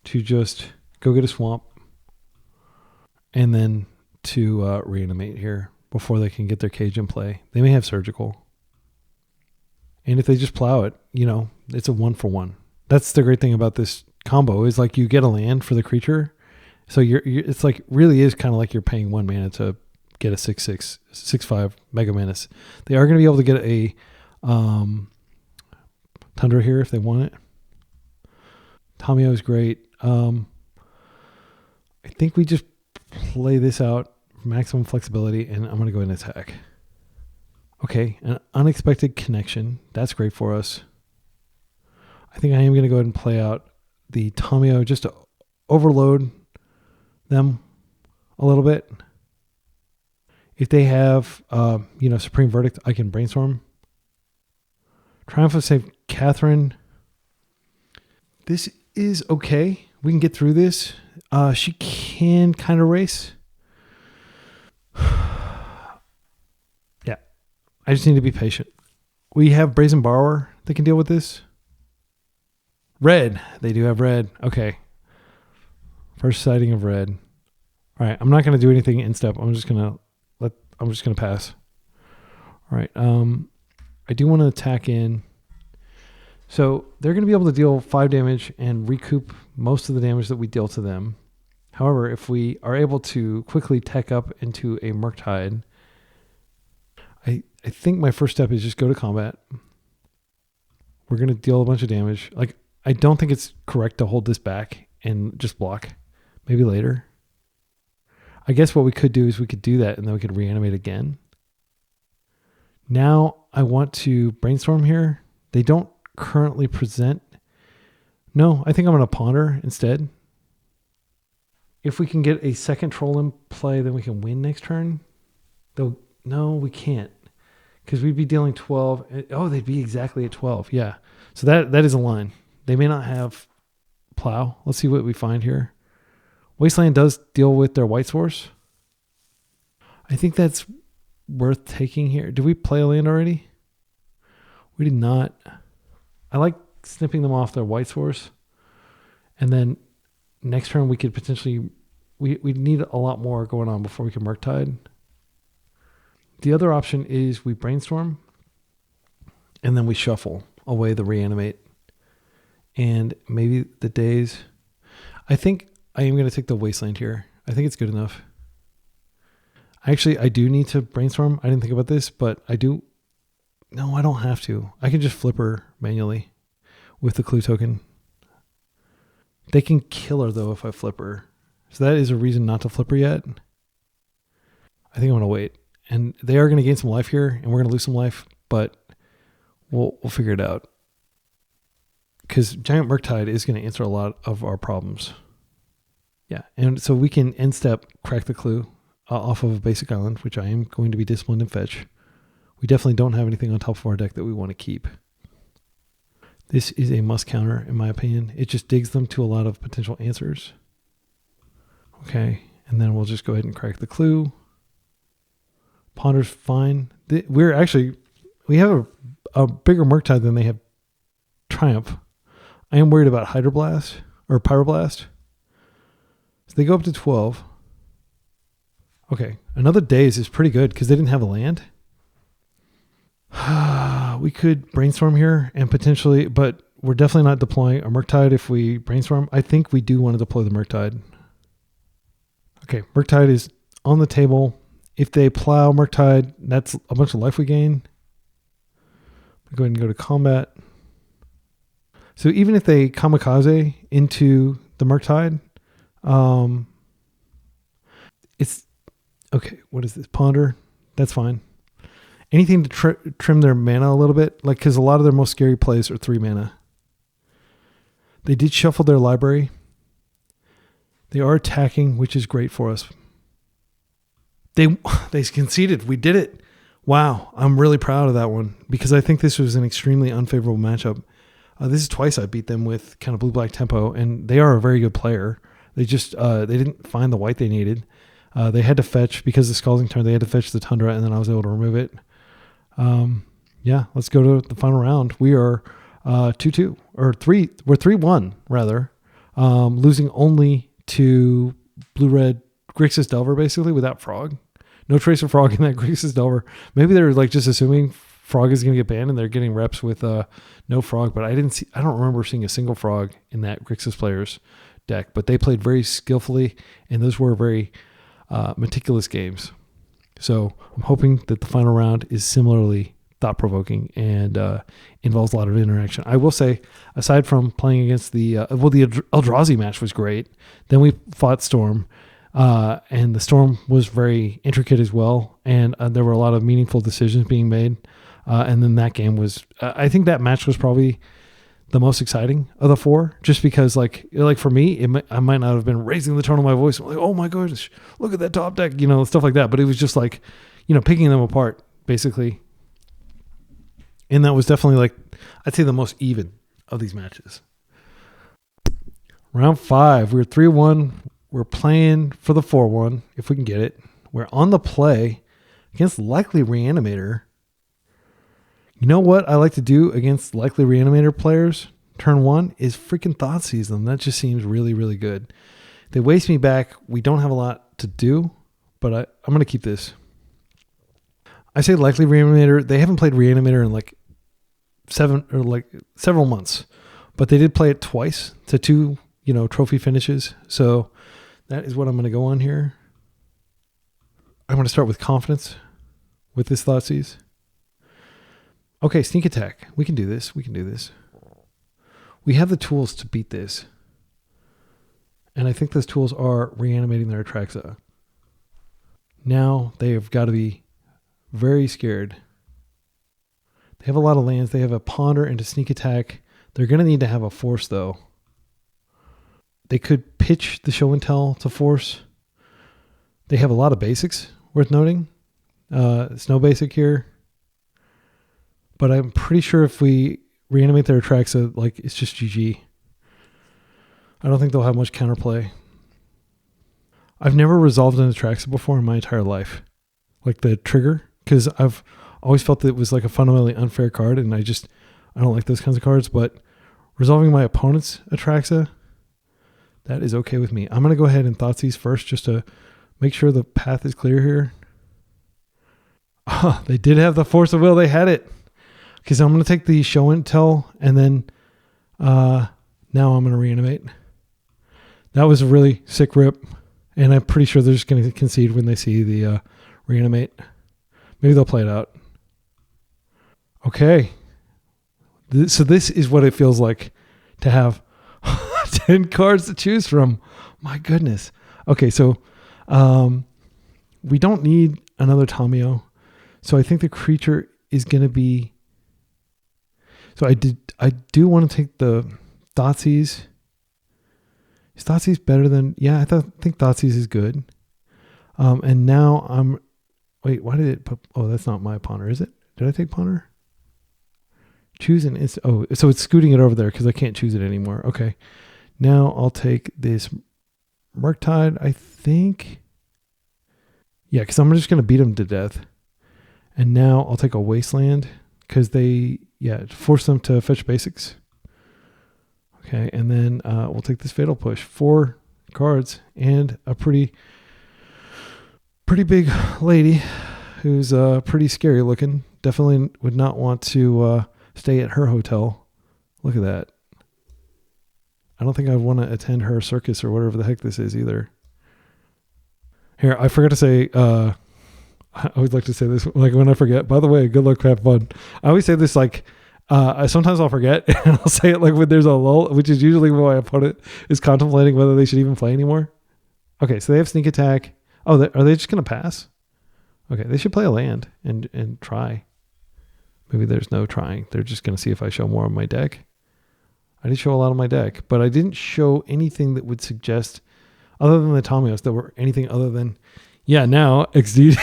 to just go get a swamp and then to reanimate here before they can get their cage in play. They may have surgical. And if they just plow it, it's a 1-for-1. That's the great thing about this combo is like you get a land for the creature. So it's like really is kind of like you're paying 1 mana to get a 6/6, 6/5 Mega Menace. They are going to be able to get a Tundra here if they want it. Tamio is great. I think we just play this out for maximum flexibility, and I'm going to go ahead and attack. Okay, an unexpected connection. That's great for us. I think I am going to go ahead and play out the Tamio just to overload them a little bit. If they have, Supreme Verdict, I can brainstorm. Triumph of Catherine. This is okay. We can get through this. She can kind of race. Yeah. I just need to be patient. We have Brazen Borrower that can deal with this. Red. They do have red. Okay. First sighting of red. All right. I'm not going to do anything in step. I'm just going to pass. All right. I do want to attack in. So they're going to be able to deal 5 damage and recoup most of the damage that we deal to them. However, if we are able to quickly tech up into a Murktide, I think my first step is just go to combat. We're going to deal a bunch of damage. Like, I don't think it's correct to hold this back and just block. Maybe later. I guess what we could do is we could do that and then we could reanimate again. Now I want to brainstorm here. They don't currently present. No, I think I'm going to ponder instead. If we can get a second troll in play, then we can win next turn. Though, no, we can't. Because we'd be dealing 12. Oh, they'd be exactly at 12. Yeah. So that is a line. They may not have plow. Let's see what we find here. Wasteland does deal with their white source. I think that's worth taking here. Did we play a land already? We did not. I like snipping them off their white source. And then next turn we could potentially... We need a lot more going on before we can Murktide. The other option is we brainstorm. And then we shuffle away the reanimate. And maybe the days... I think I am going to take the wasteland here. I think it's good enough. Actually, I do need to brainstorm. I didn't think about this, but I do. No, I don't have to. I can just flip her manually with the clue token. They can kill her, though, if I flip her. So that is a reason not to flip her yet. I think I'm going to wait. And they are going to gain some life here, and we're going to lose some life, but we'll figure it out. Because Giant Murktide is going to answer a lot of our problems. Yeah, and so we can end step crack the clue off of a basic island, which I am going to be disciplined and fetch. We definitely don't have anything on top of our deck that we want to keep. This is a must counter, in my opinion. It just digs them to a lot of potential answers. Okay, and then we'll just go ahead and crack the clue. Ponder's fine. We have a bigger Murktide than they have Triumph. I am worried about Hydroblast or Pyroblast. So they go up to 12. Okay, another days is pretty good because they didn't have a land. We could brainstorm here and potentially, but we're definitely not deploying a Murktide if we brainstorm. I think we do want to deploy the Murktide. Okay, Murktide is on the table. If they plow Murktide, that's a bunch of life we gain. Go ahead and go to combat. So even if they kamikaze into the Murktide, it's okay. What is this? Ponder. That's fine. Anything to trim their mana a little bit, like because a lot of their most scary plays are 3 mana. They did shuffle their library. They are attacking, which is great for us. They conceded. We did it. Wow, I'm really proud of that one because I think this was an extremely unfavorable matchup. This is twice I beat them with kind of blue-black tempo, and they are a very good player. They just they didn't find the white they needed. They had to fetch because the Scalding Turn. They had to fetch the Tundra, and then I was able to remove it. Yeah, let's go to the final round. We are 2-2 or 3. We're 3-1 rather, losing only to blue-red Grixis Delver basically without Frog. No trace of Frog in that Grixis Delver. Maybe they're like just assuming Frog is going to get banned and they're getting reps with no Frog. But I don't remember seeing a single Frog in that Grixis player's deck. But they played very skillfully, and those were very meticulous games. So I'm hoping that the final round is similarly thought-provoking and involves a lot of interaction. I will say, aside from playing against the Eldrazi match was great. Then we fought Storm. And the Storm was very intricate as well. And there were a lot of meaningful decisions being made. And then that game was, I think that match was probably the most exciting of the 4, just because like for me, I might not have been raising the tone of my voice. I'm like, oh my gosh, look at that top deck, stuff like that. But it was just like, picking them apart basically. And that was definitely like, I'd say the most even of these matches. Round 5, we're 3-1. We're playing for the 4-1 if we can get it. We're on the play against Likely Reanimator. You know what I like to do against Likely Reanimator players? Turn 1 is freaking Thoughtseize them. That just seems really, really good. They waste me back. We don't have a lot to do, but I'm going to keep this. I say Likely Reanimator. They haven't played Reanimator in like several months, but they did play it twice to 2, trophy finishes. So that is what I'm going to go on here. I'm going to start with confidence with this Thoughtseize. Okay, sneak attack. We can do this. We have the tools to beat this. And I think those tools are reanimating their Atraxa. Now they have got to be very scared. They have a lot of lands. They have a Ponder and a sneak attack. They're going to need to have a force, though. They could pitch the show and tell to force. They have a lot of basics, worth noting. Snow basic here. But I'm pretty sure if we reanimate their Atraxa, it's just GG. I don't think they'll have much counterplay. I've never resolved an Atraxa before in my entire life. Like the trigger, because I've always felt that it was like a fundamentally unfair card, and I don't like those kinds of cards, but resolving my opponent's Atraxa, that is okay with me. I'm going to go ahead and Thoughtseize first just to make sure the path is clear here. Oh, they did have the Force of Will. They had it. Okay, so I'm going to take the show and tell, and then now I'm going to reanimate. That was a really sick rip, and I'm pretty sure they're just going to concede when they see the reanimate. Maybe they'll play it out. Okay. So this is what it feels like to have 10 cards to choose from. My goodness. Okay, so we don't need another Tamiyo. So I think the creature is going to be... So I do want to take the Thoughtseize. Is Thoughtseize better than... Yeah, I think Thoughtseizes is good. And now I'm... Wait, why did it put... Oh, that's not my Ponder, is it? Did I take Ponder? Choose an... Oh, so it's scooting it over there because I can't choose it anymore. Okay. Now I'll take this Murktide, I think. Yeah, because I'm just going to beat them to death. And now I'll take a Wasteland because they... Yeah, force them to fetch basics. Okay, and then we'll take this Fatal Push. 4 cards and a pretty big lady who's pretty scary looking. Definitely would not want to stay at her hotel. Look at that. I don't think I'd want to attend her circus or whatever the heck this is either. Here, I forgot to say... I always like to say this, like when I forget. By the way, good luck, have fun. I always say this sometimes I'll forget, and I'll say it like when there's a lull, which is usually when my opponent is contemplating whether they should even play anymore. Okay, so they have sneak attack. Oh, are they just going to pass? Okay, they should play a land and try. Maybe there's no trying. They're just going to see if I show more of my deck. I did show a lot of my deck, but I didn't show anything that would suggest, other than the Tamiyos, that were anything other than, yeah, now XD.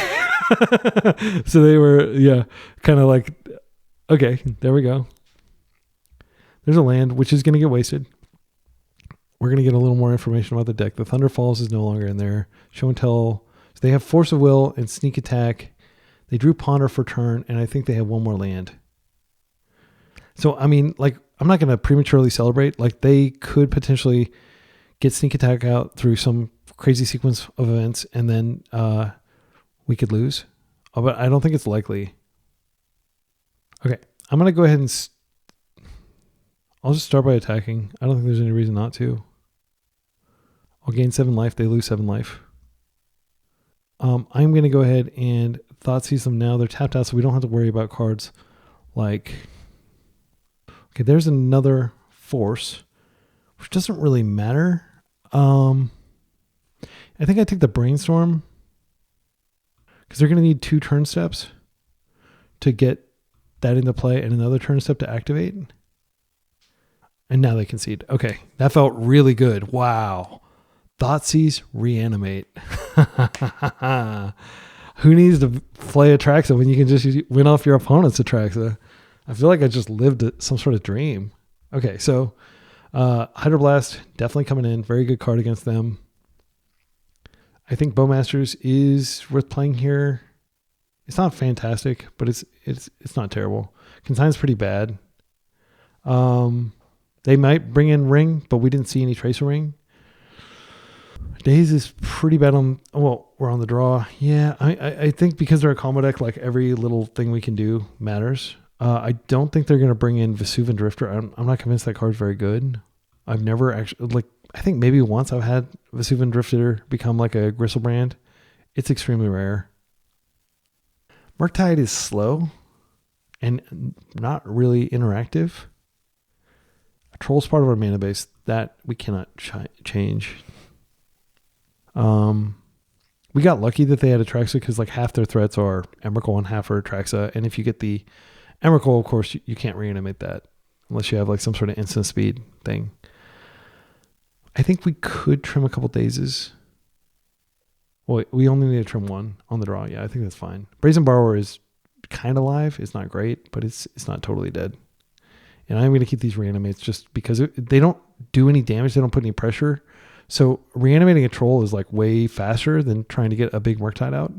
So they were, kind of like, okay, there we go. There's a land, which is going to get wasted. We're going to get a little more information about the deck. The Thunder Falls is no longer in there. Show and Tell. So they have Force of Will and Sneak Attack. They drew Ponder for turn, and I think they have one more land. So, I mean, I'm not going to prematurely celebrate. They could potentially get Sneak Attack out through some crazy sequence of events, and then... we could lose, but I don't think it's likely. Okay, I'm going to go ahead and... I'll just start by attacking. I don't think there's any reason not to. I'll gain 7 life. They lose 7 life. I'm going to go ahead and Thoughtseize them now. They're tapped out, so we don't have to worry about cards like... Okay, there's another Force, which doesn't really matter. I think I take the Brainstorm, because they're going to need 2 turn steps to get that into play and another turn step to activate. And now they concede. Okay, that felt really good. Wow. Thoughtseize Reanimate. Who needs to play Atraxa when you can just win off your opponent's Atraxa? I feel like I just lived some sort of dream. Okay, so Hydroblast definitely coming in. Very good card against them. I think Bowmasters is worth playing here. It's not fantastic, but it's not terrible. Consign's pretty bad. They might bring in Ring, but we didn't see any Tracer Ring. Daze is pretty bad on... Well, we're on the draw. Yeah, I think because they're a combo deck, like every little thing we can do matters. I don't think they're going to bring in Vesuvian Drifter. I'm not convinced that card's very good. I've never actually... Like, I think maybe once I've had Vesuvian Drifter become like a Gristlebrand. It's extremely rare. Murktide is slow and not really interactive. A Troll's part of our mana base. That we cannot change. We got lucky that they had Atraxa because like half their threats are Emrakul and half are Atraxa. And if you get the Emrakul, of course, you can't reanimate that unless you have like some sort of instant speed thing. I think we could trim a couple Dazes. Well, we only need to trim one on the draw. Yeah, I think that's fine. Brazen Borrower is kind of live. It's not great, but it's not totally dead. And I'm going to keep these reanimates just because they don't do any damage. They don't put any pressure. So reanimating a troll is like way faster than trying to get a big Murktide out.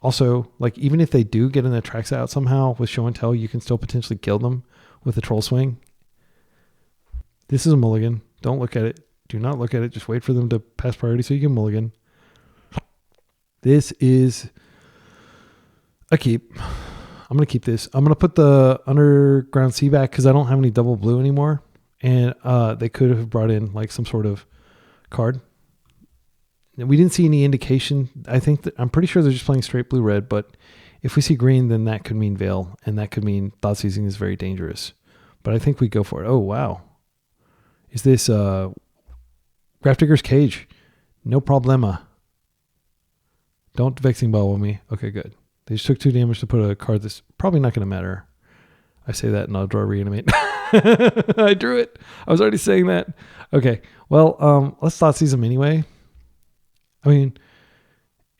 Also, like even if they do get an Atraxa out somehow with Show and Tell, you can still potentially kill them with a Troll Swing. This is a mulligan. Don't look at it. Do not look at it. Just wait for them to pass priority so you can mulligan. This is a keep. I'm going to keep this. I'm going to put the Underground Sea back because I don't have any double blue anymore. And they could have brought in like some sort of card. We didn't see any indication. I'm pretty sure they're just playing straight blue-red, but if we see green, then that could mean Veil, and that could mean Thoughtseizing is very dangerous. But I think we go for it. Oh, wow. Is this Grafdigger's Cage? No problema. Don't Vexing Ball with me. Okay, good. They just took 2 damage to put a card that's probably not going to matter. I say that and I'll draw Reanimate. I drew it. I was already saying that. Okay. Well, let's Thoughtseize them anyway. I mean,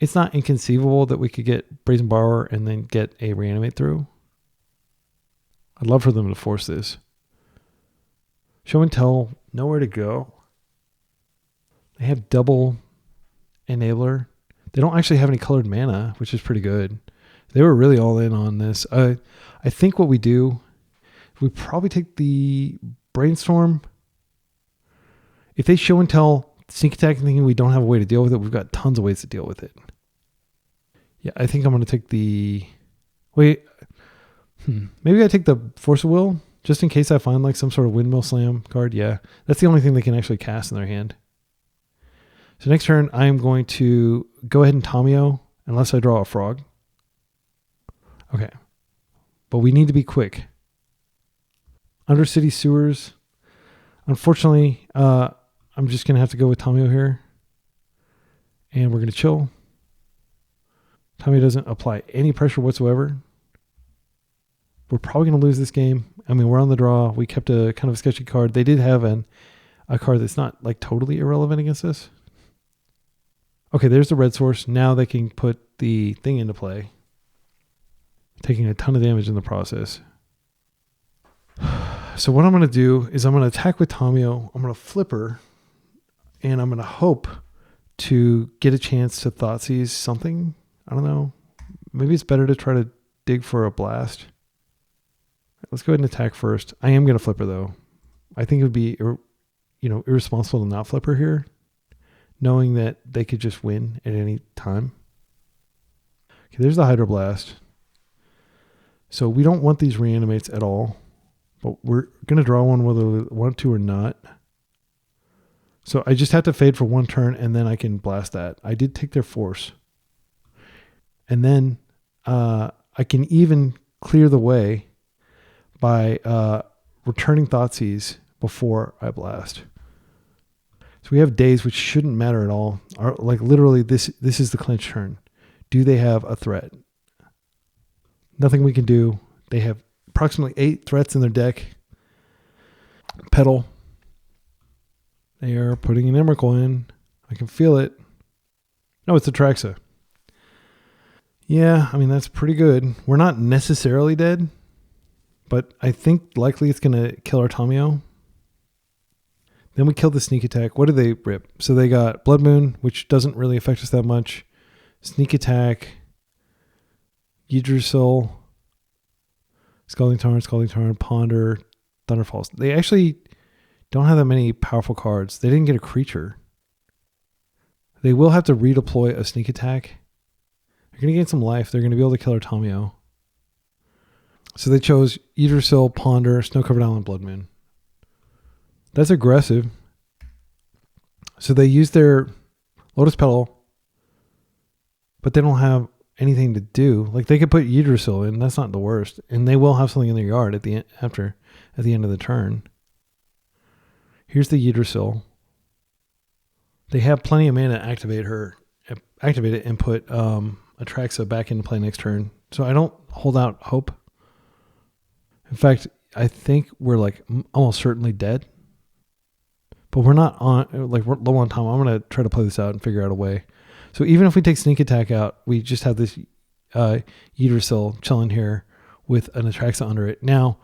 it's not inconceivable that we could get Brazen Borrower and then get a Reanimate through. I'd love for them to force this. Show and Tell, nowhere to go. They have double Enabler. They don't actually have any colored mana, which is pretty good. They were really all in on this. I think what we do, we probably take the Brainstorm. If they Show and Tell Sneak Attack thinking we don't have a way to deal with it, we've got tons of ways to deal with it. Yeah, I think I'm going to take the... Wait. Maybe I take the Force of Will, just in case I find like some sort of Windmill Slam card. Yeah, that's the only thing they can actually cast in their hand. So next turn, I am going to go ahead and Tomio, unless I draw a frog. Okay. But we need to be quick. Undercity Sewers. Unfortunately, I'm just going to have to go with Tomio here. And we're going to chill. Tomio doesn't apply any pressure whatsoever. We're probably going to lose this game. I mean, we're on the draw. We kept a kind of a sketchy card. They did have a card that's not like totally irrelevant against us. Okay, there's the red source. Now they can put the thing into play. Taking a ton of damage in the process. So what I'm going to do is I'm going to attack with Tomio. I'm going to flipper. And I'm going to hope to get a chance to Thoughtseize something. I don't know. Maybe it's better to try to dig for a blast. Let's go ahead and attack first. I am going to flipper though. I think it would be irresponsible to not flipper here, knowing that they could just win at any time. Okay, there's the Hydroblast. So we don't want these Reanimates at all, but we're going to draw one whether we want to or not. So I just have to fade for one turn and then I can blast that. I did take their Force. And then I can even clear the way by returning Thoughtseize before I blast. So we have days which shouldn't matter at all. Like literally this is the clinch turn. Do they have a threat? Nothing we can do. They have approximately 8 threats in their deck. Petal. They are putting an Emrakul in. I can feel it. No, it's Atraxa. Yeah, I mean, that's pretty good. We're not necessarily dead. but I think likely it's going to kill our Tamio. Then we kill the sneak attack. What do they rip? So they got Blood Moon, which doesn't really affect us that much. Sneak attack, Yggdrasil, Scalding Tarn, Ponder, Thunderfalls. They actually don't have that many powerful cards. They didn't get a creature. They will have to redeploy a sneak attack. They're going to gain some life. They're going to be able to kill our Tamio. So they chose Yggdrasil, Ponder, Snow-Covered Island, Blood Moon. That's aggressive. So they use their Lotus Petal, but they don't have anything to do. Like they could put Yggdrasil in. That's not the worst. And they will have something in their yard at the end, at the end of the turn. Here's the Yggdrasil. They have plenty of mana to activate it and put Atraxa back into play next turn. So I don't hold out hope. In fact, I think we're like almost certainly dead. But we're not on, like we're low on time. I'm going to try to play this out and figure out a way. So even if we take sneak attack out, we just have this Yggdrasil chilling here with an Atraxa under it. Now,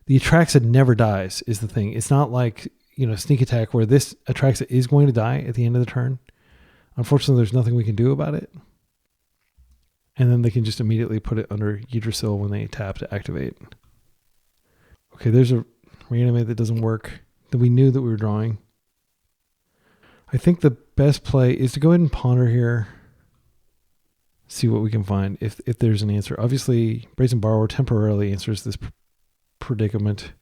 the Atraxa never dies is the thing. It's not like, sneak attack where this Atraxa is going to die at the end of the turn. Unfortunately, there's nothing we can do about it. And then they can just immediately put it under Yggdrasil when they tap to activate. Okay, there's a reanimate that doesn't work that we knew that we were drawing. I think the best play is to go ahead and ponder here. See what we can find if there's an answer. Obviously, Brazen Borrower temporarily answers this predicament.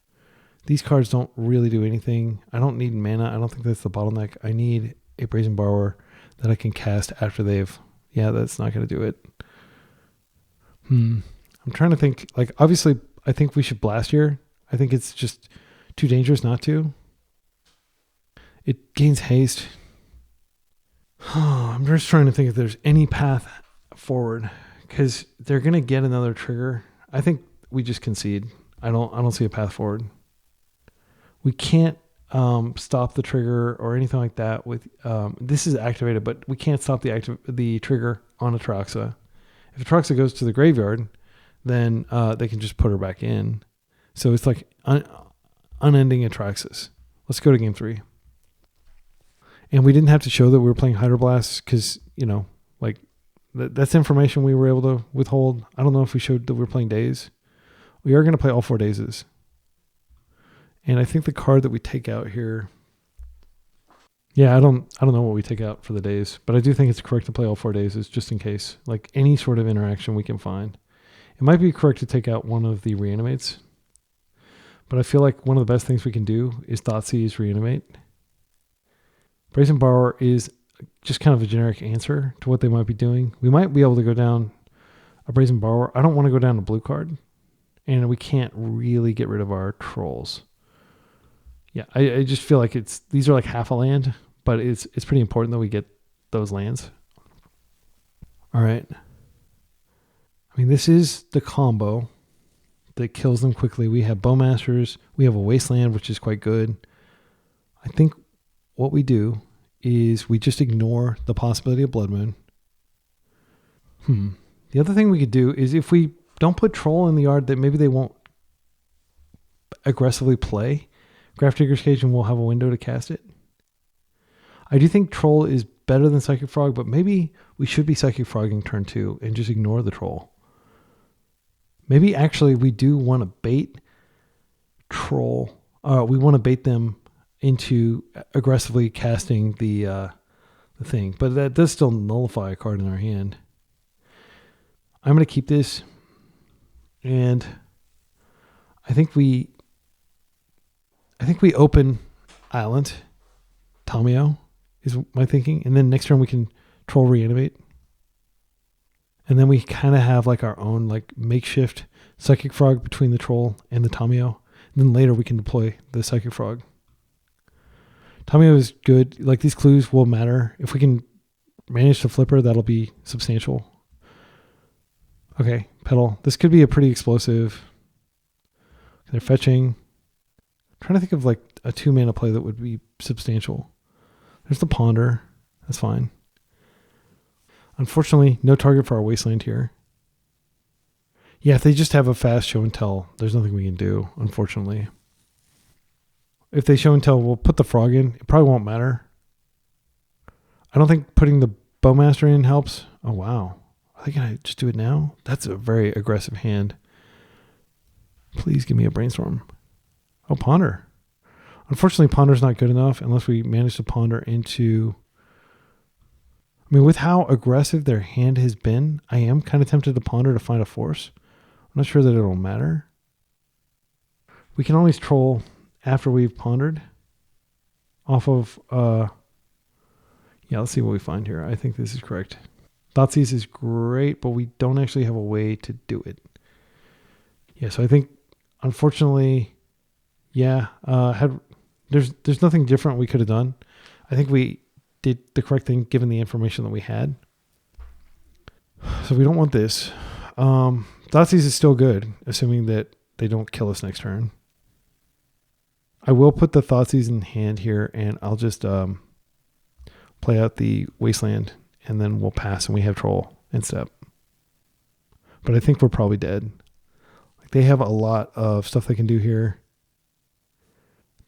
These cards don't really do anything. I don't need mana. I don't think that's the bottleneck. I need a Brazen Borrower that I can cast after they've... Yeah, that's not going to do it. I'm trying to think. Like, obviously, I think we should blast here. I think it's just too dangerous not to. It gains haste. I'm just trying to think if there's any path forward because they're going to get another trigger. I think we just concede. I don't see a path forward. We can't stop the trigger or anything like that with this is activated, but we can't stop the trigger on Atraxa. If Atraxa goes to the graveyard, then they can just put her back in. So it's like unending Atraxas. Let's go to game 3. And we didn't have to show that we were playing Hydroblast because, that's information we were able to withhold. I don't know if we showed that we were playing Daze. We are going to play all 4 Dazes. And I think the card that we take out here... Yeah, I don't know what we take out for the Daze, but I do think it's correct to play all 4 Dazes just in case. Like any sort of interaction we can find. It might be correct to take out one of the Reanimates. But I feel like one of the best things we can do is Thoughtseize Reanimate. Brazen Borrower is just kind of a generic answer to what they might be doing. We might be able to go down a Brazen Borrower. I don't want to go down a blue card. And we can't really get rid of our trolls. Yeah, I just feel like these are like half a land, but it's pretty important that we get those lands. All right. I mean, this is the combo that kills them quickly. We have Bowmasters. We have a Wasteland, which is quite good. I think what we do is we just ignore the possibility of Blood Moon. The other thing we could do is if we don't put Troll in the yard that maybe they won't aggressively play, Graph Digger's Cage, and we'll have a window to cast it. I do think Troll is better than Psychic Frog, but maybe we should be Psychic Frogging turn 2 and just ignore the Troll. Maybe actually we do want to bait Troll. We want to bait them into aggressively casting the thing, but that does still nullify a card in our hand. I'm going to keep this, and I think we open Island. Tamio is my thinking, and then next turn we can Troll Reanimate, and then we kind of have like our own like makeshift Psychic Frog between the Troll and the Tamio. And then later we can deploy the Psychic Frog. Tamio is good. Like these clues will matter. If we can manage to flip her, that'll be substantial. Okay, Petal. This could be a pretty explosive. They're fetching. I'm trying to think of like a 2-mana play that would be substantial. There's the Ponder. That's fine. Unfortunately, no target for our Wasteland here. Yeah, if they just have a fast show and tell, there's nothing we can do, unfortunately. If they show and tell, we'll put the frog in. It probably won't matter. I don't think putting the Bowmaster in helps. Oh, wow. Are they going to just do it now? That's a very aggressive hand. Please give me a Brainstorm. Oh, Ponder. Unfortunately, Ponder's not good enough unless we manage to Ponder into... I mean, with how aggressive their hand has been, I am kind of tempted to Ponder to find a force. I'm not sure that it'll matter. We can always troll after we've pondered off of... yeah, let's see what we find here. I think this is correct. Thoughtseize is great, but we don't actually have a way to do it. Yeah, so I think, unfortunately, yeah, there's nothing different we could have done. I think we did the correct thing given the information that we had. So we don't want this. Thoughtseize is still good, assuming that they don't kill us next turn. I will put the Thoughtseize in hand here, and I'll just play out the Wasteland, and then we'll pass, and we have Troll in step. But I think we're probably dead. Like, they have a lot of stuff they can do here.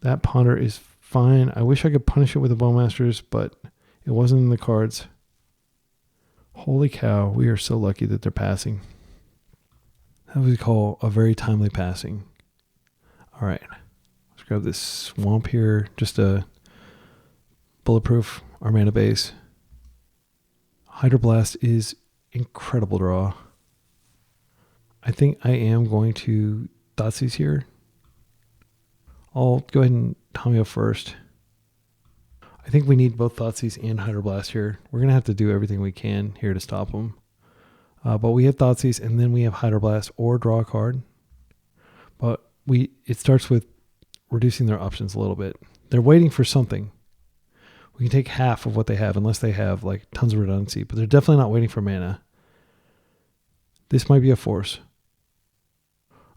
That Ponder is fine. I wish I could punish it with the Bowmasters, but it wasn't in the cards. Holy cow, we are so lucky that they're passing. That we call a very timely passing. All right, let's grab this Swamp here, just a bulletproof our mana base. Hydroblast is incredible draw. I think I am going to Thoughtseize here. I'll go ahead and Tamio first. I think we need both Thoughtseize and Hydroblast here. We're going to have to do everything we can here to stop them. But we have Thoughtseize, and then we have Hydroblast or draw a card. But it starts with reducing their options a little bit. They're waiting for something. We can take half of what they have unless they have like tons of redundancy, but they're definitely not waiting for mana. This might be a force.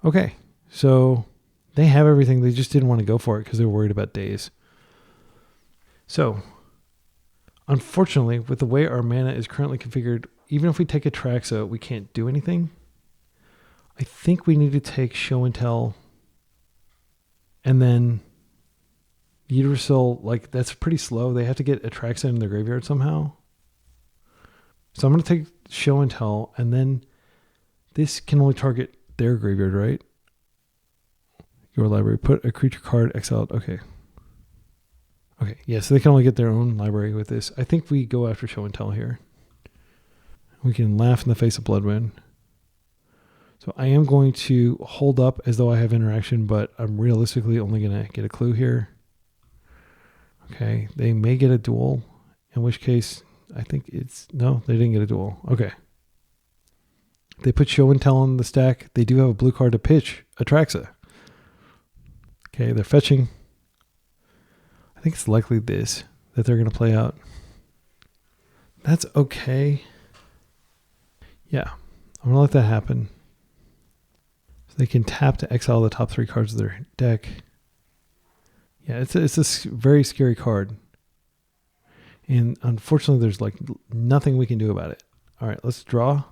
Okay, so they have everything. They just didn't want to go for it because they were worried about days. So, unfortunately, with the way our mana is currently configured, even if we take Atraxa, we can't do anything. I think we need to take Show and Tell, and then Yggdrasil, like, that's pretty slow. They have to get Atraxa in their graveyard somehow. So I'm going to take Show and Tell, and then this can only target their graveyard, right? Your library. Put a creature card exiled. Okay. Okay, yeah, so they can only get their own library with this. I think we go after Show and Tell here. We can laugh in the face of Bloodwind. So I am going to hold up as though I have interaction, but I'm realistically only going to get a clue here. Okay, they may get a duel, in which case I think it's... No, they didn't get a duel. Okay. They put Show and Tell on the stack. They do have a blue card to pitch, Atraxa. Okay, they're fetching. I think it's likely this that they're going to play out. That's okay. Yeah, I'm going to let that happen. So they can tap to exile the top 3 cards of their deck. Yeah, it's a very scary card. And unfortunately, there's like nothing we can do about it. All right, let's draw.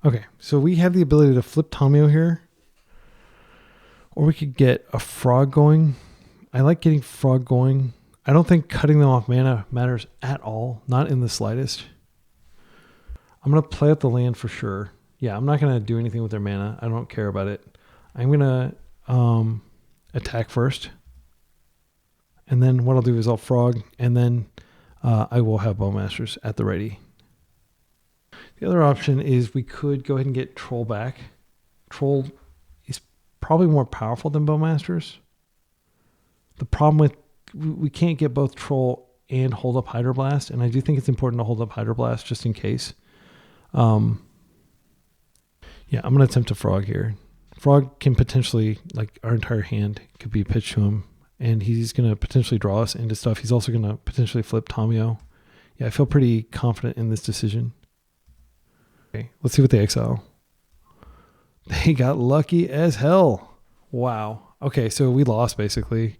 Okay, so we have the ability to flip Tamio here. Or we could get a Frog going. I like getting Frog going. I don't think cutting them off mana matters at all. Not in the slightest. I'm going to play out the land for sure. Yeah, I'm not going to do anything with their mana. I don't care about it. I'm going to attack first. And then what I'll do is I'll Frog. And then I will have Bowmasters at the ready. The other option is we could go ahead and get Troll back. Troll is probably more powerful than Bowmasters. The problem with we can't get both Troll and hold up Hydroblast, and I do think it's important to hold up Hydroblast just in case. Yeah, I'm going to attempt to Frog here. Frog can potentially, like, our entire hand could be pitched to him, and he's going to potentially draw us into stuff. He's also going to potentially flip Tamio. Yeah, I feel pretty confident in this decision. Okay, let's see what they exile. They got lucky as hell. Wow. Okay, so we lost basically.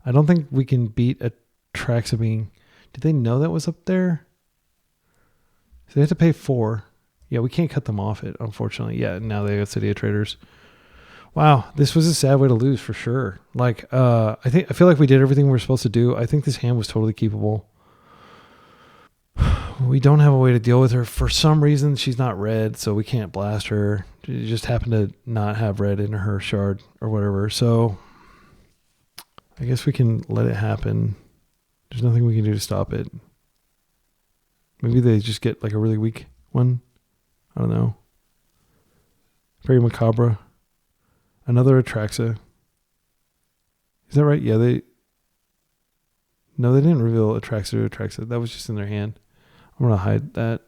I don't think we can beat Atraxa being... Did they know that was up there? So they have to pay 4. Yeah, we can't cut them off it, unfortunately. Yeah, now they got City of Traders. Wow, this was a sad way to lose for sure. Like, I feel like we did everything we were supposed to do. I think this hand was totally keepable. We don't have a way to deal with her. For some reason, she's not red, so we can't blast her. She just happened to not have red in her shard or whatever. So I guess we can let it happen. There's nothing we can do to stop it. Maybe they just get like a really weak one. I don't know. Very Macabre. Another Atraxa. Is that right? Yeah, No, they didn't reveal Atraxa to Atraxa. That was just in their hand. I'm going to hide that.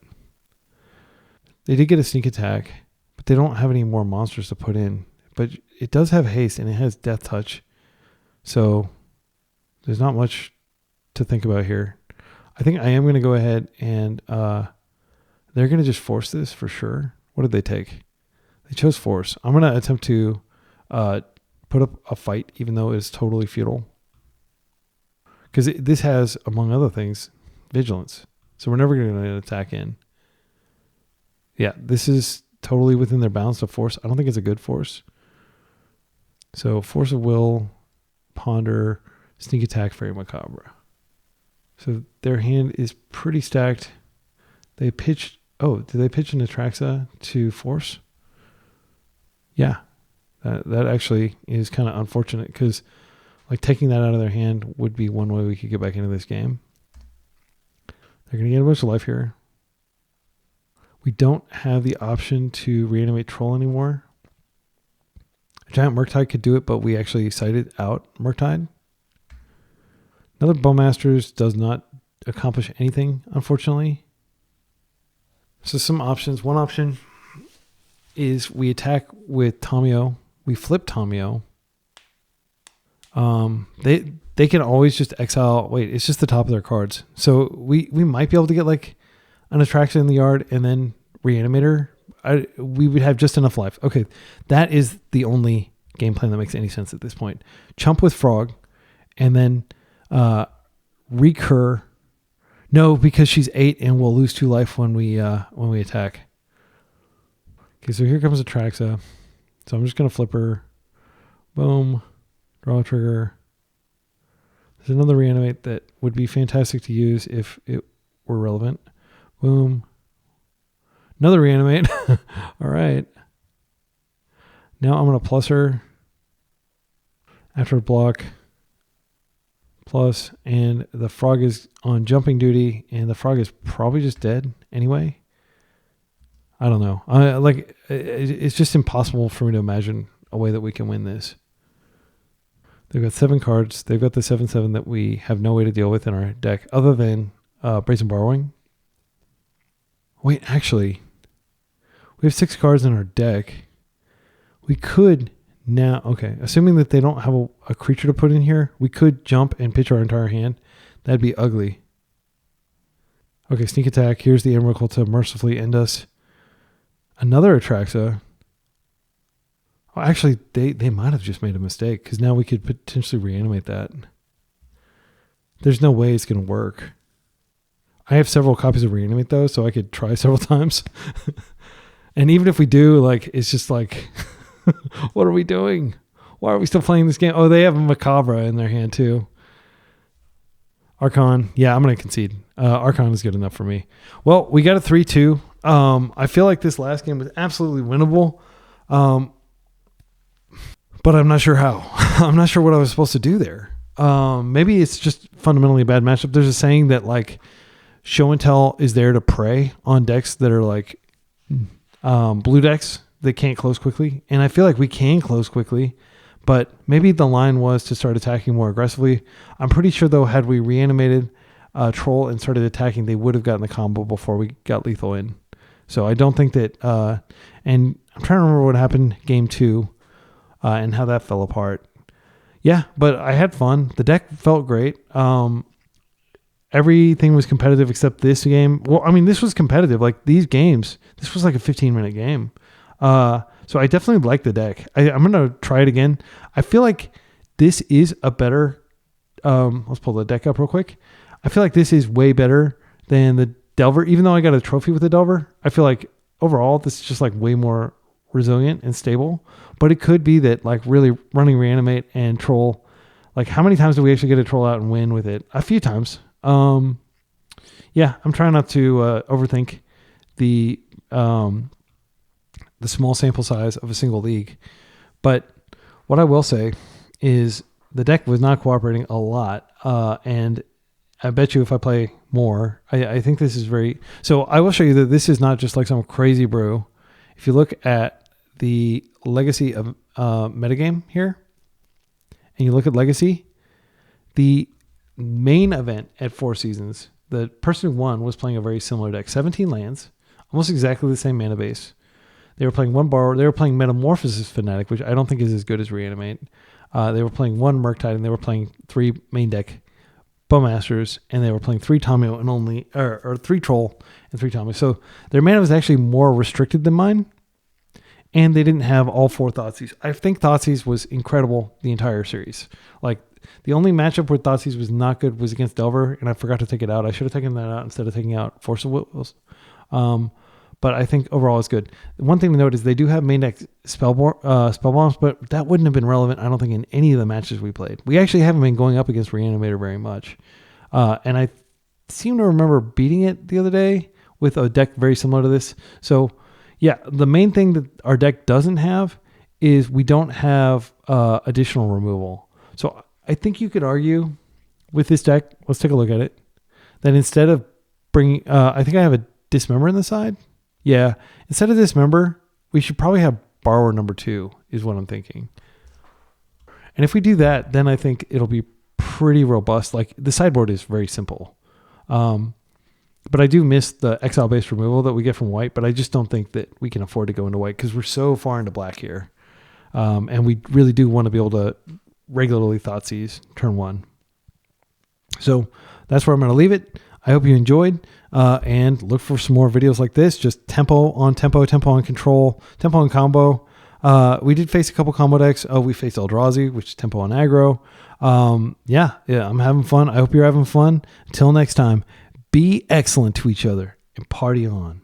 They did get a sneak attack, but they don't have any more monsters to put in. But it does have haste, and it has Death Touch. So there's not much to think about here. I think I am going to go ahead and they're going to just force this for sure. What did they take? They chose force. I'm going to attempt to put up a fight, even though it's totally futile. Because this has, among other things, vigilance. So we're never going to attack in. Yeah, this is totally within their bounds to force. I don't think it's a good force. So force of will, ponder, sneak attack, Fairy Macabre. So their hand is pretty stacked. They pitched... Oh, did they pitch an Atraxa to force? Yeah. That actually is kind of unfortunate because like taking that out of their hand would be one way we could get back into this game. They're going to get a bunch of life here. We don't have the option to reanimate Troll anymore. A giant Murktide could do it, but we actually cited out Murktide. Another Bowmasters does not accomplish anything, unfortunately. So some options. One option is we attack with Tamiyo. We flip Tamiyo. They can always just exile. Wait, it's just the top of their cards. So we might be able to get like an Atraxa in the yard and then reanimate her. We would have just enough life. Okay, that is the only game plan that makes any sense at this point. Chump with Frog and then recur. No, because she's 8 and we'll lose 2 life when we attack. Okay, so here comes Atraxa. So I'm just gonna flip her. Boom. Draw a trigger. There's another reanimate that would be fantastic to use if it were relevant. Boom. Another reanimate. All right. Now I'm gonna plus her. After block. Plus, and the frog is on jumping duty, and the frog is probably just dead anyway. I don't know. It's just impossible for me to imagine a way that we can win this. They've got 7 cards. They've got the 7/7 that we have no way to deal with in our deck other than Brazen Borrowing. Wait, actually, we have 6 cards in our deck. We could now, okay, assuming that they don't have a creature to put in here, we could jump and pitch our entire hand. That'd be ugly. Okay, sneak attack. Here's the Emrakul to mercifully end us. Another Atraxa. Oh, actually, they might have just made a mistake because now we could potentially reanimate that. There's no way it's going to work. I have several copies of Reanimate though, so I could try several times. And even if we do, like, it's just like, what are we doing? Why are we still playing this game? Oh, they have a Macabre in their hand too. Archon. Yeah, I'm going to concede. Archon is good enough for me. Well, we got a 3-2. I feel like this last game was absolutely winnable. But I'm not sure how. I'm not sure what I was supposed to do there. Maybe it's just fundamentally a bad matchup. There's a saying that like show and tell is there to prey on decks that are like blue decks that can't close quickly. And I feel like we can close quickly, but maybe the line was to start attacking more aggressively. I'm pretty sure though, had we reanimated Troll and started attacking, they would have gotten the combo before we got lethal in. So I don't think that, and I'm trying to remember what happened game 2 and how that fell apart. Yeah, but I had fun. The deck felt great. Everything was competitive except this game. Well, I mean, this was competitive. Like these games, this was like a 15-minute game. So I definitely like the deck. I'm going to try it again. I feel like this is a better, let's pull the deck up real quick. I feel like this is way better than the Delver. Even though I got a trophy with the Delver, I feel like overall, this is just like way more resilient and stable. But it could be that like really running Reanimate and Troll, like how many times do we actually get a Troll out and win with it? A few times. Yeah, I'm trying not to overthink the small sample size of a single league. But what I will say is the deck was not cooperating a lot. And I bet you if I play more, I think this is very... So I will show you that this is not just like some crazy brew. If you look at the Legacy of metagame here, and you look at Legacy, the main event at Four Seasons, the person who won was playing a very similar deck. 17 lands, almost exactly the same mana base. They were playing one Borrower. They were playing Metamorphosis Fanatic, which I don't think is as good as Reanimate. They were playing one Murktide, and they were playing 3 main deck Bowmasters, and they were playing 3 Tomio and only, or 3 Troll and 3 Tomio. So their mana was actually more restricted than mine, and they didn't have all 4 Thoughtseize. I think Thoughtseize was incredible the entire series. Like, the only matchup where Thoughtseize was not good was against Delver, and I forgot to take it out. I should have taken that out instead of taking out Force of Wills. But I think overall it's good. One thing to note is they do have main deck spell bombs, but that wouldn't have been relevant, I don't think, in any of the matches we played. We actually haven't been going up against Reanimator very much. And I seem to remember beating it the other day with a deck very similar to this. So, yeah, the main thing that our deck doesn't have is we don't have additional removal. So I think you could argue with this deck, let's take a look at it, that instead of bringing, I think I have a Dismember in the side. Yeah, instead of Dismember, we should probably have Borrower number 2 is what I'm thinking. And if we do that, then I think it'll be pretty robust. Like, the sideboard is very simple. But I do miss the exile-based removal that we get from white, but I just don't think that we can afford to go into white because we're so far into black here. And we really do want to be able to regularly Thoughtseize turn 1. So that's where I'm going to leave it. I hope you enjoyed, and look for some more videos like this. Just tempo on tempo, tempo on control, tempo on combo. We did face a couple combo decks. We faced Eldrazi, which is tempo on aggro. Yeah, I'm having fun. I hope you're having fun. Until next time, be excellent to each other and party on.